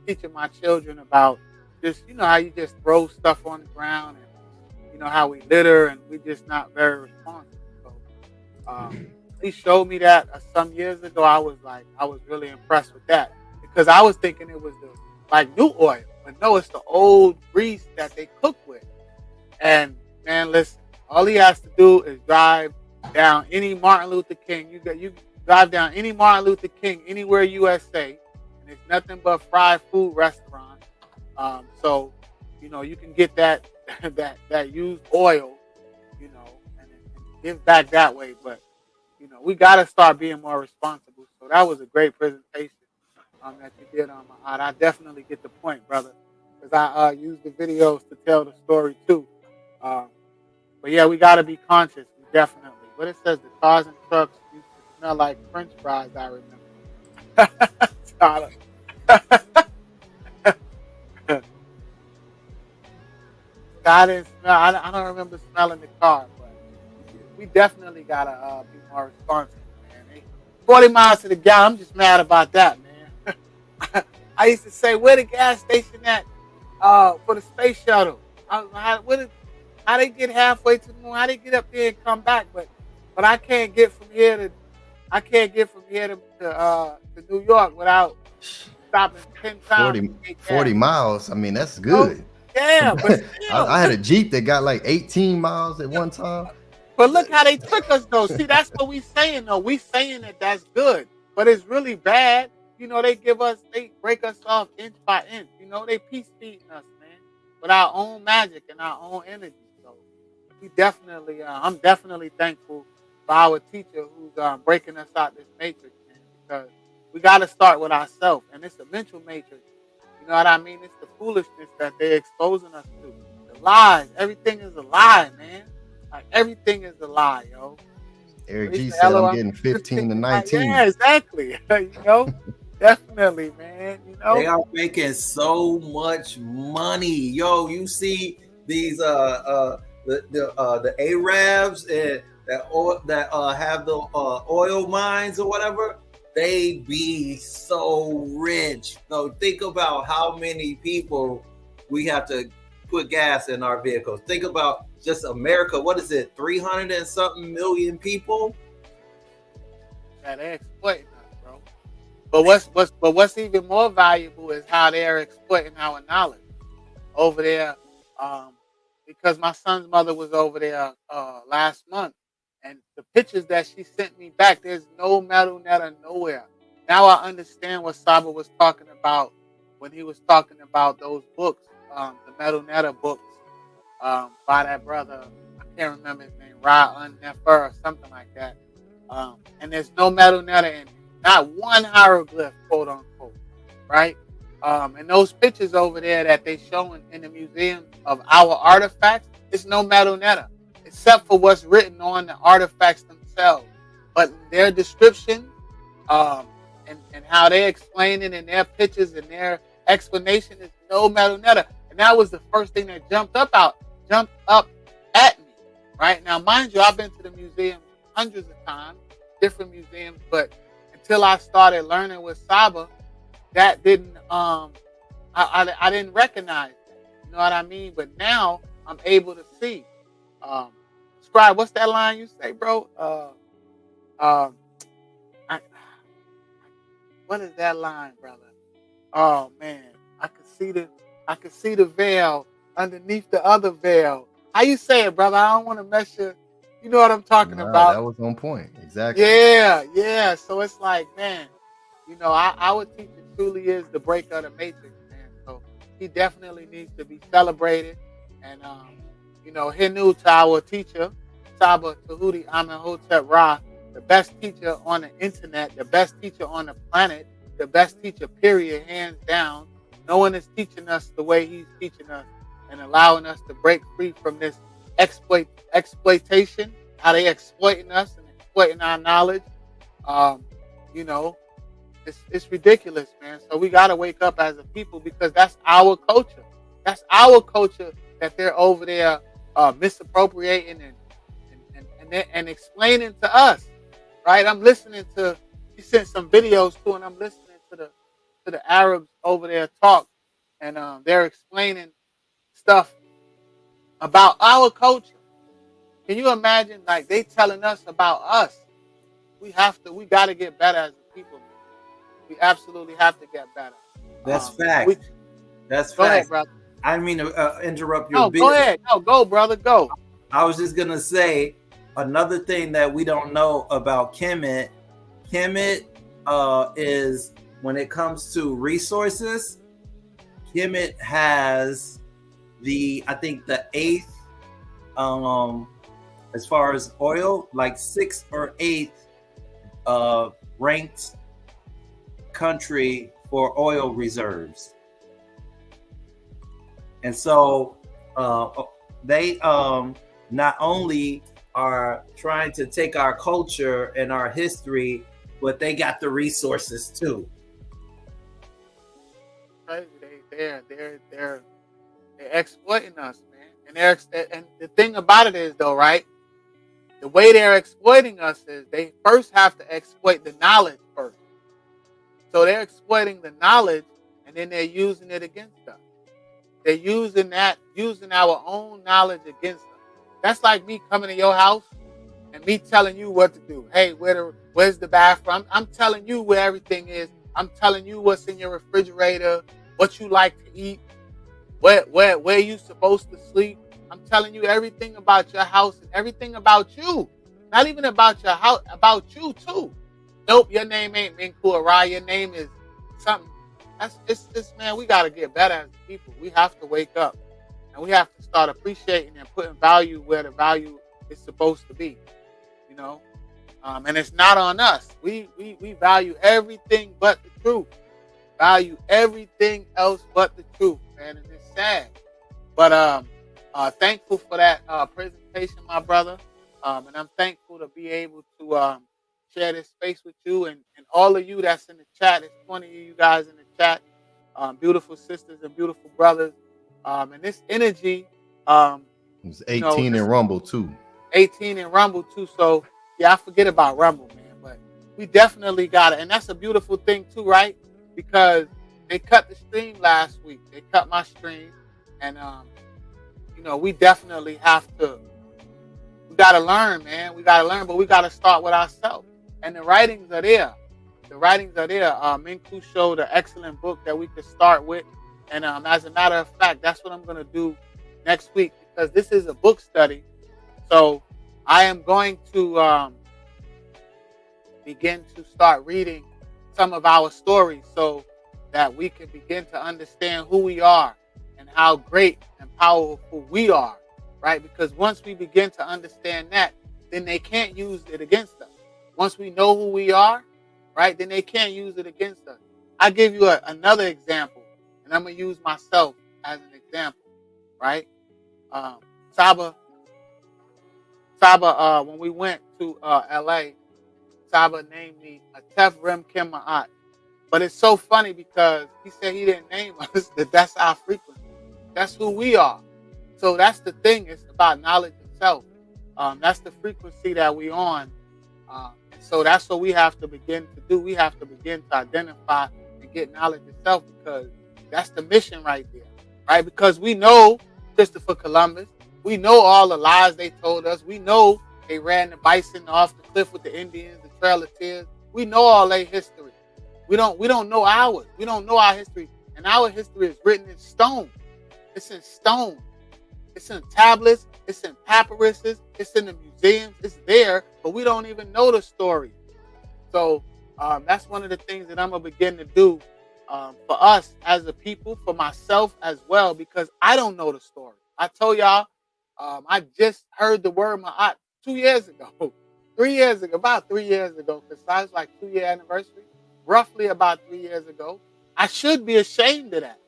teaching my children about just, how you just throw stuff on the ground and, how we litter and we just not very responsible. So he showed me that some years ago. I was really impressed with that because I was thinking it was the new oil, but no, it's the old grease that they cook with. And man, listen, all he has to do is drive down any Martin Luther King. You drive down any Martin Luther King anywhere USA, and it's nothing but fried food restaurants. So you can get that used oil, and give back that way. But we got to start being more responsible. So that was a great presentation that you did on my heart. I definitely get the point, brother, because I use the videos to tell the story too. But yeah, we got to be conscious, definitely. But it says the cars and trucks used to smell like French fries, I remember. I didn't smell. I don't remember smelling the car, but we definitely gotta be more responsible, man. 40 miles to the gallon. I'm just mad about that, man. I used to say, where the gas station at for the space shuttle? How they get halfway to the moon? How they get up there and come back? But I can't get from here to New York without stopping 10 times. 40 miles. I mean, that's good. Yeah, but I had a Jeep that got like 18 miles at one time. But look how they took us, though. See, that's what we saying, though. We saying that that's good, but it's really bad. They break us off inch by inch. They peace feeding us, man, with our own magic and our own energy. So we definitely, I'm definitely thankful for our teacher who's breaking us out this matrix, man, because we got to start with ourselves, and it's a mental matrix. You know what I mean? It's the foolishness that they're exposing us to. The lies. Everything is a lie, man. Like, everything is a lie, yo. Eric G said I'm getting 15 to 19. Yeah, exactly. Definitely, man. They are making so much money. Yo, you see these the Arabs and that have the oil mines or whatever. They be so rich. So think about how many people we have to put gas in our vehicles. Think about just America. What is it? 300 and something million people. Yeah, they're exploiting us, bro. But what's even more valuable is how they're exploiting our knowledge over there. Because my son's mother was over there last month. And the pictures that she sent me back, there's no metal netta nowhere. Now I understand what Saba was talking about when he was talking about those books, the metal netta books by that brother. I can't remember his name, Ra Nefer or something like that. And there's no metal netta in it. Not one hieroglyph, quote unquote, right? And those pictures over there that they showing in the museum of our artifacts, it's no metal netta, except for what's written on the artifacts themselves. But their description and how they explain it in their pictures and their explanation is no metal netta. And that was the first thing that jumped up at me. Right now, mind you, I've been to the museum hundreds of times, different museums, but until I started learning with Saba, that didn't I didn't recognize that. You know what I mean? But now I'm able to see. Scribe, what's that line you say, bro? What is that line, brother? Oh man, I could see the veil underneath the other veil. How you say it, brother? I don't want to mess your. You know what I'm talking Nah, about? that was on point. Exactly. Yeah. So it's like, man, our teacher truly is the breaker of the matrix, man. So he definitely needs to be celebrated. And Hinu to our teacher, Saba Tehuti Amenhotep Ra, the best teacher on the internet, the best teacher on the planet, the best teacher, period, hands down. No one is teaching us the way he's teaching us and allowing us to break free from this exploitation, how they exploiting us and exploiting our knowledge. It's ridiculous, man. So we got to wake up as a people because that's our culture. That's our culture that they're over there misappropriating and explaining to us, right? I'm listening to, he sent some videos too, and I'm listening to the Arabs over there talk, and they're explaining stuff about our culture. Can you imagine, like, they telling us about us? We got to get better as a people, man. We absolutely have to get better. That's fact. That's go fact. ahead, brother. I didn't mean to interrupt your No, go ahead. No, go, brother, go. I was just gonna say another thing that we don't know about Kemet. Kemet is, when it comes to resources, Kemet has I think the 8th as far as oil, like 6th or 8th ranked country for oil reserves. And so they not only are trying to take our culture and our history, but they got the resources too. Crazy. They're exploiting us, man. And the thing about it is, though, right? The way they're exploiting us is they first have to exploit the knowledge first. So they're exploiting the knowledge, and then they're using it against us. They're using our own knowledge against us. That's like me coming to your house and me telling you what to do. Hey, where's the bathroom? I'm telling you where everything is. I'm telling you what's in your refrigerator, what you like to eat, where you supposed to sleep. I'm telling you everything about your house and everything about you. Not even about your house, about you too. Nope, your name ain't Menkhu Ara. Your name is something. It's man, we got to get better as people. We have to wake up and we have to start appreciating and putting value where the value is supposed to be, and it's not on us. We value everything but the truth. Value everything else but the truth, man, and it's sad. But thankful for that presentation, my brother, and I'm thankful to be able to share this space with you and all of you that's in the chat. There's 20 of you guys in the chat, beautiful sisters and beautiful brothers, and this energy. It was 18 in Rumble too. 18 in Rumble too. So yeah, I forget about Rumble, man, but we definitely got it, and that's a beautiful thing too, right? Because they cut the stream last week. They cut my stream, and we definitely have to. We got to learn, man. We got to learn, but we got to start with ourselves. And the writings are there. Menkhu showed an excellent book that we could start with. And as a matter of fact, that's what I'm going to do next week because this is a book study. So I am going to begin to start reading some of our stories so that we can begin to understand who we are and how great and powerful we are, right? Because once we begin to understand that, then they can't use it against us. Once we know who we are, right, then they can't use it against us. I'll give you another example, and I'm going to use myself as an example, right? Saba, when we went to L.A., Saba named me ETH Crypto Wallet. But it's so funny because he said he didn't name us, that's our frequency. That's who we are. So that's the thing. It's about knowledge itself. That's the frequency that we on. So that's what we have to begin to do. We have to begin to identify and get knowledge itself because that's the mission right there, right? Because we know Christopher Columbus. We know all the lies they told us. We know they ran the bison off the cliff with the Indians, the Trail of Tears. We know all their history. We don't know ours. We don't know our history. And our history is written in stone. It's in stone. It's in tablets. It's in papyruses. It's in the museums. It's there, but we don't even know the story. So that's one of the things that I'm going to begin to do for us as a people, for myself as well, because I don't know the story. I told y'all, I just heard the word Ma'at 2 years ago, 3 years ago, about 3 years ago, because I was like 2-year anniversary, roughly about 3 years ago. I should be ashamed of that.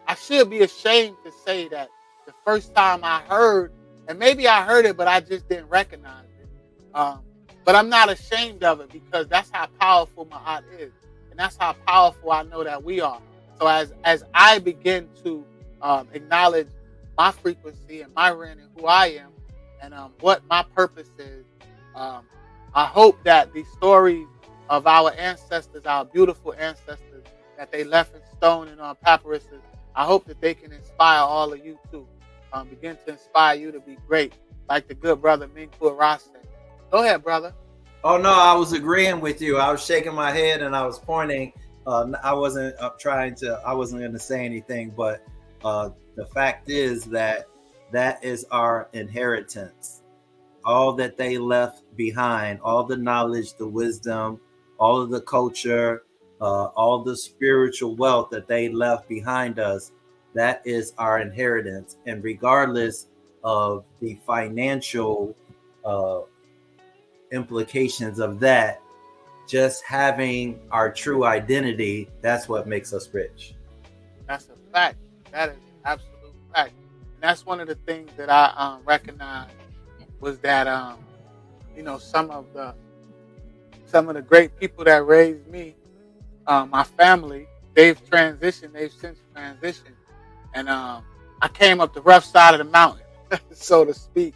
I should be ashamed to say that the first time I heard, and maybe I heard it, but I just didn't recognize it. But I'm not ashamed of it because that's how powerful Ma'at is. And that's how powerful I know that we are. So as I begin to acknowledge my frequency and my reign and who I am and what my purpose is, I hope that the stories of our ancestors, our beautiful ancestors, that they left in stone and on papyruses, I hope that they can inspire all of you too. Begin to inspire you to be great, like the good brother Menkhu Ara said. Go ahead, brother. Oh no, I was agreeing with you. I was shaking my head and I was pointing. I wasn't going to say anything, but the fact is that is our inheritance. All that they left behind, all the knowledge, the wisdom, all of the culture, all the spiritual wealth that they left behind us, that is our inheritance. And regardless of the financial implications of that, just having our true identity, that's what makes us rich. That's a fact. That is an absolute fact. And that's one of the things that I recognized was that some of the great people that raised me, my family, they've since transitioned. And I came up the rough side of the mountain, so to speak.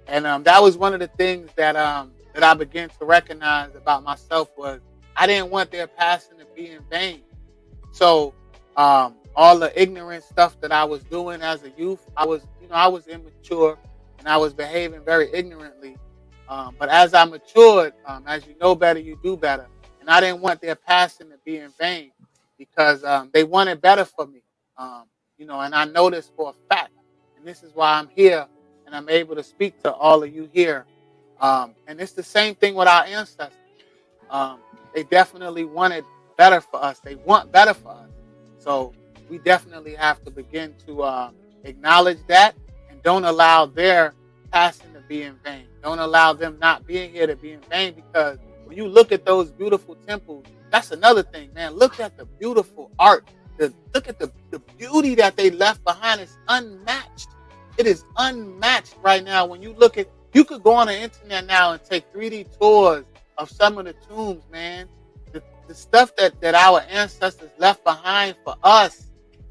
And that was one of the things that I began to recognize about myself was I didn't want their passing to be in vain. So all the ignorant stuff that I was doing as a youth, I was immature and I was behaving very ignorantly. But as I matured, as you know better, you do better. And I didn't want their passing to be in vain because they wanted better for me. And I know this for a fact. And this is why I'm here and I'm able to speak to all of you here. And it's the same thing with our ancestors. They definitely wanted better for us. They want better for us. So we definitely have to begin to acknowledge that and don't allow their passing to be in vain. Don't allow them not being here to be in vain, because when you look at those beautiful temples, that's another thing, man. Look at the beautiful art. Look at the beauty that they left behind. It's unmatched. It is unmatched right now. When you look at, you could go on the internet now and take 3D tours of some of the tombs, man. The stuff that our ancestors left behind for us,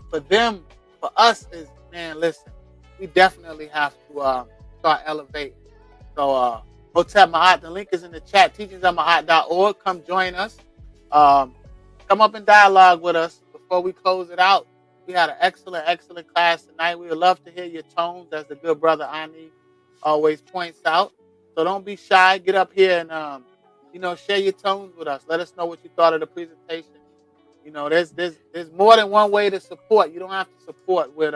for them, for us is, man, listen, we definitely have to start elevating. So, Hotep Ma'at, the link is in the chat, teachingsofma'at.org. Come join us. Come up and dialogue with us before we close it out. We had an excellent class tonight. We would love to hear your tones, as the good brother Ani always points out. So don't be shy. Get up here and share your tones with us. Let us know what you thought of the presentation. There's more than one way to support. You don't have to support with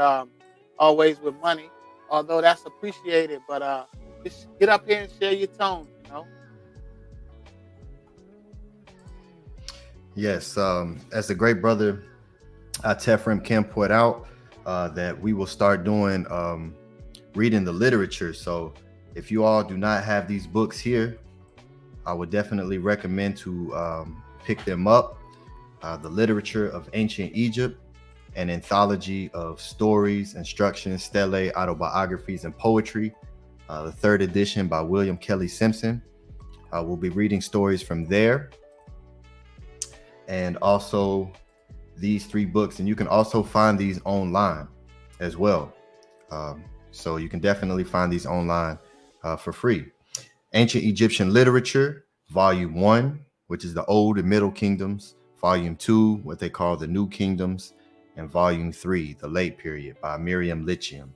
always with money, although that's appreciated. But just get up here and share your tones. Yes, as the great brother Tefrim Kim put out, that we will start doing reading the literature. So if you all do not have these books here, I would definitely recommend to pick them up. The Literature of Ancient Egypt, an anthology of stories, instructions, stelae, autobiographies, and poetry. The third edition by William Kelly Simpson. We'll be reading stories from there. And also these 3 books. And you can also find these online as well. So you can definitely find these online for free. Ancient Egyptian Literature, Volume 1, which is the Old and Middle Kingdoms. Volume 2, what they call the New Kingdoms. And Volume 3, the Late Period, by Miriam Lithium.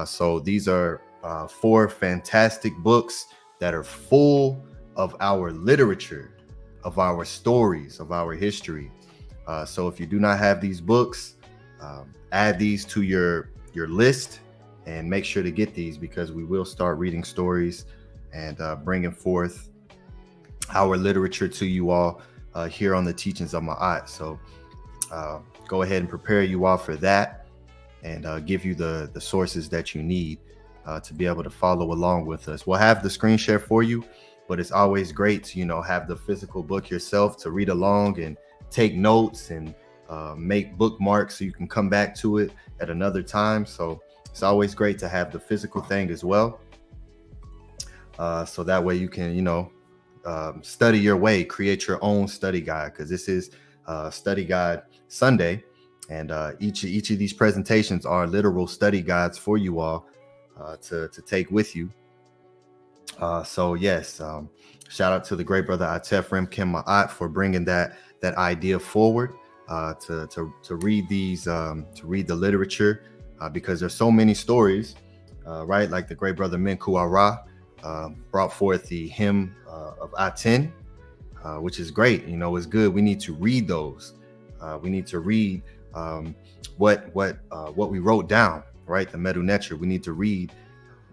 So these are 4 fantastic books that are full of our literature. of our stories, of our history. So if you do not have these books, add these to your list and make sure to get these, because we will start reading stories and bringing forth our literature to you all here on the Teachings of Ma'at. So go ahead and prepare you all for that, and give you the sources that you need to be able to follow along with us. We'll have the screen share for you, but it's always great to, have the physical book yourself to read along and take notes and make bookmarks so you can come back to it at another time. So it's always great to have the physical thing as well. So that way you can, study your way, create your own study guide, because this is Study Guide Sunday. And each of these presentations are literal study guides for you all to take with you. So yes, shout out to the great brother Atef Remkem Ma'at for bringing that idea forward to read these, to read the literature, because there's so many stories, right? Like the great brother Menkhu Ara brought forth the hymn of Aten, which is great. It's good. We need to read those. We need to read what we wrote down, right? The Medu Neter. We need to read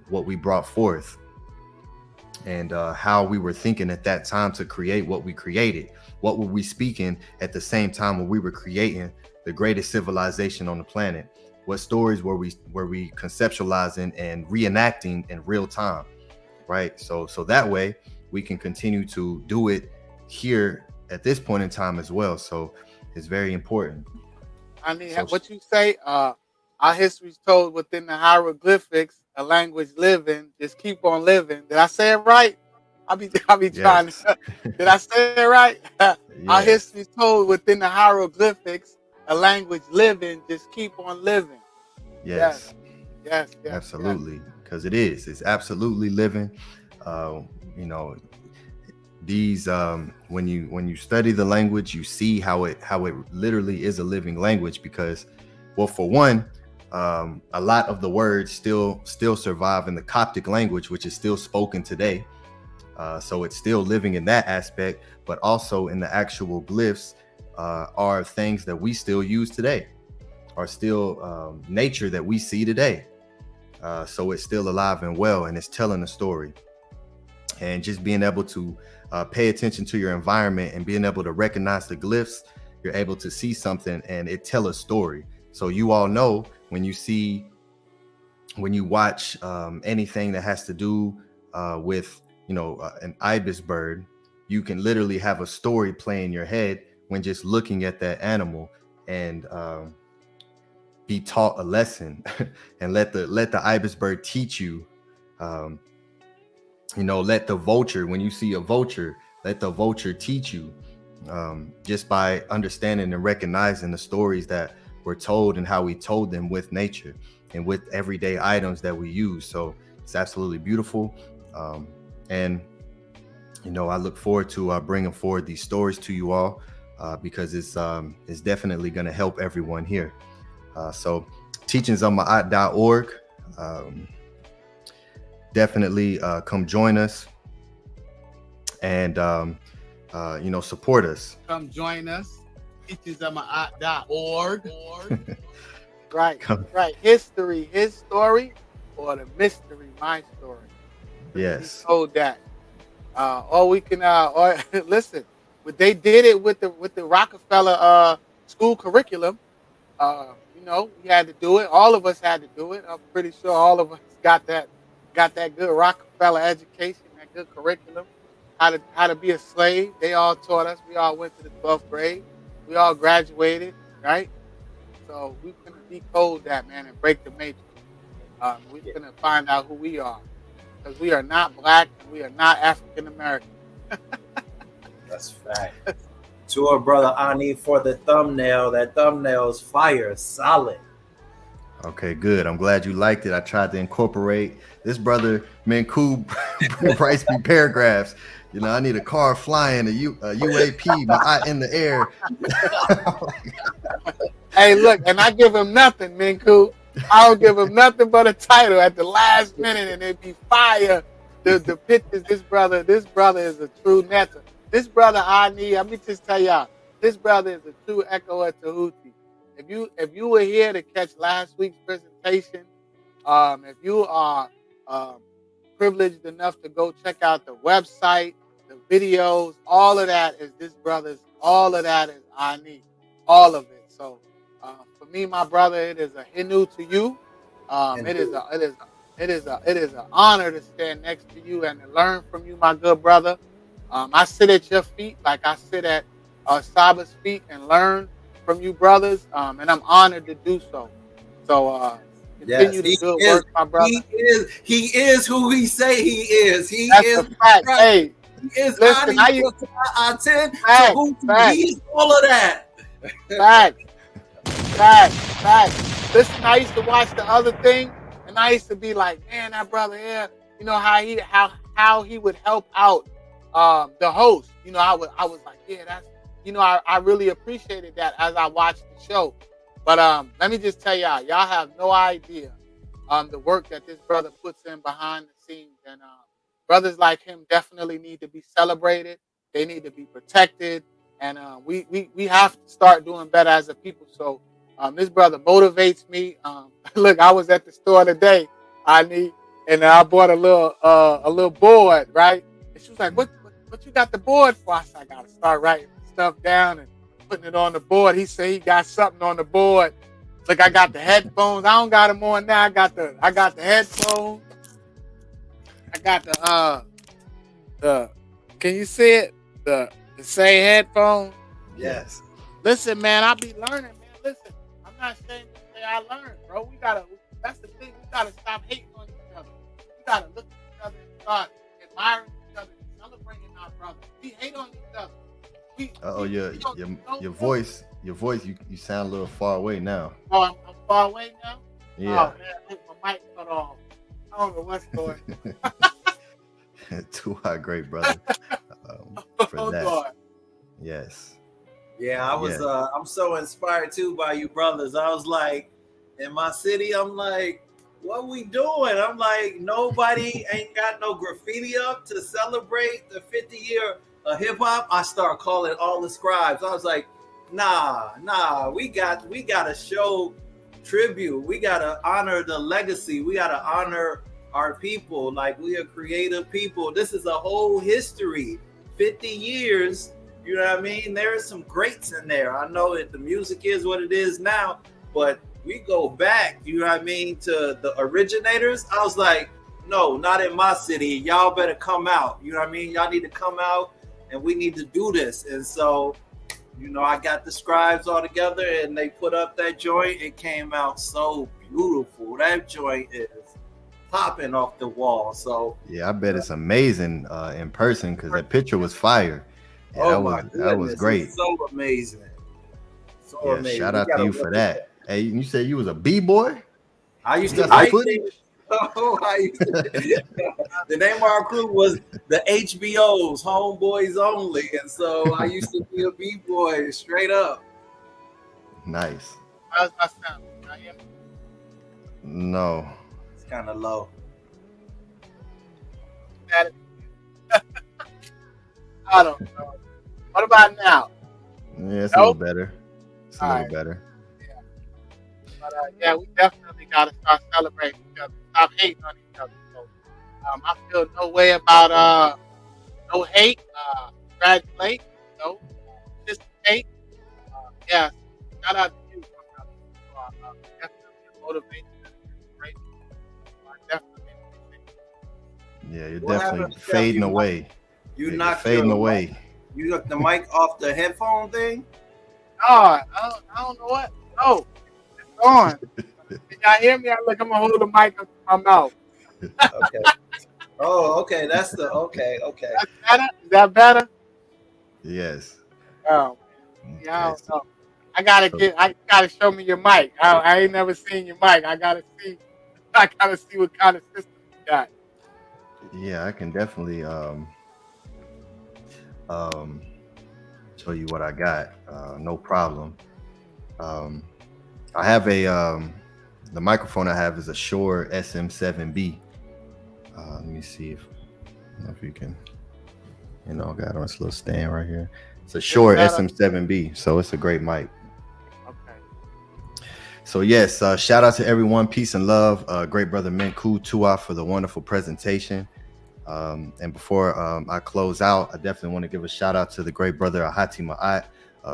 what we brought forth, and how we were thinking at that time to create what we created. What were we speaking at the same time when we were creating the greatest civilization on the planet? What stories were we conceptualizing and reenacting in real time, right? So that way we can continue to do it here at this point in time as well. So it's very important. I mean, what you say, our history's told within the hieroglyphics, a language living, just keep on living. Did I say it right? I'll be trying to. Did I say it right? Our history's told within the hieroglyphics, a language living, just keep on living. Yes. Yes. Absolutely. Because it's absolutely living. These when you study the language, you see how it literally is a living language, because, well, for one, a lot of the words still survive in the Coptic language, which is still spoken today. So it's still living in that aspect, but also in the actual glyphs are things that we still use today, are still nature that we see today. So it's still alive and well, and it's telling a story. And just being able to pay attention to your environment and being able to recognize the glyphs, you're able to see something and it tell a story. So you all know when you watch anything that has to do with an ibis bird, you can literally have a story play in your head when just looking at that animal, and be taught a lesson and let the ibis bird teach you. Let the vulture, when you see a vulture, let the vulture teach you, just by understanding and recognizing the stories that were told and how we told them with nature and with everyday items that we use. So it's absolutely beautiful. And I look forward to bringing forward these stories to you all, because it's definitely going to help everyone here. So teachingsofma'at.org. Definitely come join us and support us. Come join us. Teachingsofma'at.org. Right. History, his story, or the mystery, my story. Yes. Hold that. Or we can or listen. But they did it with the Rockefeller school curriculum. We had to do it. All of us had to do it. I'm pretty sure all of us got that good Rockefeller education, that good curriculum. How to be a slave. They all taught us. We all went to the 12th grade. We all graduated, right? So we're gonna decode that, man, and break the matrix. We're gonna find out who we are, because we are not black and we are not African American. That's fact. To our brother Ani for the thumbnail. That thumbnail is fire, solid. Okay, good. I'm glad you liked it. I tried to incorporate this brother Menkhu writes me paragraphs. I need a car flying, a UAP, my eye in the air. Hey, look, and I give him nothing, Menkhu. I don't give him nothing but a title at the last minute, and it'd be fire. The pictures, this brother is a true netter. This brother Ahati, let me just tell y'all, this brother is a true echo of Tehuti. If you were here to catch last week's presentation, if you are privileged enough to go check out the website, the videos, all of that is this brother's. All of that is Ahati, all of it. So for me, my brother, it is a hinu to you. It is an honor to stand next to you and to learn from you, my good brother. I sit at your feet like I sit at Saba's feet and learn from you brothers, and I'm honored to do so. So continue the good work, my brother. He is who he say he is. That's a fact. Hey, he is listen, Aten. He's all of that. Fact. Listen, I used to watch the other thing, and I used to be like, man, that brother here, you know how he would help out the host. You know, I was like, yeah, that's, you know, I really appreciated that as I watched the show. But let me just tell y'all have no idea the work that this brother puts in behind the scenes. And brothers like him definitely need to be celebrated. They need to be protected. And we have to start doing better as a people. So this brother motivates me. Look, I was at the store today, and I bought a little board, right? And she was like, what you got the board for? I said, I gotta start writing stuff down and putting it on the board. He said he got something on the board. Look, I got the headphones. I don't got them on now. I got the headphones. I got the can you see it? The same headphones. Yes. Listen, man, I be learning, man. Listen, I'm not ashamed to say I learned, bro. That's the thing. We gotta stop hating on each other. We gotta look at each other and start admiring each other and celebrating our brothers. We hate on each other. Your voice, you sound a little far away now. Oh, I'm far away now? Yeah. Oh, man, I think my mic cut off. I don't know what's going on. Too high, great brother. For that. God. Yes. Yeah, I'm so inspired too by you brothers. I was like, in my city, I'm like, what we doing? I'm like, nobody ain't got no graffiti up to celebrate the 50-year of hip hop. I start calling all the scribes. I was like, nah, we gotta show tribute. We gotta honor the legacy. We gotta honor our people. Like, we are creative people. This is a whole history. 50 years, you know what I mean? There are some greats in there. I know that the music is what it is now, but we go back, you know what I mean, to the originators. I was like, no, not in my city. Y'all better come out. You know what I mean? Y'all need to come out and we need to do this. And so, you know, I got the scribes all together and they put up that joint. It came out so beautiful. That joint is popping off the wall. So yeah, I bet it's amazing in person because that picture was fire. Yeah, that was great. It's so amazing. So yeah, amazing. Shout out to you for that. Hey, you said you was a B-boy? I used to the name of our crew was the HBOs, Homeboys Only. And so I used to be a B-boy straight up. Nice. How's my sound? No. It's kind of low. I don't know. What about now? Yeah, it's a little better. It's a little better. But yeah, we definitely got to start celebrating each other. Stop hating on each other. So I feel no way about no hate. Congratulations, just hate. Yeah, shout out to you. Definitely a motivation and inspiration. Yeah, you're definitely fading away. You knocked fading away. You knocked the mic off the headphone thing? No, I don't know what. No, it's on. Can y'all hear me? I'm gonna hold the mic up to my mouth. Okay. Oh, okay. That's the okay. That's better? Is that better? Yes. Oh, yeah, I don't know. I gotta show me your mic. I ain't never seen your mic. I gotta see what kind of system you got. Yeah, I can definitely show you what I got. No problem. I have the microphone I have is a Shure SM7B. Let me see if you can. You know, got on this little stand right here. It's a short SM7B, so it's a great mic. So yes, shout out to everyone. Peace and love. Great brother Menkhu Tua for the wonderful presentation. And before I close out, I definitely want to give a shout out to the great brother Ahati Maat.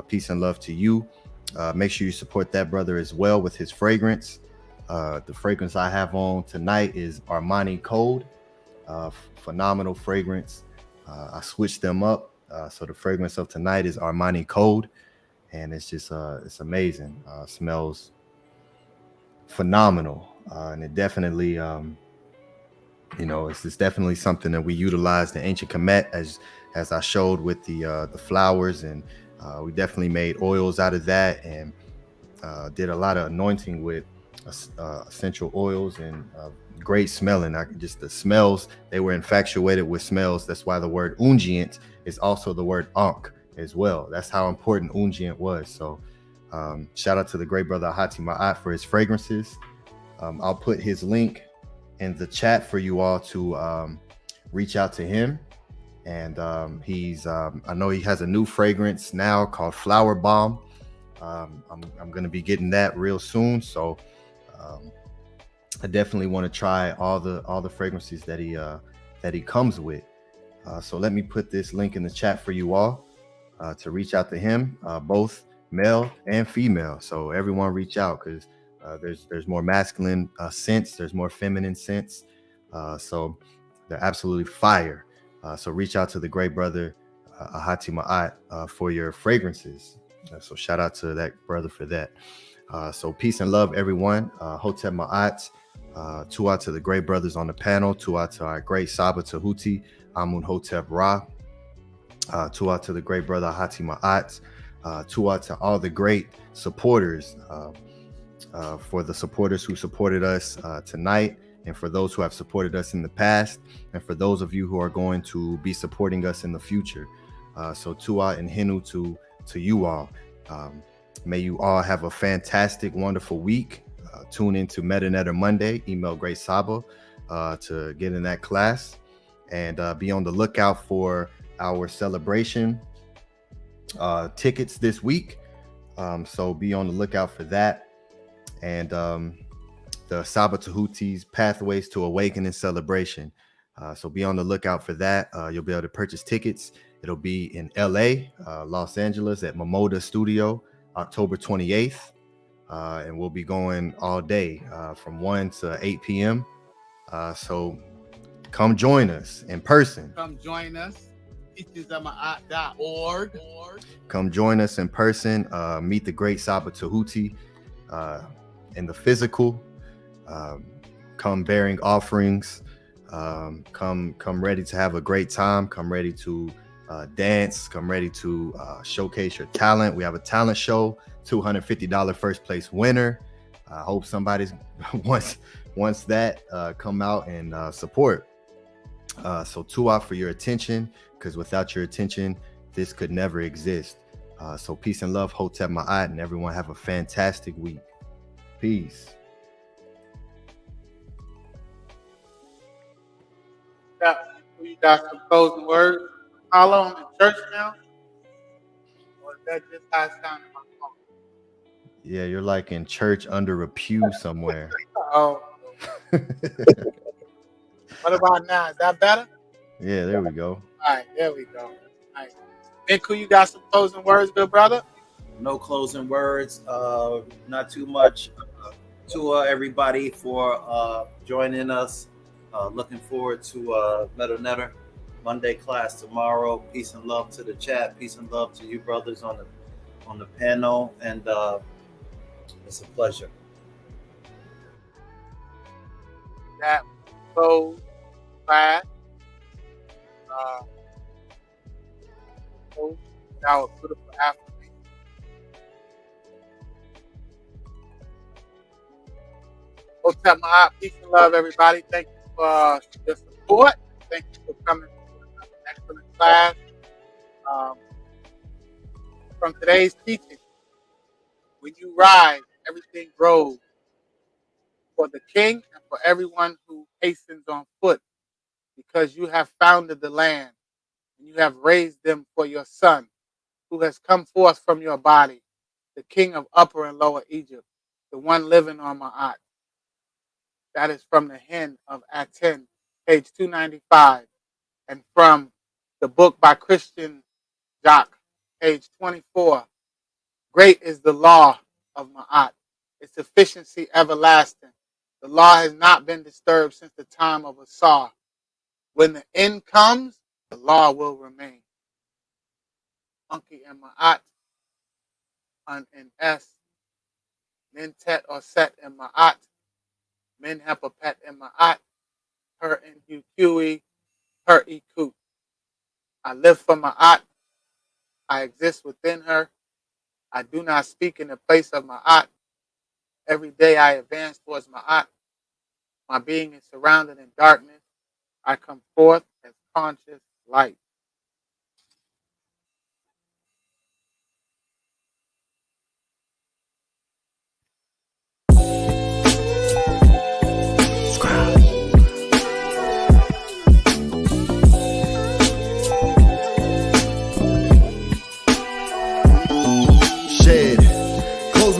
Peace and love to you. Make sure you support that brother as well with his fragrance. The fragrance I have on tonight is Armani Code. Phenomenal fragrance. I switched them up. So the fragrance of tonight is Armani Code. And it's just, it's amazing. Smells phenomenal. And it definitely, you know, it's definitely something that we utilize the ancient Kemet as I showed with the flowers, and we definitely made oils out of that, and did a lot of anointing with essential oils and great smelling. Just the smells, they were infatuated with smells. That's why the word ungient is also the word ankh as well. That's how important ungient was. So shout out to the great brother Ahati Maat for his fragrances. I'll put his link in the chat for you all to reach out to him. And he's I know he has a new fragrance now called Flower Bomb. I'm going to be getting that real soon, so I definitely want to try all the fragrances that he comes with. So let me put this link in the chat for you all to reach out to him, both male and female. So everyone reach out, because there's more masculine scents, there's more feminine scents, so they're absolutely fire. So reach out to the great brother Ahati Maat for your fragrances. So shout out to that brother for that. So peace and love, everyone. Hotep Ma'at. Tua to the great brothers on the panel. Tua to our great Saba Tehuti, Amun Hotep Ra. Tua to the great brother Ahati Ma'at. Tua to all the great supporters. For the supporters who supported us tonight, and for those who have supported us in the past, and for those of you who are going to be supporting us in the future. So Tua and Hinu to you all. May you all have a fantastic, wonderful week. Tune into MetaNetter Monday. Email Great Saba to get in that class, and be on the lookout for our celebration tickets this week. So be on the lookout for that. And the Saba Tehuti's Pathways to Awakening celebration. So be on the lookout for that. You'll be able to purchase tickets. It'll be in LA, Los Angeles at Momoda Studio, October 28th. And we'll be going all day from 1 to 8 p.m. So come join us in person. Come join us. teachersamaat.org. Come join us in person. Meet the great Saba Tehuti in the physical. Come bearing offerings. Come ready to have a great time. Come ready to dance. Come ready to showcase your talent. We have a talent show. $250 first place winner. I hope somebody wants that. Come out and support. So Tua for your attention, because without your attention, this could never exist. So peace and love, Hotep Ma'at, and everyone have a fantastic week. Peace. You got some closing words? Hollow on the church now? Or is that just how it sounded in my phone? Yeah, you're like in church under a pew somewhere. Oh. What about now? Is that better? Yeah, there we go. All right, there we go. All right. Menkhu, you got some closing words, good brother? No closing words. Not too much. To everybody for joining us. Looking forward to MetaNetter Monday class tomorrow. Peace and love to the chat. Peace and love to you brothers on the panel. And it's a pleasure. That so fast. That was beautiful affirmation. Hotep Ma'at, peace and love, everybody. Thank you for your support. Thank you for coming to an excellent class. From today's teaching, when you rise, everything grows for the king and for everyone who hastens on foot, because you have founded the land. and you have raised them for your son, who has come forth from your body, the king of Upper and Lower Egypt, the one living on Ma'at. That is from the Hymn of Aten, page 295, and from the book by Christian Jock, page 24. Great is the law of Ma'at, its efficiency everlasting. The law has not been disturbed since the time of Asar. When the end comes, the law will remain. Unki and Ma'at, Un and S, Nintet or Set and Ma'at, Min Hepapet and Ma'at, Her and Huqui, Her Ikut. I live for Ma'at. I exist within her. I do not speak in the place of Ma'at. Every day I advance towards Ma'at. My being is surrounded in darkness. I come forth as conscious light.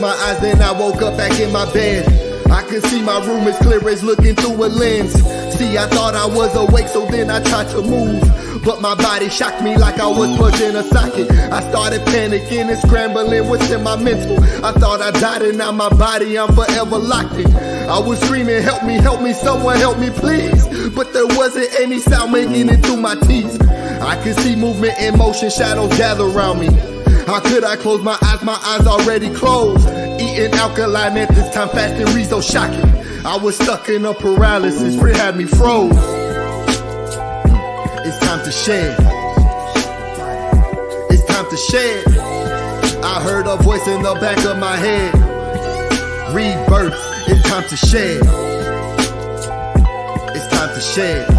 My eyes, then I woke up back in my bed. I could see my room as clear as looking through a lens. See, I thought I was awake, so then I tried to move, but my body shocked me like I was plugged in a socket. I started panicking and scrambling within my mental. I thought I died and now my body, I'm forever locked in. I was screaming, help me, someone help me please. But there wasn't any sound making it through my teeth. I could see movement in motion, shadows gather around me. How could I close my eyes already closed? Eating alkaline at this time, fasting reads so shocking. I was stuck in a paralysis, it had me froze. It's time to shed. It's time to shed. I heard a voice in the back of my head. Rebirth, it's time to shed. It's time to shed.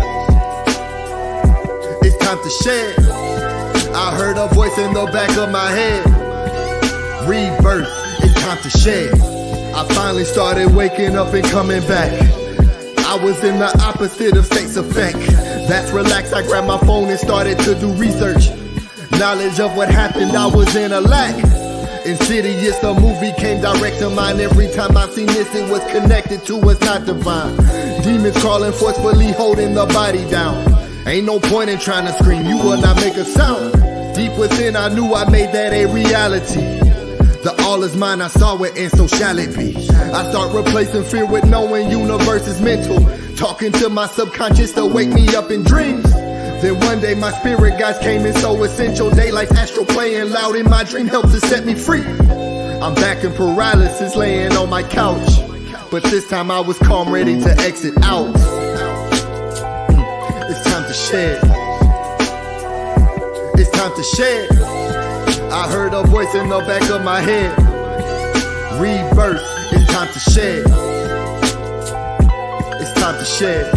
It's time to shed. I heard a voice in the back of my head. Rebirth, it's time to shed. I finally started waking up and coming back. I was in the opposite of states effect. That's relaxed, I grabbed my phone and started to do research. Knowledge of what happened, I was in a lack. Insidious, the movie came direct to mind. Every time I seen this, it was connected to what's not divine. Demons crawling forcefully, holding the body down. Ain't no point in trying to scream, you will not make a sound. Deep within, I knew I made that a reality. The all is mine, I saw it, and so shall it be. I start replacing fear with knowing universe is mental. Talking to my subconscious to wake me up in dreams. Then one day my spirit guides came in so essential. Daylight's astral playing loud in my dream helped to set me free. I'm back in paralysis, laying on my couch. But this time I was calm, ready to exit out. It's time to shed. It's time to shed. I heard a voice in the back of my head. Rebirth, it's time to shed. It's time to shed.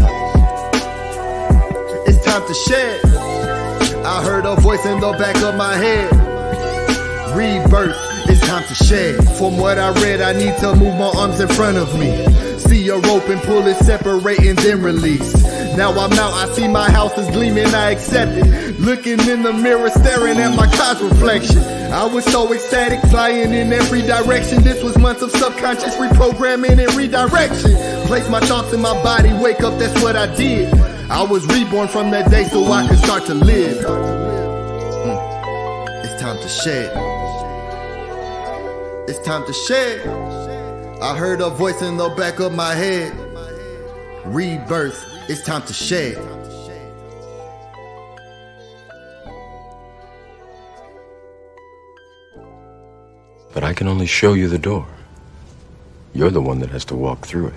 It's time to shed. I heard a voice in the back of my head. Rebirth, it's time to shed. From what I read, I need to move my arms in front of me. See a rope and pull it, separate and then release. Now I'm out, I see my house is gleaming, I accept it. Looking in the mirror, staring at my car's reflection. I was so ecstatic, flying in every direction. This was months of subconscious reprogramming and redirection. Place my thoughts in my body, wake up, that's what I did. I was reborn from that day so I could start to live. It's time to shed. It's time to shed. I heard a voice in the back of my head. Rebirth, it's time to shed. But I can only show you the door. You're the one that has to walk through it.